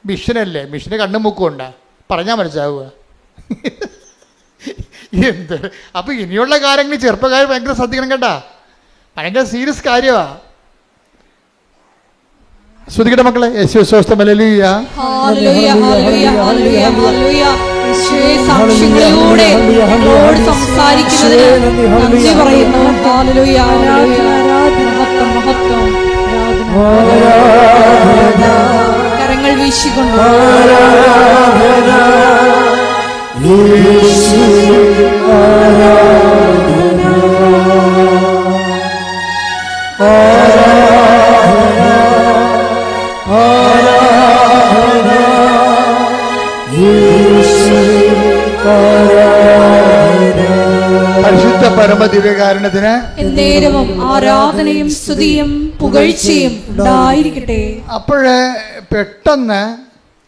മിഷനല്ലേ, മിഷന് കണ്ണും മൂക്കും ഉണ്ടാ, പറഞ്ഞാൽ മനസ്സിലാവുക. എന്ത് അപ്പോൾ ഇനിയുള്ള കാര്യങ്ങൾ ചെറുപ്പക്കാർ ഭയങ്കര ശ്രദ്ധിക്കണം കേട്ടാ, ഭയങ്കര സീരിയസ് കാര്യമാണ്. ശ്രദ്ധിക്കട്ടെ മക്കളെ. സാക്ഷ്യങ്ങളിലൂടെ ഞങ്ങളോട് സംസാരിക്കുന്നതിന് നന്ദി പറയുന്നു. മഹത്വം. കരങ്ങൾ വീശിക്കൊണ്ട് പരിശുദ്ധ പരമദിവ്യകാരുണ്യത്തിന് എന്നേരവും ആരാധനയും സ്തുതിയും പുകഴ്ചയും ഉണ്ടായിരിക്കട്ടെ. അപ്പോഴേ പെട്ടെന്ന്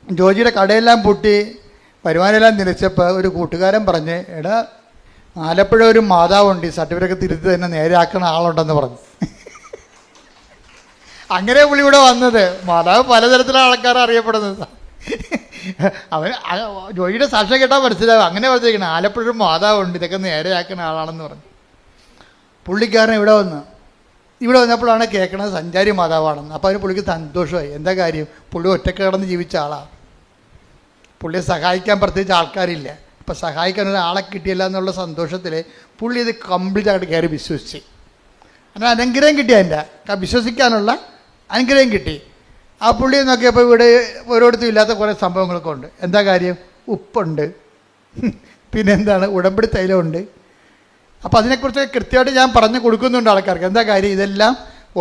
ജോജിയുടെ കടയെല്ലാം പൂട്ടി വരുമാനമെല്ലാം നിലച്ചപ്പോൾ ഒരു കൂട്ടുകാരൻ പറഞ്ഞ്, എടാ ആലപ്പുഴ ഒരു മാതാവുണ്ട്, ഈ സർട്ടിഫിക്കറ്റ് തിരുത്തി തന്നെ നേരെയാക്കുന്ന ആളുണ്ടെന്ന് പറഞ്ഞു. അങ്ങനെ പുള്ളി ഇവിടെ വന്നത്. മാതാവ് പലതരത്തിലുള്ള ആൾക്കാർ അറിയപ്പെടുന്നത്. അവൻ ജോയിയുടെ സാക്ഷ്യം കേട്ടാൽ മനസ്സിലാവും. അങ്ങനെ പറഞ്ഞിരിക്കണം, ആലപ്പുഴ ഒരു മാതാവുണ്ട്, ഇതൊക്കെ നേരെയാക്കുന്ന ആളാണെന്ന് പറഞ്ഞു. പുള്ളിക്കാരൻ ഇവിടെ വന്നപ്പോഴാണ് കേൾക്കണത് സഞ്ചാരി മാതാവാണെന്ന്. അപ്പോൾ അതിന് പുള്ളിക്ക് സന്തോഷമായി. എന്താ കാര്യം? പുള്ളി ഒറ്റക്ക് കിടന്ന് ജീവിച്ച ആളാണ്. പുള്ളിയെ സഹായിക്കാൻ പ്രത്യേകിച്ച് ആൾക്കാരില്ല. അപ്പോൾ സഹായിക്കാൻ ഒരാളെ കിട്ടിയില്ല എന്നുള്ള സന്തോഷത്തിൽ പുള്ളി ഇത് കംപ്ലീറ്റ് ആയിട്ട് കയറി വിശ്വസിച്ച്. അങ്ങനെ അനുഗ്രഹം കിട്ടി, അതിൻ്റെ വിശ്വസിക്കാനുള്ള അനുഗ്രഹം കിട്ടി. ആ പുള്ളിയെ നോക്കിയപ്പോൾ ഇവിടെ ഓരോരുത്തരും ഇല്ലാത്ത കുറേ സംഭവങ്ങളൊക്കെ ഉണ്ട്. എന്താ കാര്യം? ഉപ്പുണ്ട്, പിന്നെന്താണ് ഉടമ്പടി തൈലമുണ്ട്. അപ്പോൾ അതിനെക്കുറിച്ച് കൃത്യമായിട്ട് ഞാൻ പറഞ്ഞു കൊടുക്കുന്നുണ്ട് ആൾക്കാർക്ക്. എന്താ കാര്യം? ഇതെല്ലാം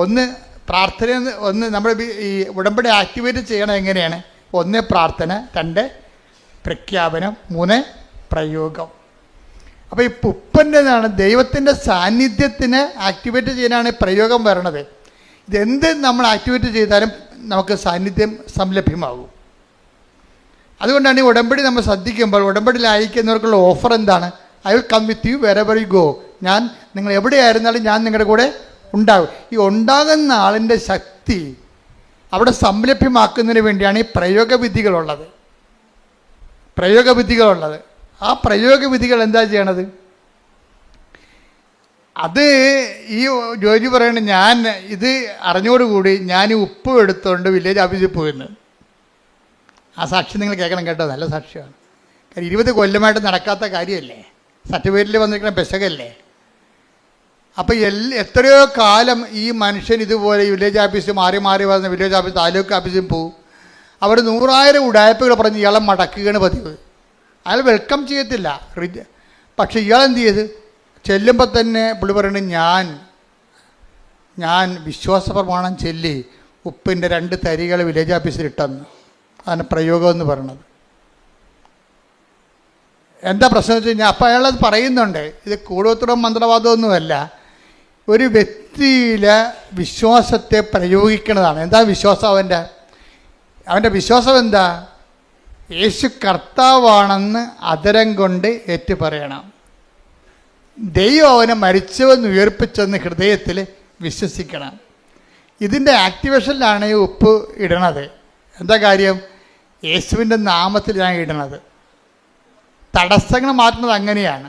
ഒന്ന് പ്രാർത്ഥന, ഒന്ന് നമ്മൾ ഈ ഉടമ്പടി ആക്ടിവേറ്റ് ചെയ്യണം എങ്ങനെയാണ്? 1 പ്രാർത്ഥന, 2 പ്രഖ്യാപനം, 3 പ്രയോഗം. അപ്പോൾ ഈ ഉപ്പൻ്റെതാണ് ദൈവത്തിൻ്റെ സാന്നിധ്യത്തിന് ആക്ടിവേറ്റ് ചെയ്യാനാണ് പ്രയോഗം വരണത്. ഇതെന്ത് നമ്മൾ ആക്ടിവേറ്റ് ചെയ്താലും നമുക്ക് സാന്നിധ്യം സംലഭ്യമാകും. അതുകൊണ്ടാണ് ഈ ഉടമ്പടി നമ്മൾ ശ്രദ്ധിക്കുമ്പോൾ ഉടമ്പടിയിൽ അയക്കുന്നവർക്കുള്ള ഓഫർ എന്താണ്? I will come with you wherever you go. നിങ്ങൾ എവിടെയായിരുന്നാലും ഞാൻ നിങ്ങളുടെ കൂടെ ഉണ്ടാകും. ഈ ഉണ്ടാകുന്ന ആളിൻ്റെ ശക്തി അവിടെ സംലഭ്യമാക്കുന്നതിന് വേണ്ടിയാണ് ഈ പ്രയോഗവിധികളുള്ളത്. ആ പ്രയോഗവിധികൾ എന്താ ചെയ്യണത്? അത് ഈ ജോജി പറയണ, ഞാൻ ഇത് അറിഞ്ഞോടുകൂടി ഞാൻ ഉപ്പ് എടുത്തുകൊണ്ട് വില്ലേജ് ഓഫീസിൽ പോയിരുന്നു. ആ സാക്ഷി നിങ്ങൾ കേൾക്കണം കേട്ടോ, നല്ല സാക്ഷിയാണ്. കാര്യം 20 കൊല്ലമായിട്ട് നടക്കാത്ത കാര്യമല്ലേ, സർട്ടിഫിക്കറ്റിൽ വന്നിരിക്കുന്ന പെശകല്ലേ. അപ്പോൾ എത്രയോ കാലം ഈ മനുഷ്യൻ ഇതുപോലെ വില്ലേജ് ഓഫീസ് മാറി വന്ന് വില്ലേജ് ഓഫീസ് താലൂക്ക് ഓഫീസിൽ പോകും. അവർ 100,000 ഉടായ്പകൾ പറഞ്ഞ് ഇയാളെ മടക്കുകയാണ് പതിവ്. അയാൾ വെൽക്കം ചെയ്യത്തില്ല. പക്ഷെ ഇയാൾ എന്ത് ചെയ്ത് ചെല്ലുമ്പോൾ തന്നെ പുള്ളി പറയുന്നത് ഞാൻ വിശ്വാസ പ്രമാണം ചൊല്ലി ഉപ്പിൻ്റെ 2 തരികൾ വില്ലേജ് ഓഫീസിൽ ഇട്ടെന്ന്. അതാണ് പ്രയോഗം എന്ന് പറയുന്നത്. എന്താ പ്രശ്നം വെച്ച് കഴിഞ്ഞാൽ അപ്പോൾ അയാളത് പറയുന്നുണ്ട്, ഇത് കൂടോത്രം മന്ത്രവാദമൊന്നുമല്ല, ഒരു വ്യക്തിയിലെ വിശ്വാസത്തെ പ്രയോഗിക്കുന്നതാണ്. എന്താ വിശ്വാസം? അവൻ്റെ വിശ്വാസം എന്താ? യേശു കർത്താവാണെന്ന് അതരം കൊണ്ട് ഏറ്റു പറയണം. ദൈവം അവനെ മരിച്ചവെന്ന് ഉയർപ്പിച്ചെന്ന് ഹൃദയത്തിൽ വിശ്വസിക്കണം. ഇതിൻ്റെ ആക്ടിവേഷനിലാണ് ഈ ഉപ്പ് ഇടണത്. എന്താ കാര്യം? യേശുവിൻ്റെ നാമത്തിൽ ഞാൻ ഇടണത്. തടസ്സങ്ങൾ മാറ്റുന്നത് അങ്ങനെയാണ്.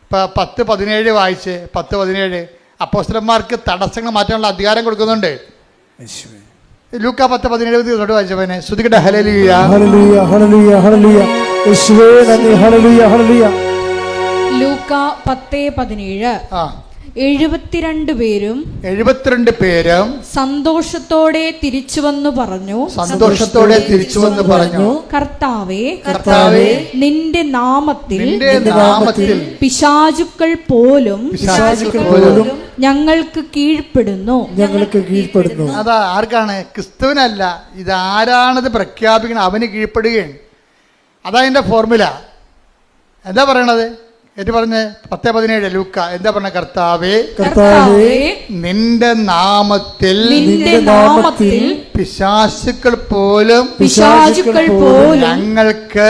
ഇപ്പോൾ 10:17 വായിച്ച് 10:17 അപ്പോസ്തലന്മാർക്ക് തടസ്സങ്ങൾ മാറ്റാനുള്ള അധികാരം കൊടുക്കുന്നുണ്ട്. ലൂക്കാ 10:17 വായിച്ചവനെ ശ്രുതികട്ടെ. ഹല്ലേലൂയ ഹല്ലേലൂയ ഹല്ലേലൂയ ഹല്ലേലൂയ യേശുവേ നന്ദി. ഹല്ലേലൂയ ഹല്ലേലൂയ. ലൂക്കാ 10:17 72 പേരും സന്തോഷത്തോടെ തിരിച്ചുവന്നു പറഞ്ഞു, കർത്താവേ നിന്റെ നാമത്തിൽ പിശാചുക്കൾ പോലും ഞങ്ങൾക്ക് കീഴ്പ്പെടുന്നു. അതാ ആർക്കാണ്? ക്രിസ്തുവിനല്ല. ഇതാരാണത് പ്രഖ്യാപിക്കണം? അവന് കീഴ്പ്പെടുകയാണ്. അതാ എൻ്റെ ഫോർമുല. എന്താ പറയണത്? ഏറ്റു പറഞ്ഞ് 10:17 ലൂക്ക എന്താ പറഞ്ഞ? കർത്താവേ നിന്റെ നാമത്തിൽ പിശാചുക്കൾ പോലും ഞങ്ങൾക്ക്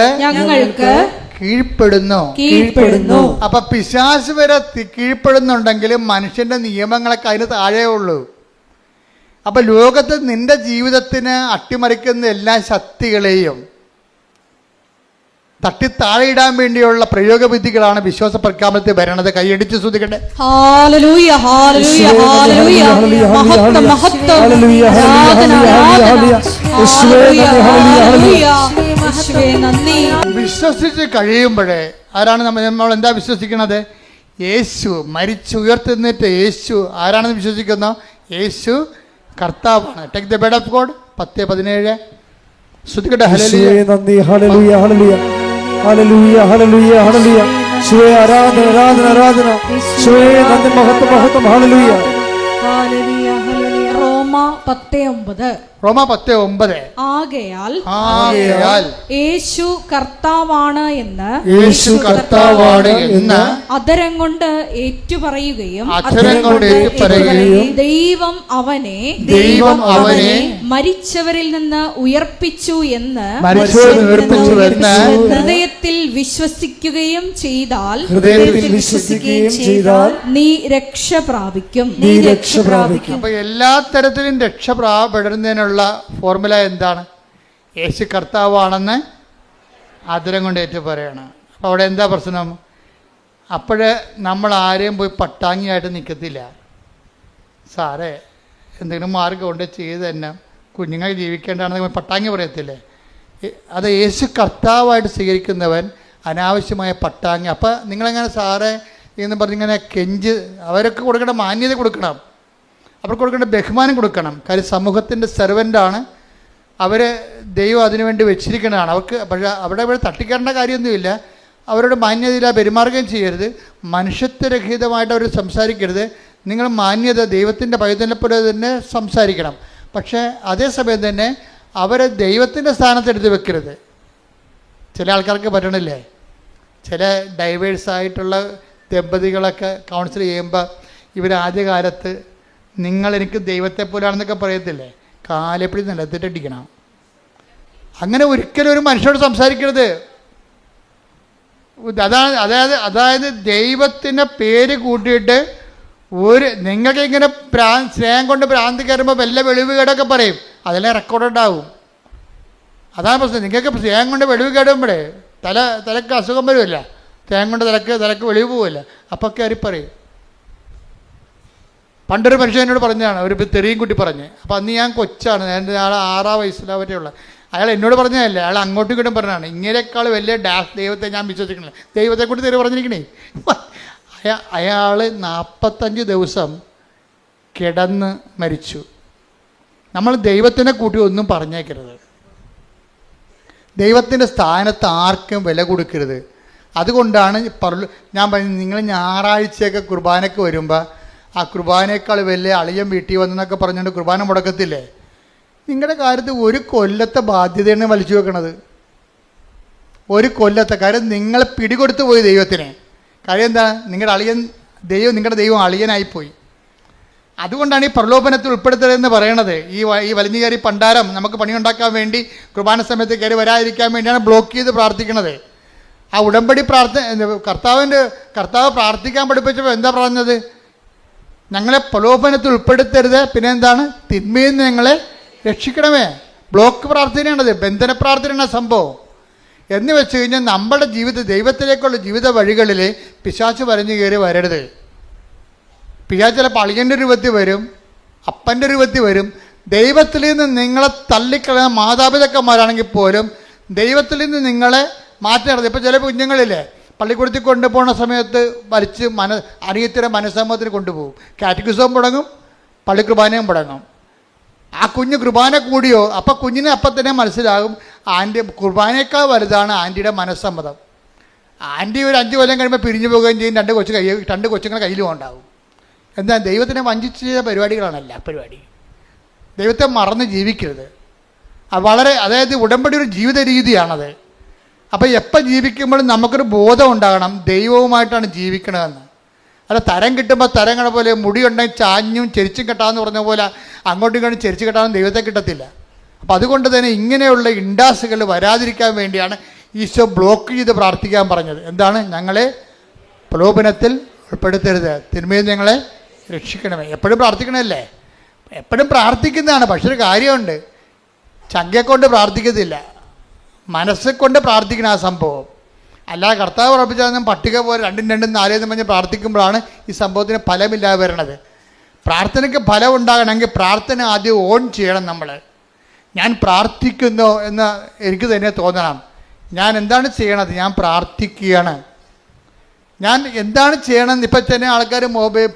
കീഴ്പ്പെടുന്നു. അപ്പൊ പിശാച് വരെ കീഴ്പ്പെടുന്നുണ്ടെങ്കിലും മനുഷ്യന്റെ നിയമങ്ങളൊക്കെ അതിന് താഴെ ഉള്ളൂ. അപ്പൊ ലോകത്ത് നിന്റെ ജീവിതത്തിന് അട്ടിമറിക്കുന്ന എല്ലാ ശക്തികളെയും തട്ടി താഴെയിടാൻ വേണ്ടിയുള്ള പ്രയോഗവിധികളാണ് വിശ്വാസ പ്രഖ്യാപനത്തിൽ വരണത്. കൈയടിച്ച് ശ്രദ്ധിക്കട്ടെ. ഹല്ലേലൂയ ഹല്ലേലൂയ ഹല്ലേലൂയ. മഹത്വം മഹത്വം. വിശ്വസിച്ച് കഴിയുമ്പോഴേ ആരാണ് നമ്മൾ എന്താ വിശ്വസിക്കുന്നത്? യേശു മരിച്ചുയർത്തുന്നിട്ട് യേശു ആരാണെന്ന് വിശ്വസിക്കുന്നു? യേശു കർത്താവാണ്. Take the word of God 10:17 ശ്രദ്ധിക്കട്ടെ. ഹല്ലേലൂയ നന്ദി. ഹല്ലേലൂയ ഹല്ലേലൂയ ഹല്ലേലൂയ ഹല്ലേലൂയ ഹല്ലേലൂയ. യേശുവേ ആരാധന ആരാധന ആരാധന. യേശുവേ നന്ദി. മഹത്വം മഹത്വം. ഹല്ലേലൂയ ഹല്ലേലൂയ ഹല്ലേലൂയ. റോമാ 10:9 ആകയാൽ യേശു കർത്താവാണ് എന്ന് അധരം കൊണ്ട് ഏറ്റുപറയുകയും ദൈവം അവനെ മരിച്ചവരിൽ നിന്ന് ഉയർപ്പിച്ചു എന്ന് ഹൃദയത്തിൽ വിശ്വസിക്കുകയും ചെയ്താൽ നീ രക്ഷ പ്രാപിക്കും. അപ്പൊ എല്ലാ തരത്തിലും രക്ഷപ്പെടുന്നതിനുള്ള ഫോർമുല എന്താണ്? യേശു കർത്താവാണെന്ന് ആദരം കൊണ്ട് ഏറ്റു പറയണം. അപ്പോൾ അവിടെ എന്താ പ്രശ്നം? അപ്പോഴേ നമ്മൾ ആരെയും പോയി പട്ടാങ്ങിയായിട്ട് നിൽക്കത്തില്ല. സാറേ എന്തെങ്കിലും മാർഗം കൊണ്ട് ചെയ്ത് തന്നെ കുഞ്ഞുങ്ങൾ ജീവിക്കേണ്ടതാണെന്ന് പട്ടാങ്ങി പറയത്തില്ലേ? അത് യേശു കർത്താവായിട്ട് സ്വീകരിക്കുന്നവൻ അനാവശ്യമായ പട്ടാങ്ങി. അപ്പോൾ നിങ്ങളെങ്ങനെ സാറേ എന്ന് പറഞ്ഞിങ്ങനെ കെഞ്ച് അവരൊക്കെ കൊടുക്കേണ്ട മാന്യത കൊടുക്കണം, അവർക്ക് കൊടുക്കേണ്ട ബഹുമാനം കൊടുക്കണം. കാര്യം സമൂഹത്തിൻ്റെ സെർവൻ്റാണ് അവർ. ദൈവം അതിനുവേണ്ടി വെച്ചിരിക്കുന്നതാണ് അവർക്ക്. പക്ഷേ അവിടെ തട്ടിക്കേണ്ട കാര്യമൊന്നുമില്ല. അവരോട് മാന്യതയില്ല പെരുമാറുകയും ചെയ്യരുത്. മനുഷ്യത്വരഹിതമായിട്ട് അവർ സംസാരിക്കരുത്. നിങ്ങൾ മാന്യത ദൈവത്തിൻ്റെ പൈതൃകപ്പോലെ തന്നെ സംസാരിക്കണം. പക്ഷേ അതേസമയം തന്നെ അവരെ ദൈവത്തിൻ്റെ സ്ഥാനത്തെടുത്ത് വെക്കരുത്. ചില ആൾക്കാർക്ക് പറ്റണില്ലേ? ചില ഡൈവേഴ്സായിട്ടുള്ള ദമ്പതികളൊക്കെ കൗൺസിൽ ചെയ്യുമ്പോൾ ഇവർ ആദ്യകാലത്ത് നിങ്ങളെനിക്ക് ദൈവത്തെ പോലാണെന്നൊക്കെ പറയത്തില്ലേ? കാലെപ്പിടി നിലത്തിട്ടടിക്കണം. അങ്ങനെ ഒരിക്കലും ഒരു മനുഷ്യരോട് സംസാരിക്കരുത്. അതായത് ദൈവത്തിൻ്റെ പേര് കൂട്ടിയിട്ട് നിങ്ങൾക്ക് ഇങ്ങനെ സ്നേഹം കൊണ്ട് ഭ്രാന്തി കയറുമ്പോൾ വല്ല വെളിവുകേടൊക്കെ പറയും. അതെല്ലാം റെക്കോർഡ് ഉണ്ടാവും. അതാണ് പ്രശ്നം. നിങ്ങൾക്ക് സ്നേഹം കൊണ്ട് വെളിവ് കയറുമ്പോഴേ തലക്ക് അസുഖം വരുമല്ല. സ്നേഹം കൊണ്ട് തലക്ക് വെളിവ് പോവില്ല. അപ്പോൾ കയറി പറയും. പണ്ടൊരു മനുഷ്യൻ എന്നോട് പറഞ്ഞതാണ്, ഒരു തെറിയും കുട്ടി പറഞ്ഞ്. അപ്പോൾ അന്ന് ഞാൻ കൊച്ചാണ്, ഞാൻ ആൾ 6 വയസ്സിലാ പറ്റിയുള്ള. അയാൾ എന്നോട് പറഞ്ഞതല്ലേ, അയാൾ അങ്ങോട്ടും ഇങ്ങോട്ടും പറഞ്ഞതാണ്. ഇങ്ങനെക്കാൾ വലിയ ദൈവത്തെ ഞാൻ വിശ്വസിക്കണില്ല. ദൈവത്തെ കൂടി തെറി പറഞ്ഞിരിക്കണേ. അയാൾ 45 ദിവസം കിടന്ന് മരിച്ചു. നമ്മൾ ദൈവത്തിനെ കൂട്ടി ഒന്നും പറഞ്ഞേക്കരുത്. ദൈവത്തിൻ്റെ സ്ഥാനത്ത് ആർക്കും വില കൊടുക്കരുത്. അതുകൊണ്ടാണ് ഞാൻ പറഞ്ഞത്, നിങ്ങൾ ഞായറാഴ്ചയൊക്കെ കുർബാനയ്ക്ക് വരുമ്പോൾ ആ കുർബാനയേക്കാൾ വലിയ അളിയൻ വീട്ടിൽ വന്നെന്നൊക്കെ പറഞ്ഞുകൊണ്ട് കുർബാന മുടക്കത്തില്ലേ? നിങ്ങളുടെ കാര്യത്തിൽ ഒരു കൊല്ലത്തെ ബാധ്യതയാണ് വലിച്ചു വെക്കണത്. ഒരു കൊല്ലത്തെ കാര്യം നിങ്ങൾ പിടികൊടുത്തു പോയി ദൈവത്തിന്. കാര്യം എന്താ? നിങ്ങളുടെ ദൈവം അളിയനായിപ്പോയി. അതുകൊണ്ടാണ് ഈ പ്രലോഭനത്തിൽ ഉൾപ്പെടുത്തരുതെന്ന് പറയണത്. ഈ വലിഞ്ഞു കയറി പണ്ടാരം നമുക്ക് പണിയുണ്ടാക്കാൻ വേണ്ടി കുർബാന സമയത്ത് കയറി വരാതിരിക്കാൻ വേണ്ടിയാണ് ബ്ലോക്ക് ചെയ്ത് പ്രാർത്ഥിക്കണത്. ആ ഉടമ്പടി കർത്താവ് പ്രാർത്ഥിക്കാൻ പഠിപ്പിച്ചപ്പോൾ എന്താ പറഞ്ഞത്? ഞങ്ങളെ പ്രലോഭനത്തിൽ ഉൾപ്പെടുത്തരുത്, പിന്നെ എന്താണ്? തിന്മയിൽ നിന്ന് ഞങ്ങളെ രക്ഷിക്കണമേ. ബ്ലോക്ക് പ്രാർത്ഥനയാണത്, ബന്ധന പ്രാർത്ഥനയാണ് സംഭവം. എന്ന് വെച്ച് കഴിഞ്ഞാൽ നമ്മുടെ ദൈവത്തിലേക്കുള്ള ജീവിത വഴികളിൽ പിശാച് വരഞ്ഞു കയറി വരരുത്. പിശാച് ചിലപ്പോൾ അളിയൻ്റെ രൂപത്തിൽ വരും, അപ്പൻ്റെ രൂപത്തിൽ വരും. ദൈവത്തിൽ നിന്ന് നിങ്ങളെ തള്ളിക്കളയുന്ന മാതാപിതാക്കന്മാരാണെങ്കിൽ പോലും ദൈവത്തിൽ നിന്ന് നിങ്ങളെ മാറ്റരുത്. ഇപ്പോൾ ചില കുഞ്ഞുങ്ങളില്ലേ, പള്ളിക്കൂടത്തിൽ കൊണ്ടുപോകുന്ന സമയത്ത് വലിച്ച് അനിയത്തിൻ്റെ മനസ്സമ്മതത്തിന് കൊണ്ടുപോകും. കാറ്റഗിസവും മുടങ്ങും, പള്ളി കുർബാനയും മുടങ്ങും. ആ കുഞ്ഞ് കുർബാന കൂടിയോ അപ്പം കുഞ്ഞിനെ അപ്പം തന്നെ മനസ്സിലാകും ആൻറ്റി കുർബാനയേക്കാൾ വലുതാണ് ആൻറ്റിയുടെ മനസ്സമ്മതം. ആൻറ്റി ഒരു 5 കൊല്ലം കഴിയുമ്പോൾ പിരിഞ്ഞു പോവുകയും ചെയ്യും. 2 കൊച്ചുങ്ങളെ കയ്യിലും ഉണ്ടാവും. എന്താ? ദൈവത്തിനെ വഞ്ചിച്ച് ചെയ്ത പരിപാടികളാണ് എല്ലാ പരിപാടി. ദൈവത്തെ മറന്ന് ജീവിക്കരുത്. അതായത് ഉടമ്പടി ഒരു ജീവിത രീതിയാണത്. അപ്പോൾ എപ്പോൾ ജീവിക്കുമ്പോഴും നമുക്കൊരു ബോധം ഉണ്ടാകണം ദൈവവുമായിട്ടാണ് ജീവിക്കണതെന്ന്. അല്ല തരം കിട്ടുമ്പോൾ തരങ്ങളെ പോലെ മുടിയുണ്ടെങ്കിൽ ചാഞ്ഞും ചെരിച്ചും കെട്ടാമെന്ന് പറഞ്ഞ പോലെ അങ്ങോട്ടും ഇങ്ങോട്ടും ചെരിച്ച് കെട്ടാമെന്ന് ദൈവത്തെ കിട്ടത്തില്ല. അപ്പോൾ അതുകൊണ്ട് തന്നെ ഇങ്ങനെയുള്ള ഇൻഡാസുകൾ വരാതിരിക്കാൻ വേണ്ടിയാണ് ഈശോ ബ്ലോക്ക് ചെയ്ത് പ്രാർത്ഥിക്കാൻ പറഞ്ഞത്. എന്താണ്? ഞങ്ങളെ പ്രലോഭനത്തിൽ ഉൾപ്പെടുത്തരുത്, തിന്മയിൽ ഞങ്ങളെ രക്ഷിക്കണമേ. എപ്പോഴും പ്രാർത്ഥിക്കണമല്ലേ? എപ്പോഴും പ്രാർത്ഥിക്കുന്നതാണ്. പക്ഷെ ഒരു കാര്യമുണ്ട്, ചങ്കയെക്കൊണ്ട് പ്രാർത്ഥിക്കത്തില്ല, മനസ്സെക്കൊണ്ട് പ്രാർത്ഥിക്കണം ആ സംഭവം. അല്ലാതെ കർത്താവ് ഉറപ്പിച്ചാൽ പട്ടിക പോലെ 2 2 4 പറഞ്ഞ് പ്രാർത്ഥിക്കുമ്പോഴാണ് ഈ സംഭവത്തിന് ഫലമില്ലാതെ വരണത്. പ്രാർത്ഥനയ്ക്ക് ഫലം ഉണ്ടാകണമെങ്കിൽ പ്രാർത്ഥന ആദ്യം ഓൺ ചെയ്യണം. ഞാൻ പ്രാർത്ഥിക്കുന്നു എന്ന് എനിക്ക് തന്നെ തോന്നണം. ഞാൻ എന്താണ് ചെയ്യണത്? ഞാൻ പ്രാർത്ഥിക്കുകയാണ്. ഞാൻ എന്താണ് ചെയ്യണമെന്ന് ഇപ്പം തന്നെ ആൾക്കാർ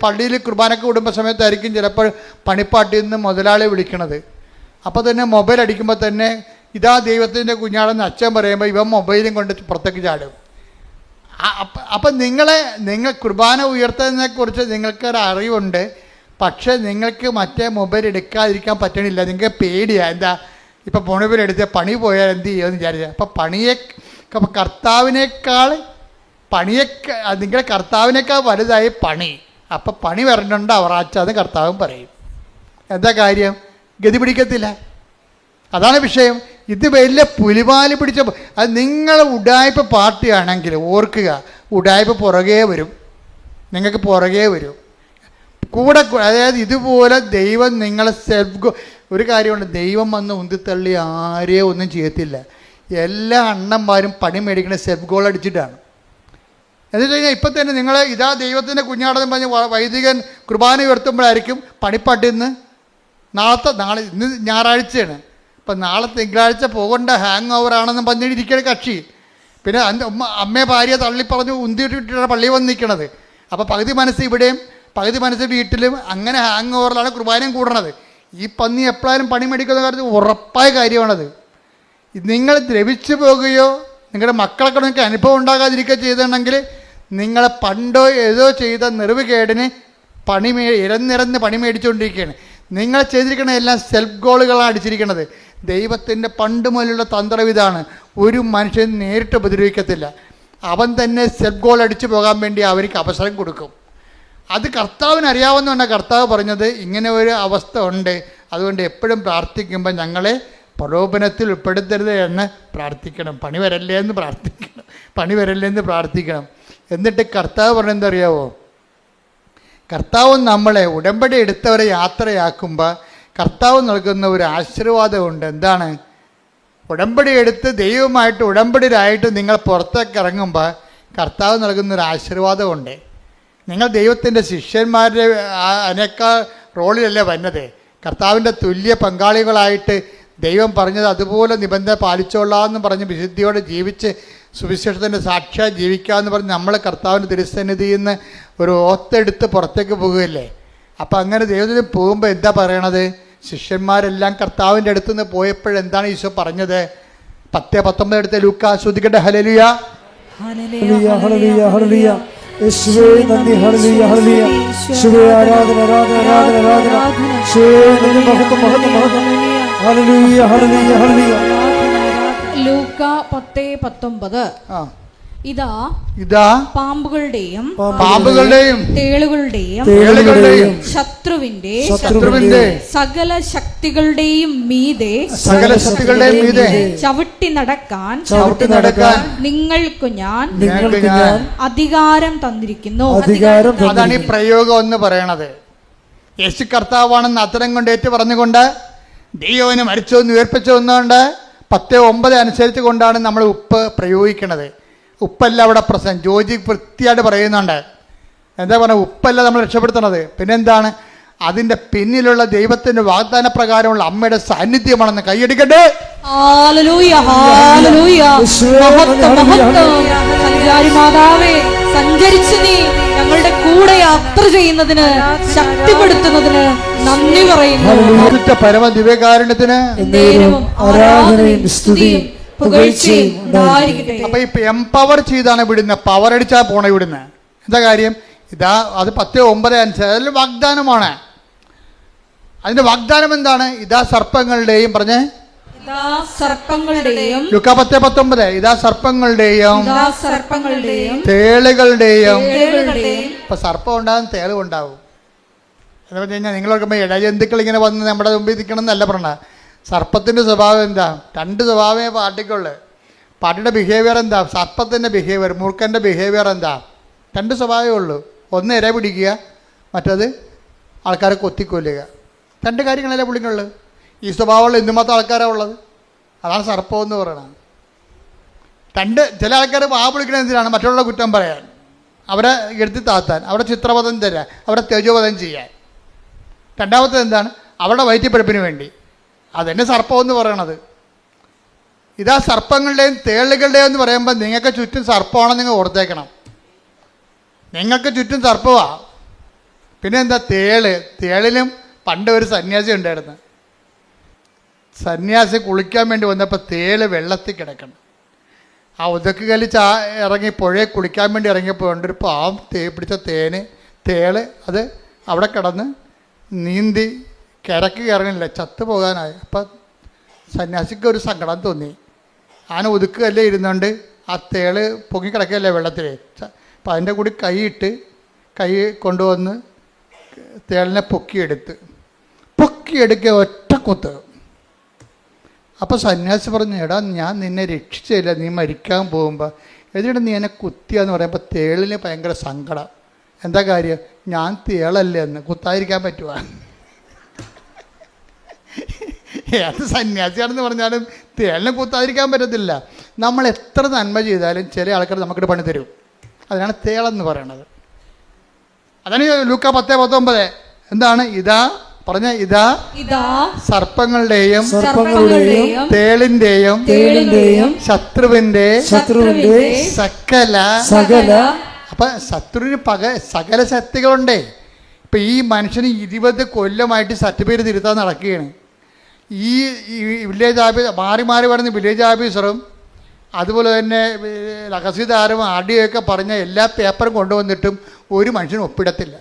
പള്ളിയിൽ കുർബാനയ്ക്ക് വിടുമ്പോൾ സമയത്തായിരിക്കും ചിലപ്പോൾ പണിപ്പാട്ടിൽ നിന്ന് മുതലാളി വിളിക്കണത്. അപ്പോൾ തന്നെ മൊബൈൽ അടിക്കുമ്പോൾ തന്നെ ഇതാ ദൈവത്തിൻ്റെ കുഞ്ഞാടെന്ന് അച്ഛൻ പറയുമ്പോൾ ഇവൻ മൊബൈലും കൊണ്ട് പുറത്തേക്ക് ചാടും. അപ്പം നിങ്ങൾ കുർബാന ഉയർത്തുന്നതിനെക്കുറിച്ച് നിങ്ങൾക്കൊരു അറിവുണ്ട്, പക്ഷേ നിങ്ങൾക്ക് മറ്റേ മൊബൈൽ എടുക്കാതിരിക്കാൻ പറ്റണില്ല. നിങ്ങൾക്ക് പേടിയാണ്. എന്താ? ഇപ്പം മൊബൈൽ എടുത്ത് പണി പോയാൽ എന്ത് ചെയ്യുമെന്ന് വിചാരിച്ചാൽ അപ്പം നിങ്ങളുടെ കർത്താവിനേക്കാൾ വലുതായി പണി. അപ്പം പണി വരണ്ടുണ്ട് അവറാച്ചാന്ന് കർത്താവും പറയും. എന്താ കാര്യം? ഗതി പിടിക്കത്തില്ല. അതാണ് വിഷയം. ഇത് വലിയ പുലിവാല് പിടിച്ച അത് നിങ്ങൾ ഉഡായ്പ പാർട്ടിയാണെങ്കിൽ ഓർക്കുക, ഉഡായ്പ പുറകെ വരും, നിങ്ങൾക്ക് പുറകെ വരും കൂടെ. അതായത് ഇതുപോലെ ദൈവം നിങ്ങളെ ഒരു കാര്യമുണ്ട്, ദൈവം വന്ന് ഉന്തിത്തള്ളി ആരെയും ഒന്നും ചെയ്യത്തില്ല. എല്ലാ അണ്ണന്മാരും പണി മേടിക്കുന്ന സെൽഫ് ഗോൾ അടിച്ചിട്ടാണ്. എന്ന് വെച്ച് കഴിഞ്ഞാൽ ഇപ്പം തന്നെ നിങ്ങൾ ഇതാ ദൈവത്തിൻ്റെ കുഞ്ഞാടെന്ന് പറഞ്ഞ് വൈദികൻ കുർബാന ഉയർത്തുമ്പോഴായിരിക്കും പണിപ്പാട്ടിൽ നിന്ന് നാളെ ഇന്ന് ഞായറാഴ്ചയാണ്, അപ്പം നാളെ തിങ്കളാഴ്ച പോകേണ്ട ഹാങ് ഓവറാണെന്ന് പറഞ്ഞിരിക്കുന്ന കക്ഷി. പിന്നെ അമ്മയെ ഭാര്യ തള്ളിപ്പറഞ്ഞ് ഉന്തിയിട്ടിട്ടാണ് പള്ളിയിൽ വന്ന് നിൽക്കണത്. അപ്പോൾ പകുതി മനസ്സ് ഇവിടെയും പകുതി മനസ്സ് വീട്ടിലും, അങ്ങനെ ഹാങ് ഓവറിലാണ് കുർബാനയും കൂടണത്. ഈ പന്നി എപ്പോഴും പണി മേടിക്കുന്ന കാര്യത്തിൽ ഉറപ്പായ കാര്യമാണത്. നിങ്ങൾ ദ്രവിച്ചു പോകുകയോ നിങ്ങളുടെ മക്കളൊക്കെ നിങ്ങൾക്ക് അനുഭവം ഉണ്ടാകാതിരിക്കുകയോ ചെയ്തിട്ടുണ്ടെങ്കിൽ നിങ്ങളെ പണ്ടോ ഏതോ ചെയ്ത നെറിവുകേടിന് ഇരന്നിരന്ന് പണി മേടിച്ചുകൊണ്ടിരിക്കുകയാണ്. നിങ്ങൾ ചെയ്തിരിക്കുന്ന എല്ലാം സെൽഫ് ഗോളുകളാണ് അടിച്ചിരിക്കുന്നത്. ദൈവത്തിൻ്റെ പണ്ട് മുതലുള്ള തന്ത്രം ഇതാണ്, ഒരു മനുഷ്യൻ നേരിട്ട് ഉപദ്രവിക്കത്തില്ല, അവൻ തന്നെ സെൽഫ് ഗോൾ അടിച്ചു പോകാൻ വേണ്ടി അവർക്ക് അവസരം കൊടുക്കും. അത് കർത്താവിന് അറിയാവുന്നതാണ് കർത്താവ് പറഞ്ഞത് ഇങ്ങനെ ഒരു അവസ്ഥ ഉണ്ട്, അതുകൊണ്ട് എപ്പോഴും പ്രാർത്ഥിക്കുമ്പോൾ ഞങ്ങളെ പ്രലോഭനത്തിൽ ഉൾപ്പെടുത്തരുത് എന്ന് പ്രാർത്ഥിക്കണം. പണി വരല്ലേ എന്ന് പ്രാർത്ഥിക്കണം. എന്നിട്ട് കർത്താവ് പറഞ്ഞെന്തറിയാവോ? കർത്താവ് നമ്മളെ ഉടമ്പടി എടുത്തവരെ യാത്രയാക്കുമ്പോൾ കർത്താവ് നൽകുന്ന ഒരു ആശീർവാദമുണ്ട്. എന്താണ്? ഉടമ്പടി എടുത്ത് ദൈവമായിട്ട് ഉടമ്പടിയിലായിട്ട് നിങ്ങൾ പുറത്തേക്ക് ഇറങ്ങുമ്പോൾ കർത്താവ് നൽകുന്നൊരു ആശീർവാദമുണ്ട്. നിങ്ങൾ ദൈവത്തിൻ്റെ ശിഷ്യന്മാരുടെ അതിനേക്കാൾ റോളിലല്ലേ വന്നത്. കർത്താവിൻ്റെ തുല്യ പങ്കാളികളായിട്ട് ദൈവം പറഞ്ഞത് അതുപോലെ നിബന്ധന പാലിച്ചോളാമെന്ന് പറഞ്ഞ് വിശുദ്ധിയോടെ ജീവിച്ച് സുവിശേഷത്തിൻ്റെ സാക്ഷ്യം ജീവിക്കാമെന്ന് പറഞ്ഞ് നമ്മൾ കർത്താവിൻ്റെ തിരുസന്നിധിയിൽ നിന്ന് ഒരു ഓത്തെടുത്ത് പുറത്തേക്ക് പോകുകയല്ലേ. അപ്പം അങ്ങനെ ദൈവത്തിന് പോകുമ്പോൾ എന്താ പറയണത്? ശിഷ്യന്മാരെല്ലാം കർത്താവിൻ്റെ അടുത്ത് നിന്ന് പോയപ്പോഴെന്താണ് ഈശോ പറഞ്ഞത്? 10:19 എടുത്ത് ലൂക്ക ശ്രദ്ധിക്കട്ടെ. ഹല്ലേലൂയ. ഹല്ലേലൂയ ഹല്ലേലൂയ ഹല്ലേലൂയ. യേശുവേ നന്ദി. ഹല്ലേലൂയ ഹല്ലേലൂയ. യേശുവേ ആരാധന ആരാധന ആരാധന ആരാധന. യേശുവേ നന്ദി. മഹത്വം മഹത്വം മഹത്വം. ഹല്ലേലൂയ ഹല്ലേലൂയ ഹല്ലേലൂയ. ലൂക്ക 10:19. ആ, ഇതാ ഇതാ പാമ്പുകളുടെയും പാമ്പുകളുടെയും തേളുകളുടെയും തേളുകളുടെയും ശത്രുവിന്റെ സകല ശക്തികളുടെയും മീതെ സകല ശക്തികളുടെയും മീതെ ചവിട്ടി നടക്കാൻ നിങ്ങൾക്ക് ഞാൻ അധികാരം തന്നിരിക്കുന്നു. അതാണ് ഈ പ്രയോഗം എന്ന് പറയണത്. യേശു കർത്താവാണെന്ന് അത്തരം കൊണ്ട് ഏറ്റു പറഞ്ഞുകൊണ്ട് ദൈവനെ മരിച്ചോന്ന് ഉയർപ്പിച്ചോന്നുകൊണ്ട് 10:9 അനുസരിച്ച് കൊണ്ടാണ് നമ്മൾ ഉപ്പ് പ്രയോഗിക്കുന്നത്. ഉപ്പല്ല അവിടെ പ്രശ്നം. ജോജി വൃത്തിയായിട്ട് പറയുന്നുണ്ട്. എന്താ പറയുക, ഉപ്പല്ല നമ്മൾ രക്ഷപ്പെടുത്തുന്നത്. പിന്നെന്താണ്? അതിൻ്റെ പിന്നിലുള്ള ദൈവത്തിൻ്റെ വാഗ്ദാന പ്രകാരമുള്ള അമ്മയുടെ സാന്നിധ്യമാണെന്ന്. കൈയടിക്കട്ടെ. സഞ്ചാരി മാതാവേ, സഞ്ചരിച്ച് നീ ഞങ്ങളുടെ കൂടെ യാത്ര ചെയ്യുന്നതിന്, ശക്തിപ്പെടുത്തുന്നതിന് നന്ദി പറയുന്നു. പരമ ദിവ്യകാരുണ്യത്തിന് ആരാധനയും സ്തുതിയും പുകഴ്ചയും. അപ്പൊ ഇപ്പൊ എംപവർ ചെയ്താണ് വിടുന്നത്. പവർ അടിച്ചാൽ പോണ ഇവിടുന്ന്. എന്താ കാര്യം? ഇതാ അത് 10:9 അനുസരിച്ച് അതിൽ വാഗ്ദാനമാണ്. അതിന്റെ വാഗ്ദാനം എന്താണ്? ഇതാ സർപ്പങ്ങളുടെയും പറഞ്ഞേ സർപ്പങ്ങളുടെയും ലൂക്ക 10:19 ഇതാ സർപ്പങ്ങളുടെയും തേളുകളുടെയും. ഇപ്പൊ സർപ്പം ഉണ്ടാകും, തേളും ഉണ്ടാവും. എന്ന് പറഞ്ഞു കഴിഞ്ഞാൽ നിങ്ങളൊക്കെ ഇഴജന്തുക്കൾ ഇങ്ങനെ വന്ന് നമ്മുടെ മുമ്പിൽ നിൽക്കണം എന്നല്ല പറഞ്ഞ. സർപ്പത്തിൻ്റെ സ്വഭാവം എന്താ? 2 സ്വഭാവമേ പാട്ടിക്കുള്ളൂ. പാട്ടിയുടെ ബിഹേവിയർ എന്താ? സർപ്പത്തിൻ്റെ ബിഹേവിയർ, മൂർഖൻ്റെ ബിഹേവിയർ എന്താ? 2 സ്വഭാവമേ ഉള്ളൂ. ഒന്ന് ഇര പിടിക്കുക, മറ്റത് ആൾക്കാരെ കൊത്തിക്കൊല്ലുക. 2 കാര്യങ്ങളല്ലേ പുള്ളിക്കുള്ളൂ. ഈ സ്വഭാവമുള്ള എന്തുമാത്രം ആൾക്കാരാണ് ഉള്ളത്. അതാണ് സർപ്പം എന്ന് പറയണത്. ചില ആൾക്കാർ വാ വിളിക്കണത് എന്തിനാണ്? മറ്റുള്ള കുറ്റം പറയാൻ, അവരെ എടുത്ത് താത്താൻ, അവരെ ചിത്രവധം തരാൻ, അവരെ തേജോവധം ചെയ്യാൻ. രണ്ടാമത്തേത് എന്താണ്? അവരുടെ വയറ്റിപ്പഴപ്പിന് വേണ്ടി. അതെന്നെ സർപ്പം എന്ന് പറയണത്. ഇതാ സർപ്പങ്ങളുടെയും തേളുകളുടെയും എന്ന് പറയുമ്പോൾ നിങ്ങൾക്ക് ചുറ്റും സർപ്പമാണെന്ന് നിങ്ങൾ ഓർത്തേക്കണം. നിങ്ങൾക്ക് ചുറ്റും സർപ്പമാണ്. പിന്നെ എന്താ? തേളിലും പണ്ട് ഒരു സന്യാസി ഉണ്ടായിരുന്നു. സന്യാസി കുളിക്കാൻ വേണ്ടി വന്നപ്പോൾ തേള് വെള്ളത്തിൽ കിടക്കണം. ആ ഉദക്കുകലി ഇറങ്ങി പുഴയെ കുളിക്കാൻ വേണ്ടി ഇറങ്ങിയപ്പോൾ ഉണ്ട് ഒരു പാവം പിടിച്ച തേള് അത് അവിടെ കിടന്ന് നീന്തി കിടക്ക് കയറണില്ല, ചത്തുപോകാനായി. അപ്പം സന്യാസിക്ക് ഒരു സങ്കടം തോന്നി. ആന ഒതുക്കുകയല്ലേ ഇരുന്നുകൊണ്ട് ആ തേള് പൊങ്ങിക്കിടക്കുകയല്ലേ വെള്ളത്തിൽ. അപ്പം അതിൻ്റെ കൂടി കൈ കൊണ്ടുവന്ന് തേളിനെ പൊക്കിയെടുക്കുക ഒറ്റ കുത്ത്. അപ്പോൾ സന്യാസി പറഞ്ഞു, എടാ ഞാൻ നിന്നെ രക്ഷിച്ചില്ല, നീ മരിക്കാൻ പോകുമ്പോൾ എന്നിട്ട് നീ എന്നെ കുത്തിയാന്ന് പറയുമ്പോൾ തേളിന് ഭയങ്കര സങ്കടം. എന്താ കാര്യം? ഞാൻ തേളല്ലേ എന്ന് കുത്താതിരിക്കാൻ പറ്റുക? അത് സന്യാസിയാണെന്ന് പറഞ്ഞാലും തേളിനെ കുത്താതിരിക്കാൻ പറ്റത്തില്ല. നമ്മൾ എത്ര നന്മ ചെയ്താലും ചില ആൾക്കാർ നമുക്കിട്ട് പണി തരും. അതിനാണ് തേളെന്ന് പറയണത്. അതാണ് ലൂക്ക 10:19. എന്താണ്? ഇതാ പറഞ്ഞ ഇതാ സർപ്പങ്ങളുടെയും തേളിന്റെയും ശത്രുവിന്റെ സകല. അപ്പൊ ശത്രുവിന് സകല ശക്തികളുണ്ടേ. ഇപ്പൊ ഈ മനുഷ്യന് 20 കൊല്ലമായിട്ട് സർട്ടിഫിക്കറ്റ് തിരുത്താൻ നടക്കുകയാണ്. ഈ വില്ലേജ് ഓഫീസ് മാറി വരുന്ന വില്ലേജ് ഓഫീസറും അതുപോലെ തന്നെ തഹസീൽദാരും RDO ഒക്കെ പറഞ്ഞ എല്ലാ പേപ്പറും കൊണ്ടുവന്നിട്ടും ഒരു മനുഷ്യനും ഒപ്പിടത്തില്ല.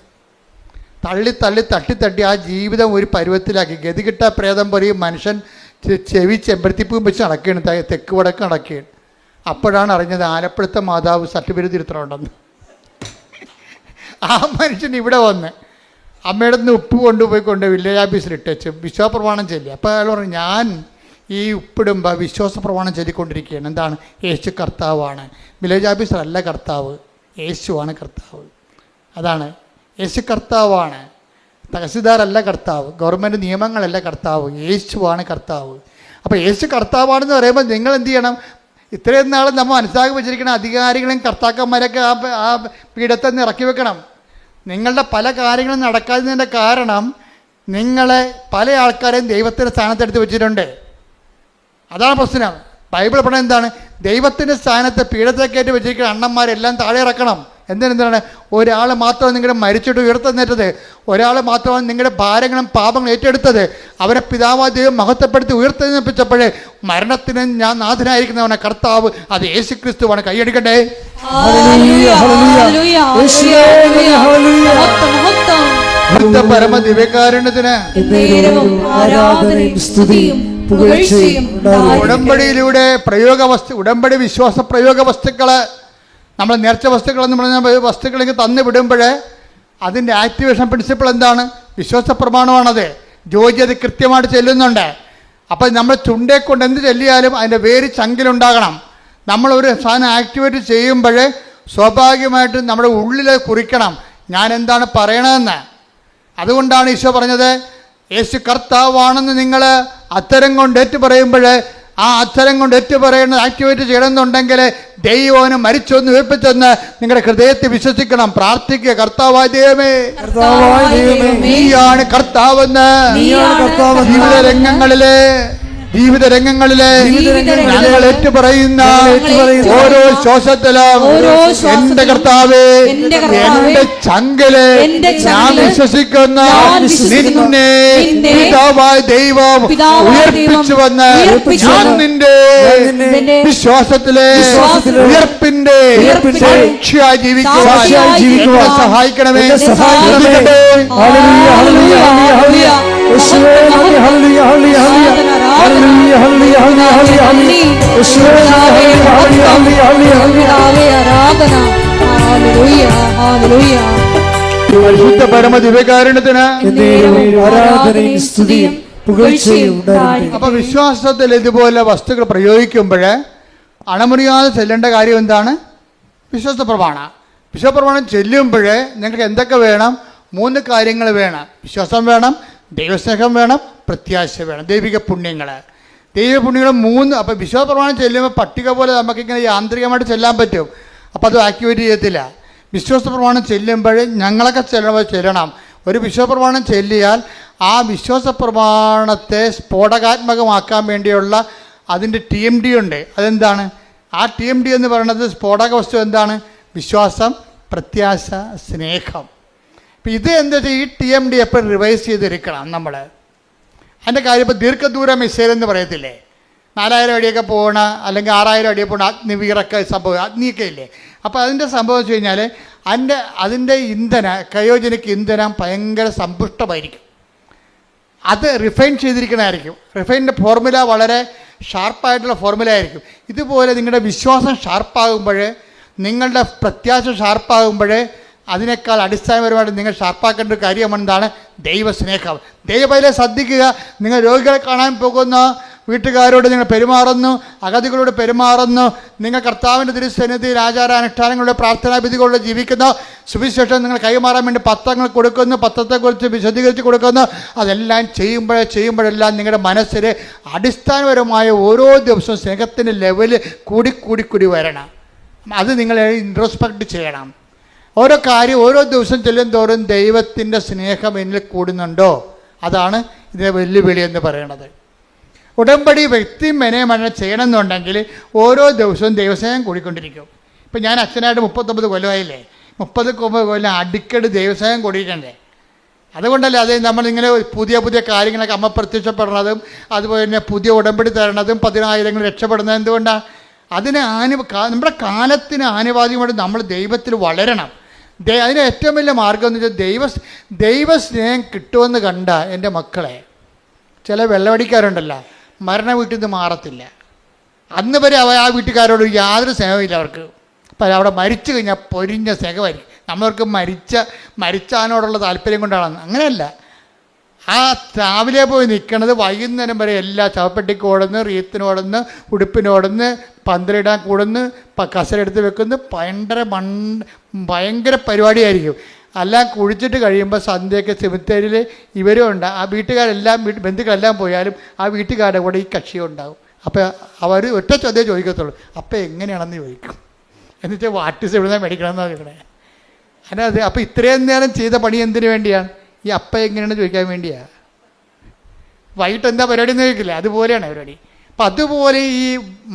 തട്ടി ആ ജീവിതം ഒരു പരുവത്തിലാക്കി. ഗതികിട്ട പ്രേതം പോലെ ഈ മനുഷ്യൻ ചെവി ചെമ്പരത്തിപ്പൂം വെച്ച് നടക്കുകയാണ്, തെക്ക് വടക്ക് നടക്കുകയാണ്. അപ്പോഴാണ് അറിഞ്ഞത് ആലപ്പുഴത്തെ മാതാവ് സർട്ടിഫിക്കറ്റ് തിരുത്തണുണ്ടെന്ന്. ആ മനുഷ്യൻ ഇവിടെ വന്ന് അമ്മയുടെ നിന്ന് ഉപ്പ് കൊണ്ടുപോയിക്കൊണ്ട് വില്ലേജ് ഓഫീസിൽ ഇട്ടേച്ച് വിശ്വാസപ്രമാണം ചൊല്ലി. അപ്പോൾ അയാൾ പറഞ്ഞു, ഞാൻ ഈ ഉപ്പിടുമ്പോൾ വിശ്വാസപ്രമാണം ചൊല്ലിക്കൊണ്ടിരിക്കുകയാണ്. എന്താണ്? യേശു കർത്താവാണ്. വില്ലേജ് ഓഫീസറല്ല കർത്താവ്, യേശുവാണ് കർത്താവ്. അതാണ്, യേശു കർത്താവാണ്. തഹസിൽദാരല്ല കർത്താവ്, ഗവൺമെൻറ് നിയമങ്ങളല്ല കർത്താവ്, യേശുവാണ് കർത്താവ്. അപ്പോൾ യേശു കർത്താവാണെന്ന് പറയുമ്പോൾ നിങ്ങൾ എന്ത് ചെയ്യണം? ഇത്രയും നാളും നമ്മൾ മനസ്സിലാക്കി വെച്ചിരിക്കുന്ന അധികാരികളെയും കർത്താക്കന്മാരൊക്കെ ആ പീഠത്തിൽ നിന്ന് ഇറക്കി വെക്കണം. നിങ്ങളുടെ പല കാര്യങ്ങളും നടക്കാത്തതിൻ്റെ കാരണം നിങ്ങളെ പല ആൾക്കാരെയും ദൈവത്തിൻ്റെ സ്ഥാനത്തെടുത്ത് വെച്ചിട്ടുണ്ട്. അതാണ് പ്രശ്നം. ബൈബിൾ പറഞ്ഞത് എന്താണ്? ദൈവത്തിൻ്റെ സ്ഥാനത്ത് പീഠത്തെ കയറ്റി വെച്ചിരിക്കുന്ന അണ്ണന്മാരെല്ലാം താഴെ ഇറക്കണം. എന്താണ് ഒരാൾ മാത്രമാണ് നിങ്ങളുടെ മരിച്ചിട്ട് ഉയർത്തെന്നേറ്റത്, ഒരാൾ മാത്രമാണ് നിങ്ങളുടെ ഭാരങ്ങളും പാപങ്ങളും ഏറ്റെടുത്തത്. അവരെ പിതാവായ ദൈവം മഹത്വപ്പെടുത്തി ഉയർത്തെഴുന്നേൽപ്പിച്ചപ്പോഴേ മരണത്തിന് ഞാൻ നാഥനായിരിക്കുന്നവനെ കർത്താവ് അത് യേശുക്രിസ്തുവാണ്. കൈയടിക്കട്ടെ. പരമ ദിവ്യകാരുണ്യത്തിന് ഉടമ്പടിയിലൂടെ ഉടമ്പടി വിശ്വാസ പ്രയോഗ വസ്തുക്കള്, നമ്മൾ നേർച്ച വസ്തുക്കളെന്ന് പറഞ്ഞ വസ്തുക്കളെങ്കിൽ തന്നു വിടുമ്പോൾ അതിൻ്റെ ആക്ടിവേഷൻ പ്രിൻസിപ്പിൾ എന്താണ്? വിശ്വാസ പ്രമാണമാണത്. ജോജി അത് കൃത്യമായിട്ട് ചെല്ലുന്നുണ്ട്. അപ്പം നമ്മൾ ചുണ്ടേ കൊണ്ട് എന്ത് ചെല്ലിയാലും അതിൻ്റെ വേര് ചങ്കിലുണ്ടാകണം. നമ്മളൊരു സാധനം ആക്ടിവേറ്റ് ചെയ്യുമ്പോൾ സ്വാഭാവികമായിട്ടും നമ്മുടെ ഉള്ളിൽ കുറിക്കണം ഞാൻ എന്താണ് പറയണതെന്ന്. അതുകൊണ്ടാണ് ഈശോ പറഞ്ഞത് യേശു കർത്താവാണെന്ന് നിങ്ങൾ അത്തരം കൊണ്ട് ഏറ്റു പറയുമ്പോൾ ആ അത്തരം കൊണ്ട് ഏറ്റു പറയുന്നത് ആക്ടിവേറ്റ് ചെയ്യണമെന്നുണ്ടെങ്കിൽ ദൈവം മരിച്ചൊന്ന് ഉയർപ്പിച്ചെന്ന് നിങ്ങളുടെ ഹൃദയത്തിൽ വിശ്വസിക്കണം. പ്രാർത്ഥിക്കുക, കർത്താവായ ദൈവമേ, നീയാണ് കർത്താവെന്ന് ജീവിത രംഗങ്ങളിലെ ഞങ്ങൾ ഏറ്റുപറയുന്ന ഓരോ ശ്വാസത്തിലും എന്റെ കർത്താവേ, എന്റെ ചങ്കില് ഞാൻ വിശ്വസിക്കുന്ന നിന്നെ പിതാവായ ദൈവം ഉയർപ്പിച്ചുവെന്ന് ഞാൻ നിന്റെ വിശ്വാസത്തിലെ ഉയർപ്പിന്റെ സാക്ഷിയായി ജീവിക്കുവാൻ സഹായിക്കണമേ. പരിശുദ്ധ പരമ ദിവ്യകാരുണ്യത്തിന് അപ്പൊ വിശ്വാസത്തിൽ ഇതുപോലെ വസ്തുക്കൾ പ്രയോഗിക്കുമ്പോൾ അണമുറിയാതെ ചെല്ലേണ്ട കാര്യം എന്താണ്? വിശ്വാസ പ്രമാണം. വിശ്വാസ പ്രമാണം ചെല്ലുമ്പോൾ നിങ്ങൾക്ക് എന്തൊക്കെ വേണം? 3 കാര്യങ്ങൾ വേണം. വിശ്വാസം വേണം, ദൈവസ്നേഹം വേണം, പ്രത്യാശ വേണം, ദൈവിക പുണ്യങ്ങൾ. ദൈവിക പുണ്യങ്ങൾ 3. അപ്പോൾ വിശ്വാസ പ്രമാണം ചെല്ലുമ്പോൾ പട്ടിക പോലെ നമുക്കിങ്ങനെ യാന്ത്രികമായിട്ട് ചെല്ലാൻ പറ്റും. അപ്പോൾ അത് ആക്ടിവേറ്റ് ചെയ്യത്തില്ല. വിശ്വാസ പ്രമാണം ചെല്ലുമ്പോൾ ഞങ്ങളൊക്കെ ചെല്ലണം. ഒരു വിശ്വാസ പ്രമാണം ചെല്ലിയാൽ ആ വിശ്വാസ പ്രമാണത്തെ സ്ഫോടകാത്മകമാക്കാൻ വേണ്ടിയുള്ള അതിൻ്റെ TMD ഉണ്ട്. അതെന്താണ്? ആ TMD എന്ന് പറയുന്നത് സ്ഫോടക വസ്തു എന്താണ്? വിശ്വാസം, പ്രത്യാശ, സ്നേഹം. അപ്പം ഇത് എന്താ വെച്ചാൽ ഈ TMD എപ്പോഴും റിവൈസ് ചെയ്തിരിക്കണം നമ്മൾ. അതിൻ്റെ കാര്യം ഇപ്പോൾ ദീർഘദൂര മിസൈൽ എന്ന് പറയത്തില്ലേ, 4000 അടിയൊക്കെ പോകണ അല്ലെങ്കിൽ 6000 അടിയൊക്കെ പോകണ അഗ്നിവീറൊക്കെ സംഭവം, അഗ്നിയൊക്കെ ഇല്ലേ. അപ്പോൾ അതിൻ്റെ സംഭവം വെച്ച് കഴിഞ്ഞാൽ അതിൻ്റെ ക്രയോജനിക് ഇന്ധനം ഭയങ്കര സമ്പുഷ്ടമായിരിക്കും. അത് റിഫൈൻ ചെയ്തിരിക്കണമായിരിക്കും. റിഫൈൻ്റെ ഫോർമുല വളരെ ഷാർപ്പായിട്ടുള്ള ഫോർമുല ആയിരിക്കും. ഇതുപോലെ നിങ്ങളുടെ വിശ്വാസം ഷാർപ്പാകുമ്പോൾ, നിങ്ങളുടെ പ്രത്യാശ ഷാർപ്പാകുമ്പോൾ അതിനേക്കാൾ അടിസ്ഥാനപരമായിട്ട് നിങ്ങൾ ഷാർപ്പാക്കേണ്ട ഒരു കാര്യം എന്താണ്? ദൈവസ്നേഹം. ദൈവബൈലെ ശ്രദ്ധിക്കുക. നിങ്ങൾ രോഗികളെ കാണാൻ പോകുന്ന വീട്ടുകാരോട് നിങ്ങൾ പെരുമാറുന്നു, അഗതികളോട് പെരുമാറുന്നു, നിങ്ങൾ കർത്താവിൻ്റെ തിരുസന്നിധിയിൽ ആചാരാനുഷ്ഠാനങ്ങളുടെ പ്രാർത്ഥനാവിധികളിലൂടെ ജീവിക്കുന്നു, സുവിശേഷം നിങ്ങൾ കൈമാറാൻ വേണ്ടി പത്രങ്ങൾ കൊടുക്കുന്നു, പത്രത്തെക്കുറിച്ച് വിശദീകരിച്ച് കൊടുക്കുന്നു. അതെല്ലാം ചെയ്യുമ്പോഴെല്ലാം നിങ്ങളുടെ മനസ്സിൽ അടിസ്ഥാനപരമായ ഓരോ ദിവസവും സ്നേഹത്തിൻ്റെ ലെവല് കൂടി വരണം. അത് നിങ്ങൾ ഇൻട്രോസ്പെക്റ്റ് ചെയ്യണം. ഓരോ കാര്യം ഓരോ ദിവസം ചെല്ലും തോറും ദൈവത്തിൻ്റെ സ്നേഹം എന്നിൽ കൂടുന്നുണ്ടോ? അതാണ് ഇതിൻ്റെ വെല്ലുവിളി എന്ന് പറയുന്നത്. ഉടമ്പടി വ്യക്തി മെനയമന ചെയ്യണമെന്നുണ്ടെങ്കിൽ ഓരോ ദിവസവും ദൈവസ്നേഹം കൂടിക്കൊണ്ടിരിക്കും. ഇപ്പം ഞാൻ അച്ഛനായിട്ട് 39 കൊല്ലമായില്ലേ, 30 കൊല്ലം അടിക്കടി ദൈവസ്നേഹം കൂടിയിട്ടേ. അതുകൊണ്ടല്ലേ അത് നമ്മളിങ്ങനെ പുതിയ കാര്യങ്ങളൊക്കെ അമ്മ പ്രത്യക്ഷപ്പെടുന്നതും അതുപോലെ തന്നെ പുതിയ ഉടമ്പടി തരണതും 10,000 രക്ഷപ്പെടുന്നത് എന്തുകൊണ്ടാണ്? അതിന് നമ്മുടെ കാലത്തിന് ആനുപാതികമായിട്ട് നമ്മൾ ദൈവത്തിൽ വളരണം. അതിന് ഏറ്റവും വലിയ മാർഗം എന്ന് വെച്ചാൽ ദൈവസ്നേഹം കിട്ടുമെന്ന് കണ്ട എൻ്റെ മക്കളെ, ചില വെള്ളമടിക്കാരുണ്ടല്ലോ, മരണ വീട്ടിൽ നിന്ന് മാറത്തില്ല. അന്ന് വരെ ആ വീട്ടുകാരോട് യാതൊരു സ്നേഹമില്ല അവർക്ക്. അപ്പം അവിടെ മരിച്ചു കഴിഞ്ഞാൽ പൊരിഞ്ഞ സ്നേഹമായിരിക്കും. നമ്മൾക്ക് മരിച്ചാനോടുള്ള താല്പര്യം കൊണ്ടാണ്. അങ്ങനെയല്ല, ആ രാവിലെ പോയി നിൽക്കണത് വൈകുന്നേരം വരെ എല്ലാ ചവപ്പെട്ടിക്കോടുന്ന്, റീത്തിനോടുന്ന്, ഉടുപ്പിനോടുന്ന്, പന്തലിടാൻ കൂടുന്ന്, കസരെടുത്ത് വെക്കുന്നു, ഭയങ്കര പരിപാടിയായിരിക്കും. എല്ലാം കുഴിച്ചിട്ട് കഴിയുമ്പോൾ സന്ധ്യയൊക്കെ സെമിത്തേരിയിൽ ഇവരും ഉണ്ട്. ആ വീട്ടുകാരെല്ലാം ബന്ധുക്കളെല്ലാം പോയാലും ആ വീട്ടുകാരുടെ കൂടെ ഈ കക്ഷിയും ഉണ്ടാകും. അപ്പോൾ അവർ ഒറ്റ ചോദ്യം ചോദിക്കത്തുള്ളൂ, അപ്പം എങ്ങനെയാണെന്ന് ചോദിക്കും. എന്നുവെച്ചാൽ വാട്ടിസ് എവിടുന്ന മേടിക്കണമെന്നാണ് ചോദിക്കണേ. അല്ലാതെ അപ്പോൾ ഇത്രയും നേരം ചെയ്ത പണി എന്തിനു വേണ്ടിയാണ്? ഈ അപ്പം എങ്ങനെയാണെന്ന് ചോദിക്കാൻ വേണ്ടിയാണ്. വൈകിട്ട് എന്താ പരിപാടി എന്ന് ചോദിക്കില്ല, അതുപോലെയാണ് പരിപാടി. അപ്പം അതുപോലെ ഈ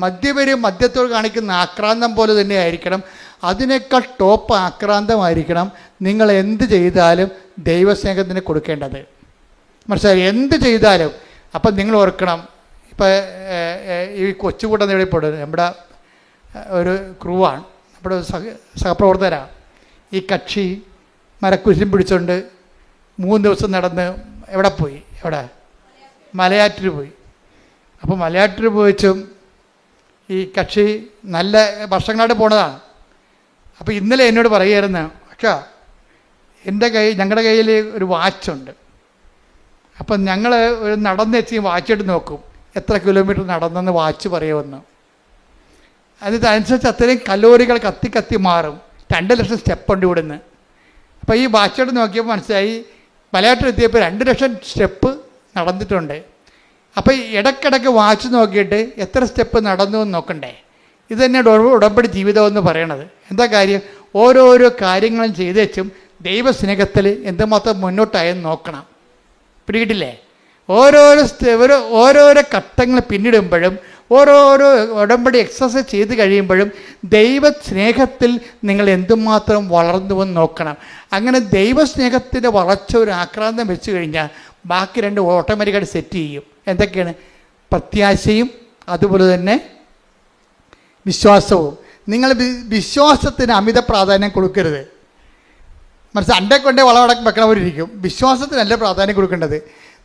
മദ്യത്തോട് കാണിക്കുന്ന ആക്രാന്തം പോലെ തന്നെ ആയിരിക്കണം അതിനേക്കാൾ ടോപ്പ് ആക്രാന്തമായിരിക്കണം നിങ്ങൾ എന്ത് ചെയ്താലും ദൈവസ്നേഹത്തിന് കൊടുക്കേണ്ടത്. മനസ്സിലായി? എന്ത് ചെയ്താലും. അപ്പം നിങ്ങൾ ഓർക്കണം, ഇപ്പം ഈ കൊച്ചുകൂട്ടം നേടിപ്പെടുന്നത് നമ്മുടെ ഒരു ക്രൂവാണ്, നമ്മുടെ സഹപ്രവർത്തകരാണ്. ഈ കക്ഷി മരക്കുരിശും പിടിച്ചുകൊണ്ട് 3 ദിവസം നടന്ന് എവിടെ പോയി? മലയാറ്റൂർ പോയി. അപ്പോൾ മലയാറ്റൂർ പോയിച്ചും ഈ കക്ഷി നല്ല വർഷങ്ങളായിട്ട് പോണതാണ്. അപ്പോൾ ഇന്നലെ എന്നോട് പറയുമായിരുന്നു, പക്ഷേ ഞങ്ങളുടെ കയ്യിൽ ഒരു വാച്ചുണ്ട്. അപ്പം ഞങ്ങൾ ഒരു നടന്നെത്തി വാച്ചിട്ട് നോക്കും എത്ര കിലോമീറ്റർ നടന്നെന്ന് വാച്ച് പറയുമെന്ന്. അതനുസരിച്ച് അത്രയും കലോറികൾ കത്തി മാറും. 2 ലക്ഷം സ്റ്റെപ്പുണ്ട് ഇവിടുന്ന്. അപ്പോൾ ഈ വാച്ചോട്ട് നോക്കിയപ്പോൾ മനസ്സിലായി മലയാറ്റൂർ എത്തിയപ്പോൾ 2 ലക്ഷം സ്റ്റെപ്പ് നടന്നിട്ടുണ്ട്. അപ്പോൾ ഇടയ്ക്കിടയ്ക്ക് വാച്ച് നോക്കിയിട്ട് എത്ര സ്റ്റെപ്പ് നടന്നു എന്ന് നോക്കണ്ടേ? ഇത് തന്നെയാണ് ഉടമ്പടി ജീവിതം എന്ന് പറയണത്. എന്താ കാര്യം? ഓരോരോ കാര്യങ്ങളും ചെയ്ത് വെച്ചും ദൈവസ്നേഹത്തിൽ എന്തുമാത്രം മുന്നോട്ടായെന്ന് നോക്കണം. പിടികിട്ടില്ലേ? ഓരോരോ ഘട്ടങ്ങൾ പിന്നിടുമ്പോഴും ഓരോരോ ഉടമ്പടി എക്സസൈസ് ചെയ്ത് കഴിയുമ്പോഴും ദൈവസ്നേഹത്തിൽ നിങ്ങൾ എന്തുമാത്രം വളർന്നുവെന്ന് നോക്കണം. അങ്ങനെ ദൈവസ്നേഹത്തിൻ്റെ വളർച്ച ഒരു ആക്രാന്തം വെച്ച് കഴിഞ്ഞാൽ ബാക്കി 2 ഓട്ടോമാറ്റിക്കായിട്ട് സെറ്റ് ചെയ്യും. എന്തൊക്കെയാണ്? പ്രത്യാശയും അതുപോലെ തന്നെ വിശ്വാസവും. നിങ്ങൾ വിശ്വാസത്തിന് അമിത പ്രാധാന്യം കൊടുക്കരുത്. മനസ്സിലായി? അണ്ടേ കൊണ്ടേ വളവടക്കം വെക്കണവരിരിക്കും. വിശ്വാസത്തിനല്ല പ്രാധാന്യം കൊടുക്കേണ്ടത്.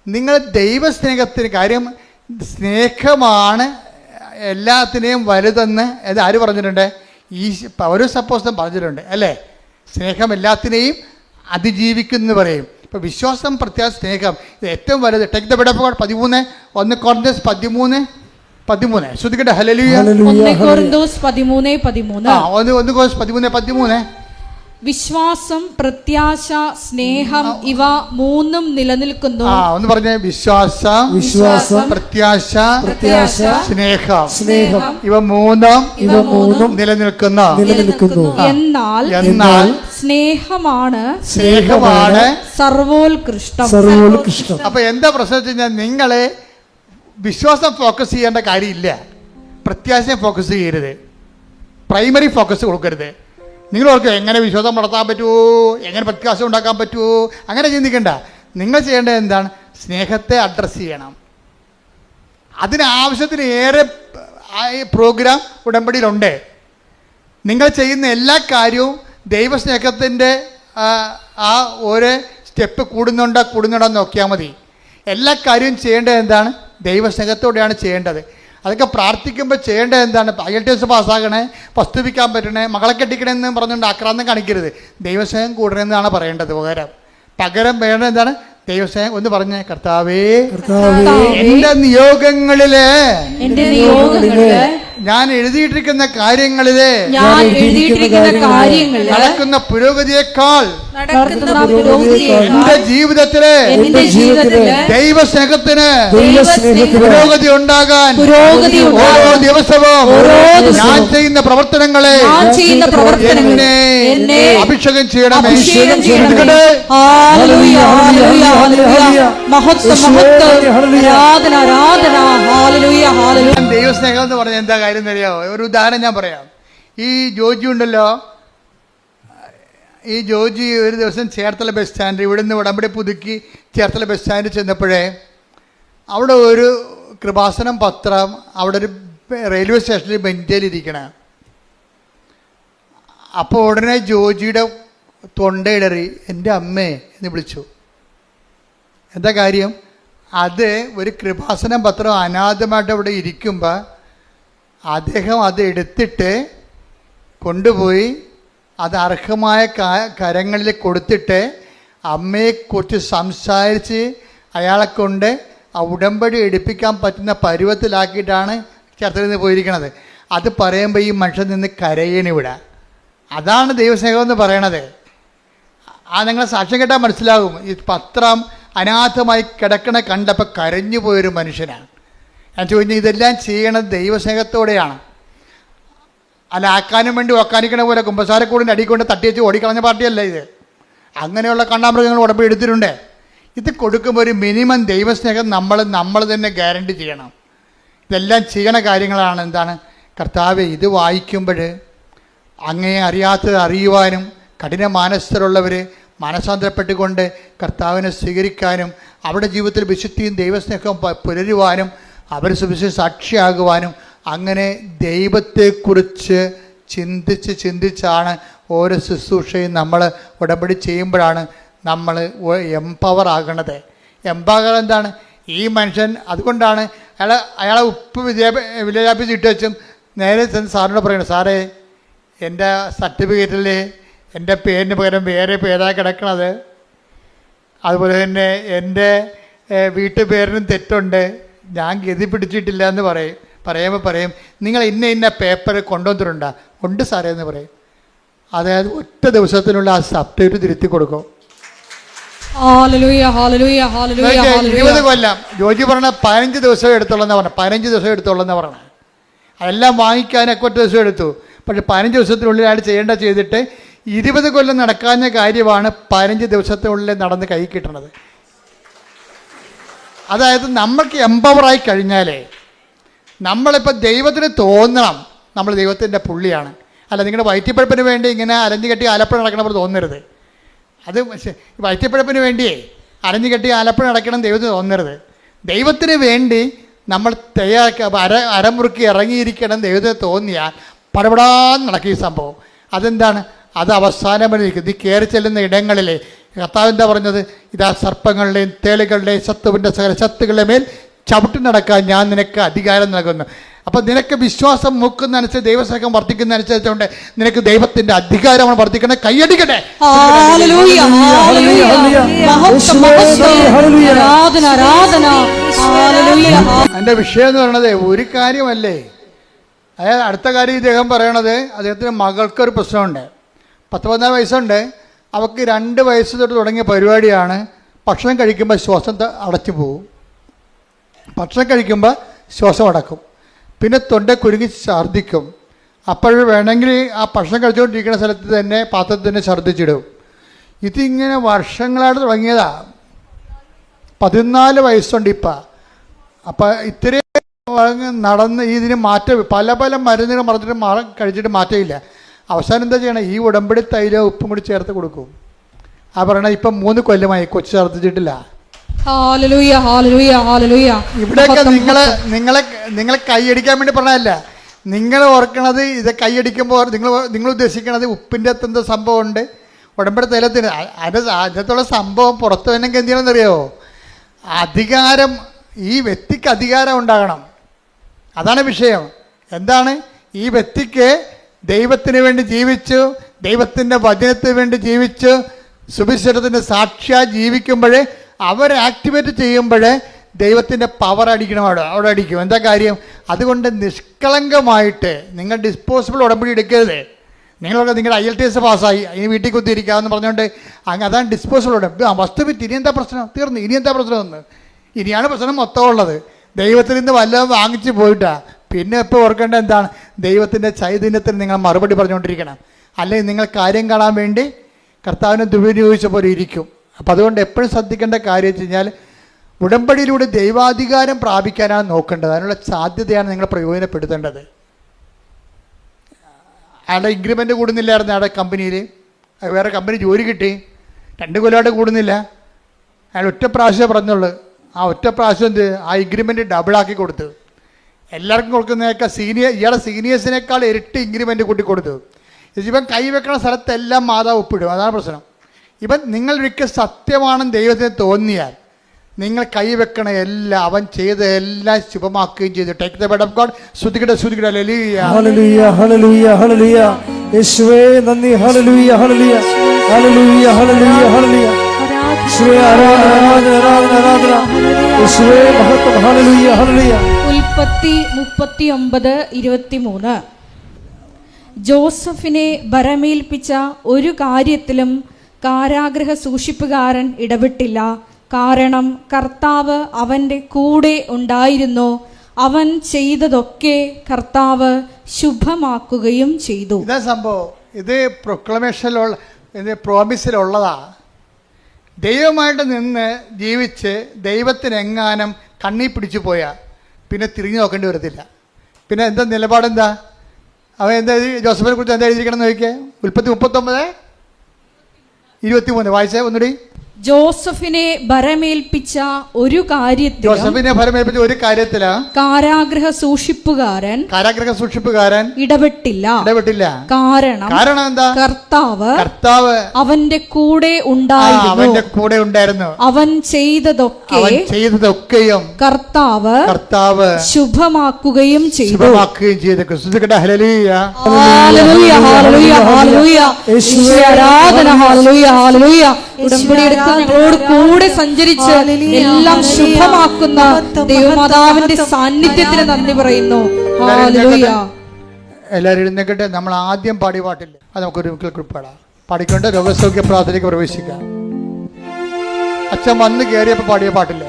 നിങ്ങൾ ദൈവസ്നേഹത്തിന്, കാര്യം സ്നേഹമാണ് എല്ലാത്തിനെയും വലുതെന്ന് അത് ആര് പറഞ്ഞിട്ടുണ്ട്? പൗലോസ് അപ്പോസ്തലൻ പറഞ്ഞിട്ടുണ്ട് അല്ലേ? സ്നേഹം എല്ലാത്തിനെയും അതിജീവിക്കുന്നു പറയും. ഇപ്പോൾ വിശ്വാസം, പ്രത്യാശ, സ്നേഹം ഇത് ഏറ്റവും വലുത്. Take the word of God 1 Corinthians 13 ശ്രദ്ധിക്കട്ടെ. ഹല്ലേലൂയ. 1 Corinthians 13:13. 1 Corinthians 13:13. വിശ്വാസം, പ്രത്യാശ, സ്നേഹം ഇവ 3ഉം നിലനിൽക്കുന്നു. ഒന്ന് പറഞ്ഞേ. വിശ്വാസം, പ്രത്യാശ, സ്നേഹം ഇവ 3ഉം നിലനിൽക്കുന്നു. എന്നാൽ സ്നേഹമാണ് സർവോത്കൃഷ്ടം. അപ്പൊ എന്താ പ്രശ്നം വെച്ച് കഴിഞ്ഞാൽ നിങ്ങളെ വിശ്വാസം ഫോക്കസ് ചെയ്യേണ്ട കാര്യമില്ല, പ്രത്യാശയെ ഫോക്കസ് ചെയ്യരുത്, പ്രൈമറി ഫോക്കസ് കൊടുക്കരുത്. നിങ്ങളോർക്ക് എങ്ങനെ വിശ്വാസം വളർത്താൻ പറ്റുമോ, എങ്ങനെ പ്രത്യാശ ഉണ്ടാക്കാൻ പറ്റുമോ, അങ്ങനെ ചിന്തിക്കണ്ട. നിങ്ങൾ ചെയ്യേണ്ടത് എന്താണ്? സ്നേഹത്തെ അഡ്രസ്സ് ചെയ്യണം. അതിനാവശ്യത്തിന് ഏറെ പ്രോഗ്രാം ഉടമ്പടിയിലുണ്ട്. നിങ്ങൾ ചെയ്യുന്ന എല്ലാ കാര്യവും ദൈവസ്നേഹത്തിൻ്റെ ആ ഓരോ സ്റ്റെപ്പ് കൂടുന്നുണ്ടോ നോക്കിയാൽ മതി. എല്ലാ കാര്യവും ചെയ്യേണ്ടത് എന്താണ്? ദൈവസ്നേഹത്തോടെയാണ് ചെയ്യേണ്ടത്. അതൊക്കെ പ്രാർത്ഥിക്കുമ്പോൾ ചെയ്യേണ്ടത് എന്താണ്? IELTS പാസ്സാകണേ, വസ്തുവിക്കാൻ പറ്റണേ, മകളെ കെട്ടിക്കണമെന്ന് പറഞ്ഞുകൊണ്ട് ആക്രാന്തം കാണിക്കരുത്. ദൈവസ്നേഹം കൂടണമെന്നാണ് പറയേണ്ടത്. പകരം വേണ്ടത് എന്താണ്? ദൈവസ്നേഹം. ഒന്ന് പറഞ്ഞേ. കർത്താവേ, എൻ്റെ നിയോഗങ്ങളില് ഞാൻ എഴുതിയിട്ടിരിക്കുന്ന കാര്യങ്ങളില് നടക്കുന്ന പുരോഗതിയേക്കാൾ എന്റെ ജീവിതത്തില് ദൈവസ്നേഹത്തിന് പുരോഗതി ഉണ്ടാകാൻ ഓരോ ദിവസവും ഞാൻ ചെയ്യുന്ന പ്രവർത്തനങ്ങളെ എന്നെ അഭിഷേകം ചെയ്യണമേ. ദൈവസ്നേഹം എന്ന് പറഞ്ഞാൽ എന്താ കാര്യം അറിയാമോ? ഒരു ഉദാഹരണം ഞാൻ പറയാം. ഈ ജോജി ഉണ്ടല്ലോ, ഈ ജോജി ഒരു ദിവസം ചേർത്തല ബസ് സ്റ്റാൻഡ്, ഇവിടുന്ന് ഉടമ്പടി പുതുക്കി ചേർത്തല ബസ് സ്റ്റാൻഡിൽ ചെന്നപ്പോഴേ അവിടെ ഒരു കൃപാസനം പത്രം അവിടെ ഒരു റെയിൽവേ സ്റ്റേഷനിൽ ബെഞ്ചിലിരിക്കണ. അപ്പോൾ ഉടനെ ജോജിയുടെ തൊണ്ടയിടറി എൻ്റെ അമ്മേ എന്ന് വിളിച്ചു. എന്താ കാര്യം? അത് ഒരു കൃപാസനം പത്രം അനാഥമായിട്ട് അവിടെ ഇരിക്കുമ്പോൾ അദ്ദേഹം അത് എടുത്തിട്ട് കൊണ്ടുപോയി അത് അർഹമായ കരങ്ങളിൽ കൊടുത്തിട്ട് അമ്മയെക്കുറിച്ച് സംസാരിച്ച് അയാളെ കൊണ്ട് ആ ഉടമ്പടി എടുപ്പിക്കാൻ പറ്റുന്ന പരുവത്തിലാക്കിയിട്ടാണ് ചേർത്തലയിൽ നിന്ന് പോയിരിക്കണത്. അത് പറയുമ്പോൾ ഈ മനുഷ്യൻ നിന്ന് കരയണിവിടെ. അതാണ് ദൈവസ്നേഹം എന്ന് പറയണത്. നിങ്ങൾ സാക്ഷ്യം കേട്ടാൽ മനസ്സിലാകും. ഈ പത്രം അനാഥമായി കിടക്കണ കണ്ടപ്പോൾ കരഞ്ഞു പോയൊരു മനുഷ്യനാണ്. ഞാൻ ചോദിച്ചു, ഇതെല്ലാം ചെയ്യണത് ദൈവസ്നേഹത്തോടെയാണ്. അല്ല ആക്കാനും വേണ്ടി ഒക്കാനിക്കണ പോലെ കുമ്പസാരക്കൂടിൻ്റെ അടിക്കൊണ്ട് തട്ടി വെച്ച് ഓടിക്കളഞ്ഞ പാർട്ടിയല്ല ഇത്. അങ്ങനെയുള്ള കണ്ണാമൃഗങ്ങൾ ഉടമ്പടി എടുത്തിട്ടുണ്ട്. ഇത് കൊടുക്കുമ്പോൾ ഒരു മിനിമം ദൈവസ്നേഹം നമ്മൾ തന്നെ ഗ്യാരണ്ടി ചെയ്യണം. ഇതെല്ലാം ചെയ്യണ കാര്യങ്ങളാണ്. എന്താണ്? കർത്താവേ, ഇത് വായിക്കുമ്പോൾ അങ്ങയെ അറിയാത്തത് അറിയുവാനും കഠിന മാനസ്ഥരുള്ളവർ മാനസാന്തരപ്പെട്ടുകൊണ്ട് കർത്താവിനെ സ്വീകരിക്കാനും അവരുടെ ജീവിതത്തിൽ വിശുദ്ധിയും ദൈവസ്നേഹവും പുലരുവാനും അവർ സുവിശേഷ സാക്ഷിയാകുവാനും അങ്ങനെ ദൈവത്തെക്കുറിച്ച് ചിന്തിച്ചാണ് ഓരോ ശുശ്രൂഷയും നമ്മൾ ഉടമ്പടി ചെയ്യുമ്പോഴാണ് നമ്മൾ എംപവർ ആകണത്. എംപവർ എന്താണ്? ഈ മനുഷ്യൻ അതുകൊണ്ടാണ് അയാളെ ഉപ്പ് വിദ്യാഭ്യാസം ഇട്ട് വെച്ചും നേരെ ചെന്ന് സാറിനോട് പറയണം, സാറേ എൻ്റെ സർട്ടിഫിക്കറ്റിൽ എൻ്റെ പേരിന് പകരം വേറെ പേരാണ് കിടക്കണത്, അതുപോലെ തന്നെ എൻ്റെ വീട്ടുപേരിനും തെറ്റുണ്ട്, ഞാൻ ഗതി പിടിച്ചിട്ടില്ല എന്ന് പറയും. നിങ്ങൾ ഇന്ന പേപ്പർ കൊണ്ടുവന്നിട്ടുണ്ടോ? ഉണ്ട് സാറേ എന്ന് പറയും. അതായത് ഒറ്റ ദിവസത്തിനുള്ള ആ സബ്ജക്റ്റ് തിരുത്തി കൊടുക്കും. 20 കൊല്ലം ജോജി പറഞ്ഞ 15 ദിവസം എടുത്തോളെന്നാണ് പറഞ്ഞത്. 15 ദിവസം എടുത്തോളെന്നാണ് പറഞ്ഞത്. അതെല്ലാം വാങ്ങിക്കാനൊക്കെ ഒറ്റ ദിവസം എടുത്തു. പക്ഷെ 15 ദിവസത്തിനുള്ളിൽ അയാൾ ചെയ്തിട്ട് 20 കൊല്ലം നടക്കാവുന്ന കാര്യമാണ് 15 ദിവസത്തിനുള്ളിൽ നടന്ന് കൈ കിട്ടണത്. അതായത് നമ്മൾക്ക് എംപവറായി കഴിഞ്ഞാലേ നമ്മളിപ്പോൾ ദൈവത്തിന് തോന്നണം നമ്മൾ ദൈവത്തിൻ്റെ പുള്ളിയാണ്. അല്ല, നിങ്ങളുടെ വയറ്റിപ്പഴപ്പിന് വേണ്ടി ഇങ്ങനെ അലഞ്ഞു കെട്ടി ആലപ്പുഴ നടക്കണപ്പോൾ തോന്നരുത്. അത് വയറ്റിപ്പഴപ്പിന് വേണ്ടിയേ അലഞ്ഞു കെട്ടി ആലപ്പുഴ നടക്കണം ദൈവത്തിന് തോന്നരുത്. ദൈവത്തിന് വേണ്ടി നമ്മൾ തയ്യാറാക്കി അരമുറുക്കി ഇറങ്ങിയിരിക്കണം ദൈവത്തിന് തോന്നിയാൽ പടപടാന്ന് നടക്കും ഈ സംഭവം. അതെന്താണ്? അത് അവസാനം വരെ ഇരിക്കും. ഈ കയറി ചെല്ലുന്ന ഇടങ്ങളിലെ കർത്താവ് എന്താ പറഞ്ഞത്? ഇതാ സർപ്പങ്ങളുടെയും തേളുകളുടെയും ശത്രുവിൻ്റെ സകല ശത്രുക്കളുടെ മേൽ ചവിട്ടി നടക്കാൻ ഞാൻ നിനക്ക് അധികാരം നൽകുന്നു. അപ്പം നിനക്ക് വിശ്വാസം മൂക്കുന്നതനുസരിച്ച് ദൈവസ്നേഹം വർദ്ധിക്കുന്നതനുസരിച്ചുകൊണ്ട് നിനക്ക് ദൈവത്തിന്റെ അധികാരമാണ് വർദ്ധിക്കുന്നത്. കൈയടിക്കട്ടെ. എൻ്റെ വിഷയം എന്ന് പറയുന്നത് ഒരു കാര്യമല്ലേ. അതായത് അടുത്ത കാര്യം ഇദ്ദേഹം പറയണത്, അദ്ദേഹത്തിന് മകൾക്കൊരു പ്രശ്നമുണ്ട്. 14 വയസ്സുണ്ട്. അവൾക്ക് 2 വയസ്സ് തൊട്ട് തുടങ്ങിയ പരിപാടിയാണ്. ഭക്ഷണം കഴിക്കുമ്പോൾ ശ്വാസം അടച്ചു പോകും. ഭക്ഷണം കഴിക്കുമ്പോൾ ശ്വാസം അടക്കും. പിന്നെ തൊണ്ട കുരുങ്ങി ഛർദ്ദിക്കും. അപ്പോൾ വേണമെങ്കിൽ ആ ഭക്ഷണം കഴിച്ചുകൊണ്ടിരിക്കുന്ന സ്ഥലത്ത് തന്നെ പാത്രത്തിൽ തന്നെ ഛർദ്ദിച്ചിടും. ഇതിങ്ങനെ വർഷങ്ങളായിട്ട് തുടങ്ങിയതാ. 14 വയസ്സുണ്ട് ഇപ്പം. അപ്പം ഇത്രയും നടന്ന് ഇതിന് മാറ്റം പല മരുന്നുകൾ കഴിച്ചിട്ട് മാറ്റമില്ല. അവസാനം എന്താ ചെയ്യണം? ഈ ഉടമ്പടി തൈലോ ഉപ്പും കൂടി ചേർത്ത് കൊടുക്കും. ആ പറയണ ഇപ്പം 3 കൊല്ലമായി കൊച്ചു ഛർദ്ദിച്ചിട്ടില്ല. ഇവിടെയൊക്കെ നിങ്ങളെ കൈയടിക്കാൻ വേണ്ടി പറഞ്ഞതല്ല. നിങ്ങൾ ഓർക്കണത് ഇത് കൈയടിക്കുമ്പോൾ നിങ്ങൾ ഉദ്ദേശിക്കണത് ഉപ്പിൻ്റെ അകത്തെന്തോ സംഭവമുണ്ട് ഉടമ്പടി തൈലത്തിന്. അതിനകത്തുള്ള സംഭവം പുറത്തു വന്നെങ്കിൽ എന്ത് ചെയ്യണമെന്നറിയോ? അധികാരം, ഈ വ്യക്തിക്ക് അധികാരം ഉണ്ടാകണം. അതാണ് വിഷയം. എന്താണ്? ഈ വ്യക്തിക്ക് ദൈവത്തിന് വേണ്ടി ജീവിച്ചു, ദൈവത്തിൻ്റെ വചനത്തിന് വേണ്ടി ജീവിച്ചു, സുവിശേഷത്തിൻ്റെ സാക്ഷിയായി ജീവിക്കുമ്പോഴേ അവരെ ആക്ടിവേറ്റ് ചെയ്യുമ്പോഴേ ദൈവത്തിൻ്റെ പവർ അടിക്കണം. അവിടെ അടിക്കും. എന്താ കാര്യം? അതുകൊണ്ട് നിഷ്കളങ്കമായിട്ട് നിങ്ങൾ ഡിസ്പോസിബിൾ ഉടമ്പടി എടുക്കരുത്. നിങ്ങളൊക്കെ നിങ്ങളുടെ IELTS പാസ്സായി ഇനി വീട്ടിൽ കുത്തിയിരിക്കാമെന്ന് പറഞ്ഞുകൊണ്ട് അതാണ് ഡിസ്പോസിബിൾ ഉടമ്പടി. വസ്തുവിറ്റ് ഇനി എന്താ പ്രശ്നം? തീർന്നു. ഇനി എന്താ പ്രശ്നമെന്ന്? ഇനിയാണ് പ്രശ്നം മൊത്തം ഉള്ളത്. ദൈവത്തിൽ നിന്ന് വല്ലതും വാങ്ങിച്ച് പോയിട്ടാ. പിന്നെ ഇപ്പോൾ ഓർക്കേണ്ടത് എന്താണ്? ദൈവത്തിൻ്റെ ചൈതന്യത്തിന് നിങ്ങൾ മറുപടി പറഞ്ഞുകൊണ്ടിരിക്കണം. അല്ലെങ്കിൽ നിങ്ങൾ കാര്യം കാണാൻ വേണ്ടി കർത്താവിനെ ദുരുപയോഗിച്ച പോലെ ഇരിക്കും. അപ്പം അതുകൊണ്ട് എപ്പോഴും ശ്രദ്ധിക്കേണ്ട കാര്യം വെച്ച് കഴിഞ്ഞാൽ ഉടമ്പടിയിലൂടെ ദൈവാധികാരം പ്രാപിക്കാനാണ് നോക്കേണ്ടത്. അതിനുള്ള സാധ്യതയാണ് നിങ്ങൾ പ്രയോജനപ്പെടുത്തേണ്ടത്. അയാളുടെ ഇൻക്രിമെൻ്റ് കൂടുന്നില്ലായിരുന്നു അയാളുടെ കമ്പനിയിൽ. വേറെ കമ്പനി ജോലി കിട്ടി. 2 കൊല്ലമായിട്ട് കൂടുന്നില്ല. അയാൾ ഒറ്റ പ്രാവശ്യമേ പറഞ്ഞുള്ളൂ. ആ ഒറ്റ പ്രാവശ്യം ആ ഇൻക്രിമെൻ്റ് ഡബിളാക്കി കൊടുത്തു. എല്ലാവർക്കും കൊടുക്കുന്നതിനേക്കാൾ ഇയാളുടെ സീനിയേഴ്സിനേക്കാൾ ഇരട്ടി ഇൻക്രിമെൻ്റ് കൂട്ടി കൊടുത്തു. ഇവൻ കൈവെക്കണ സ്ഥലത്തെല്ലാം മാതാവ് ഒപ്പിടും. അതാണ് പ്രശ്നം. ഇവൻ നിങ്ങൾക്ക് സത്യമാണെന്ന് ദൈവത്തിന് തോന്നിയാൽ നിങ്ങൾ കൈവെക്കണ എല്ലാം അവൻ ചെയ്ത എല്ലാം ശുഭമാക്കുകയും ചെയ്തു. Take the word of God. സ്തുതിക്കട്ടെ, സ്തുതിക്കട്ടെ. ഹല്ലേലൂയ, ഹല്ലേലൂയ, ഹല്ലേലൂയ, ഹല്ലേലൂയ. യേശുവേ നന്ദി. ഹല്ലേലൂയ, ഹല്ലേലൂയ, ഹല്ലേലൂയ, ഹല്ലേലൂയ, ഹല്ലേലൂയ. യേശുവേ ആരാധന, ആരാധന, ആരാധന. യേശുവേ മഹത്വം. ഹല്ലേലൂയ, ഹല്ലേലൂയ. ഉൽപ്പത്തി 39:23. ജോസഫിനെ ഭരമേൽപ്പിച്ച ഒരു കാര്യത്തിലും കാരാഗൃഹ സൂക്ഷിപ്പുകാരൻ ഇടപെട്ടില്ല. കാരണം കർത്താവ് അവൻ്റെ കൂടെ ഉണ്ടായിരുന്നു. അവൻ ചെയ്തതൊക്കെ കർത്താവ് ശുഭമാക്കുകയും ചെയ്തു. ഇതാ സംഭവം. ഇത് പ്രൊക്ലമേഷനിലുള്ള, ഇത് പ്രോമിസിലുള്ളതാ. ദൈവമായിട്ട് നിന്ന് ജീവിച്ച് ദൈവത്തിനെങ്ങാനും കണ്ണി പിടിച്ചു പോയാൽ പിന്നെ തിരിഞ്ഞു നോക്കേണ്ടി വരത്തില്ല. പിന്നെ എന്താ നിലപാടെന്താ? അവൻ എന്താ ജോസഫിനെ കുറിച്ച് എന്താ എഴുതിയിരിക്കണം എന്ന് ചോദിക്കേ. ഉൽപ്പത്തി 39:23 വായിച്ചേ ഒന്നുകൂടി. ജോസഫിനെ ഭരമേൽപ്പിച്ച ഒരു കാര്യത്തില് കാരാഗ്രഹ സൂക്ഷിപ്പുകാരൻ ഇടപെട്ടില്ല. കാരണം എന്താ? കർത്താവ് അവന്റെ കൂടെ ഉണ്ടായിരുന്നു. അവൻ ചെയ്തതൊക്കെയും കർത്താവ് ശുഭമാക്കുകയും ചെയ്തു. ഞങ്ങളോട് കൂടെ സഞ്ചരിച്ച് എല്ലാം ശുഭമാക്കുന്ന ദൈവമാതാവിന്റെ സാന്നിധ്യത്തിന് നന്ദി പറയുന്നു. ഹല്ലേലൂയ. എല്ലാവരും എഴുന്നേക്കട്ടെ. നമ്മൾ ആദ്യം പാടിയ പാട്ടില്ലേ, അത് നമുക്കൊരു പാടാം. പാടിക്കൊണ്ട് രോഗസൗഖ്യ പ്രാർത്ഥനയ്ക്ക് പ്രവേശിക്കാം. അച്ഛൻ വന്ന് കയറിയപ്പോ പാടിയ പാട്ടില്ലേ,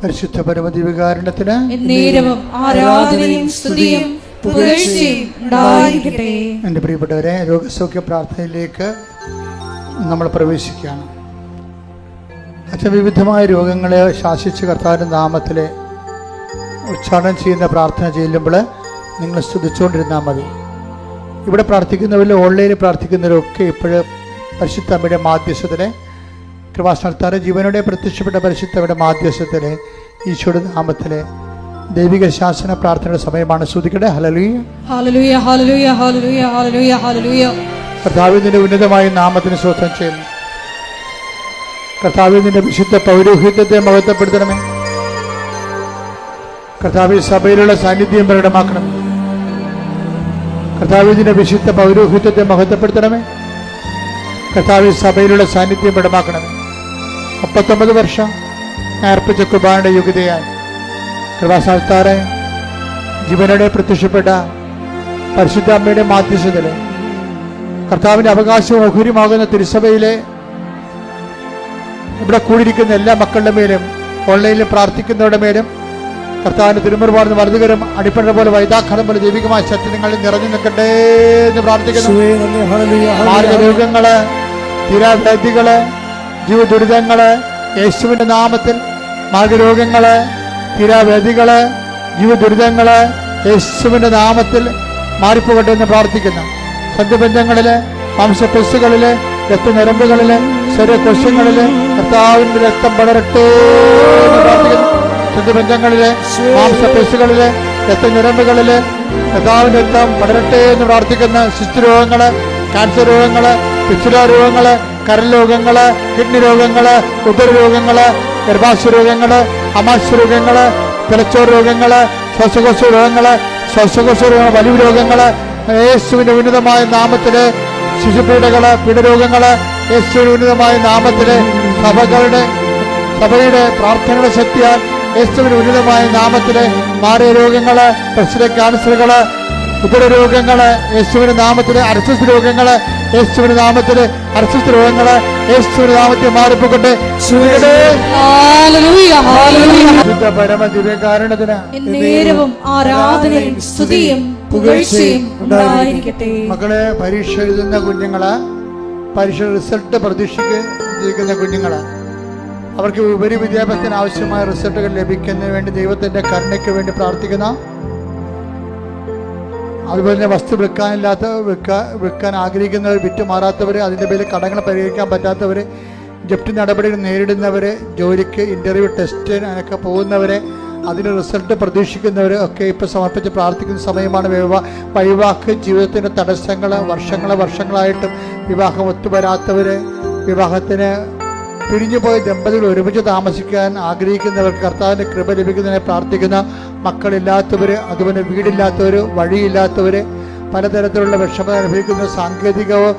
പരിശുദ്ധ പരമദിവ്യകാരുണ്യത്തിന് എന്നേരവും ആരാധനയും സ്തുതിയും പുകഴ്ചയും ഉണ്ടായിരിക്കട്ടെ. എൻ്റെ പ്രിയപ്പെട്ടവരെ, രോഗസൗഖ്യ പ്രാർത്ഥനയിലേക്ക് നമ്മൾ പ്രവേശിക്കുകയാണ്. അച്ഛൻ വിവിധമായ രോഗങ്ങളെ ശാസിച്ച് കർത്താവിൻ്റെ നാമത്തിൽ ഉച്ചാരണം ചെയ്യുന്ന പ്രാർത്ഥന ചെല്ലുമ്പോൾ നിങ്ങൾ സ്തുതിച്ചുകൊണ്ടിരുന്നാൽ മതി. ഇവിടെ പ്രാർത്ഥിക്കുന്നവരിൽ ഓൺലൈനിൽ പ്രാർത്ഥിക്കുന്നവരൊക്കെ ഇപ്പോഴും പരിശുദ്ധ അമ്മയുടെ മാധ്യസ്ഥത്തിലെ കൃപാസനത്താറ് ജീവനോടെ പ്രത്യക്ഷപ്പെട്ട പരിശുദ്ധയുടെ മാധ്യസ്ഥത്തിലെ ഈശോയുടെ നാമത്തിലെ ദൈവിക ശാസന പ്രാർത്ഥനയുടെ സമയമാണ്. സ്തുതിക്കട്ടെ. ഹല്ലേലൂയ, ഹല്ലേലൂയ, ഹല്ലേലൂയ, ഹല്ലേലൂയ, ഹല്ലേലൂയ, ഹല്ലേലൂയ. കർത്താവിന്റെ ഉന്നതമായ നാമത്തിന് സ്തോത്രം ചെയ്യുന്നു. കർത്താവിന്റെ വിശുദ്ധ പൗരോഹിത്യത്തെ മഹത്വപ്പെടുത്തണമേ. കർത്താവ് സഭയിലുള്ള സാന്നിധ്യം പ്രകടമാക്കണമേ. കർത്താവിന്റെ വിശുദ്ധ പൗരോഹിത്യത്തെ മഹത്വപ്പെടുത്തണമേ. കർത്താവ് സഭയിലുള്ള സാന്നിധ്യം പ്രകടമാക്കണമേ. 39 വർഷം അർപ്പിച്ച കുർബാനയുടെ യോഗ്യതയായി കൃപാസ്ഥാനത്താറെ ജീവനോടെ പ്രത്യക്ഷപ്പെട്ട പരിശുദ്ധ അമ്മയുടെ മാധ്യസ്ഥതയിൽ കർത്താവിൻ്റെ അവകാശവും ഓഹരിയുമാകുന്ന തിരുസഭയിലെ ഇവിടെ കൂടിയിരിക്കുന്ന എല്ലാ മക്കളുടെ മേലും ഓൺലൈനിൽ പ്രാർത്ഥിക്കുന്നവരുടെ മേലും കർത്താവിൻ്റെ തിരുമുറുപാടുന്ന വലതുകരം അടിപ്പഴ പോലെ വൈതാഖരം പോലെ ദൈവികമായ സത്യങ്ങളിൽ നിറഞ്ഞു നിൽക്കട്ടെ എന്ന് പ്രാർത്ഥിക്കുന്നു. മാർഗരോഗങ്ങള്, തീരാവ്യാധികള്, ജീവദുരിതങ്ങള് യേശുവിന്റെ നാമത്തിൽ, മാർഗരോഗങ്ങള്, തീരാവ്യാധികള്, ജീവദുരിതങ്ങള് യേശുവിന്റെ നാമത്തിൽ മാറിപ്പോകട്ടെ എന്ന് പ്രാർത്ഥിക്കുന്നു. സന്ധിബന്ധങ്ങളില്, മാംസപെസ്സുകളില്, രക്തഞരമ്പുകളില്, ശരീരകോശങ്ങളില് കർത്താവിന്റെ രക്തം പടരട്ടെ എന്ന് പ്രാർത്ഥിക്കുന്നു. സന്ധിബന്ധങ്ങളില്, മാംസപെസ്സുകളില്, രക്തഞരമ്പുകളില് കർത്താവിന്റെ രക്തം പടരട്ടെ എന്ന് പ്രാർത്ഥിക്കുന്ന ശിശുരോഗങ്ങള്, ക്യാൻസർ രോഗങ്ങള്, പിച്ചുല രോഗങ്ങള്, കരൾ രോഗങ്ങള്, കിഡ്നി രോഗങ്ങള്, ഉദരരോഗങ്ങള്, ഗർഭാശയ രോഗങ്ങള്, അമാശയ രോഗങ്ങള്, തലച്ചോറ് രോഗങ്ങള്, ശ്വാസകോശ രോഗങ്ങള്, വലിയ രോഗങ്ങള് യേശുവിന്റെ ഉന്നതമായ നാമത്തില്, ശിശുപീഡകള്, പീഡരോഗങ്ങള് യേശുവിന്റെ ഉന്നതമായ നാമത്തില്, സഭയുടെ പ്രാർത്ഥനയുടെ ശക്തിയാൽ യേശുവിന്റെ ഉന്നതമായ നാമത്തില് മാറിയ രോഗങ്ങള്, പ്രശ്ന ക്യാൻസറുകള്, ഉദരരോഗങ്ങള് യേശുവിന്റെ നാമത്തില്, അർശസ് രോഗങ്ങള് യേശുവിന്റെ നാമത്തില്, അർശസ് രോഗങ്ങള് യേശുവിന്റെ നാമത്തിൽ മാറിപ്പോകട്ടെ. പരമദിവ്യകാരുണ്യത്തിന് എന്നേരവും ആരാധനയും സ്തുതിയും പുകഴ്ചയും ഉണ്ടായിരിക്കട്ടെ. മക്കളെ, പരീക്ഷ എഴുതുന്ന കുഞ്ഞുങ്ങള്, പരീക്ഷ റിസൾട്ട് പ്രതീക്ഷിക്കുന്ന കുഞ്ഞുങ്ങള്, അവർക്ക് ഉപരി വിദ്യാഭ്യാസത്തിന് ആവശ്യമായ റിസൾട്ടുകൾ ലഭിക്കുന്നതിന് വേണ്ടി ദൈവത്തിന്റെ കരുണയ്ക്ക് വേണ്ടി പ്രാർത്ഥിക്കുന്ന, അതുപോലെ തന്നെ വസ്തു വിൽക്കാൻ ആഗ്രഹിക്കുന്നവർ, വിറ്റുമാറാത്തവർ, അതിൻ്റെ പേരിൽ കടങ്ങൾ പരിഹരിക്കാൻ പറ്റാത്തവർ, ജപ്തി നടപടികൾ നേരിടുന്നവർ, ജോലിക്ക് ഇൻ്റർവ്യൂ ടെസ്റ്റ് അതിനൊക്കെ പോകുന്നവരെ, അതിന് റിസൾട്ട് പ്രതീക്ഷിക്കുന്നവർ ഒക്കെ ഇപ്പോൾ സമർപ്പിച്ച് പ്രാർത്ഥിക്കുന്ന സമയമാണ്. വൈവാഹിക ജീവിതത്തിൻ്റെ തടസ്സങ്ങൾ വർഷങ്ങളായിട്ടും വിവാഹം ഒത്തുവരാത്തവർ, വിവാഹത്തിന് പിരിഞ്ഞുപോയ ദമ്പതികൾ ഒരുമിച്ച് താമസിക്കാൻ ആഗ്രഹിക്കുന്നവർക്ക് കർത്താവിൻ്റെ കൃപ ലഭിക്കുന്നതിനെ പ്രാർത്ഥിക്കുന്ന, മക്കളില്ലാത്തവർ, അതുപോലെ വീടില്ലാത്തവർ, വഴിയില്ലാത്തവർ, പലതരത്തിലുള്ള വിഷമത അനുഭവിക്കുന്ന സാങ്കേതികവും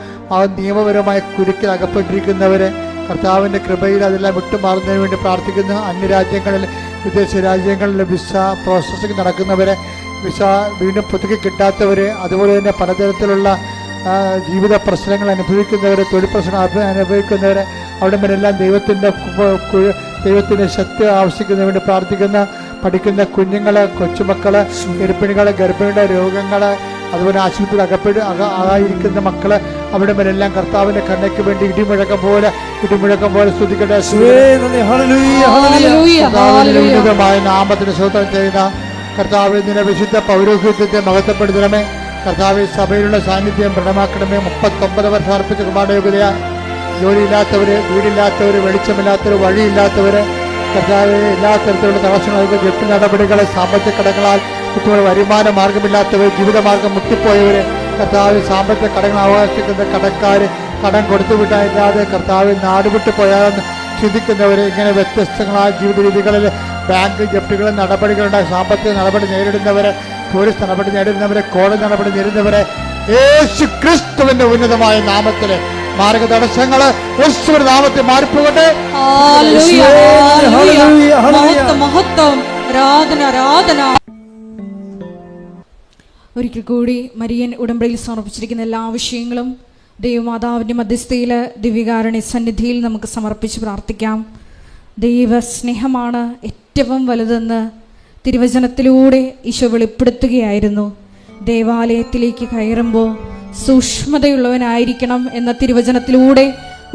നിയമപരമായ കുരുക്കിൽ അകപ്പെട്ടിരിക്കുന്നവരെ കർത്താവിൻ്റെ കൃപയിൽ അതെല്ലാം വിട്ടുമാറുന്നതിന് വേണ്ടി പ്രാർത്ഥിക്കുന്നു. അന്യരാജ്യങ്ങളിൽ വിദേശ രാജ്യങ്ങളിൽ വിസ പ്രോസസ്സിംഗ് നടക്കുന്നവരെ, വിസ വീണ്ടും പുതുക്കി കിട്ടാത്തവരെ, അതുപോലെ തന്നെ പലതരത്തിലുള്ള ജീവിത പ്രശ്നങ്ങൾ അനുഭവിക്കുന്നവരെ, തൊഴിൽ പ്രശ്നം അനുഭവിക്കുന്നവരെ, അവിടെ മേലെല്ലാം ദൈവത്തിൻ്റെ ശക്തി ആവശ്യിക്കുന്നതിന് വേണ്ടി പ്രാർത്ഥിക്കുന്ന പഠിക്കുന്ന കുഞ്ഞുങ്ങൾ, കൊച്ചുമക്കൾ, ഗർഭിണികൾ, ഗർഭിണിയുടെ രോഗങ്ങൾ, അതുപോലെ ആശുപത്രിയിൽ ആയിരിക്കുന്ന മക്കള്, അവിടെ മേലെല്ലാം കർത്താവിന്റെ കണ്ണയ്ക്ക് വേണ്ടി ഇടിമുഴക്കം പോലെ സ്തുതിക്കട്ടെ. ഉന്നതമായ നാമത്തിന് സ്തോത്രം ചെയ്യുന്ന കർത്താവ്, നിന്റെ വിശുദ്ധ പൗരോഹിത്യത്തെ മഹത്വപ്പെടുത്തണമേ. കർത്താവ്, സഭയിലുള്ള സാന്നിധ്യം ദൃഢമാക്കണമേ. 39 വർഷം അർപ്പിച്ച കുർബാനയോഗ്യതയാ ജോലിയില്ലാത്തവര്, വീടില്ലാത്തവര്, വെളിച്ചമില്ലാത്തവര്, വഴിയില്ലാത്തവര്, കർത്താവ് എല്ലാ തരത്തിലുള്ള തടസ്സങ്ങൾക്ക് ജപ്തി നടപടികളെ, സാമ്പത്തിക കടങ്ങളാൽ കുട്ടികൾ വരുമാന മാർഗമില്ലാത്തവർ, ജീവിതമാർഗം മുട്ടിപ്പോയവര്, കർത്താവ് സാമ്പത്തിക കടങ്ങൾ അവകാശിക്കുന്ന കടക്കാർ, കടം കൊടുത്തു വിടാതെ കർത്താവ് നാടുവിട്ടു പോയാലെന്ന് ചിന്തിക്കുന്നവര്, ഇങ്ങനെ വ്യത്യസ്തങ്ങളായ ജീവിത രീതികളിൽ ബാങ്ക് ജപ്തികളും നടപടികളുണ്ടായി സാമ്പത്തിക നടപടി നേരിടുന്നവരെ, പോലീസ് നടപടി നേരിടുന്നവരെ, കോടതി നടപടി നേരിടുന്നവരെ, യേശു ക്രിസ്തുവിന്റെ ഉന്നതമായ നാമത്തില് മാർഗ തടസ്സങ്ങള് യേശുവിന്റെ നാമത്തിൽ മാറിപ്പോകട്ടെ. മഹത്വം, ആരാധന. ഒരിക്കൽ കൂടി മരിയൻ ഉടമ്പടിയിൽ സമർപ്പിച്ചിരിക്കുന്ന എല്ലാ വിഷയങ്ങളും ദൈവമാതാവിൻ്റെ മധ്യസ്ഥയിൽ ദിവ്യകാരുണ്യ സന്നിധിയിൽ നമുക്ക് സമർപ്പിച്ച് പ്രാർത്ഥിക്കാം. ദൈവസ്നേഹമാണ് ഏറ്റവും വലുതെന്ന് തിരുവചനത്തിലൂടെ ഈശോ വെളിപ്പെടുത്തുകയായിരുന്നു. ദേവാലയത്തിലേക്ക് കയറുമ്പോൾ സൂക്ഷ്മതയുള്ളവനായിരിക്കണം എന്ന തിരുവചനത്തിലൂടെ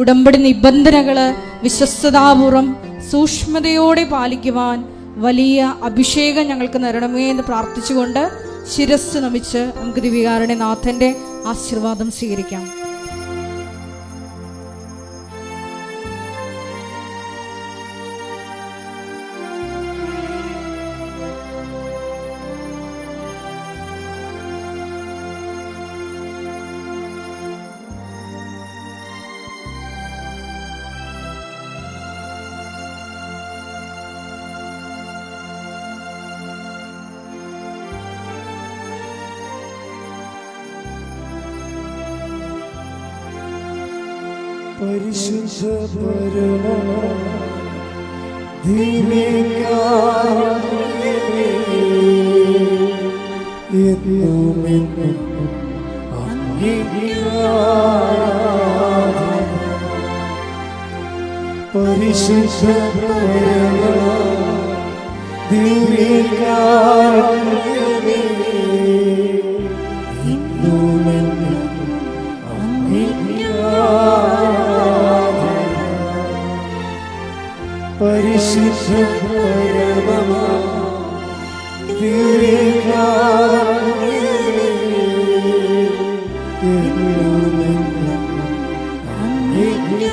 ഉടമ്പടി നിബന്ധനകൾ വിശ്വസ്തതാപൂർവം സൂക്ഷ്മതയോടെ പാലിക്കുവാൻ വലിയ അഭിഷേകം ഞങ്ങൾക്ക് തരണമേ എന്ന് പ്രാർത്ഥിച്ചുകൊണ്ട് ശിരസ് നമിച്ച് നമുക്ക് ദിവ്യകാരുണ്യനാഥന്റെ ആശീർവാദം സ്വീകരിക്കാം. പരിശുദ്ധ പരമ ദിവ്യകാരുണ്യമേ, എന്നുമെന്നും അങ്ങേക്ക് ആരാധന. പരിശുദ്ധ പരമ ദിവ്യകാരുണ്യമേ, എന്നുമെന്നും അങ്ങേക്ക് പരിശുദ്ധ പരമ ദിവ്യകാരുണ്യമേ, എന്നുമെന്നും അങ്ങേക്ക്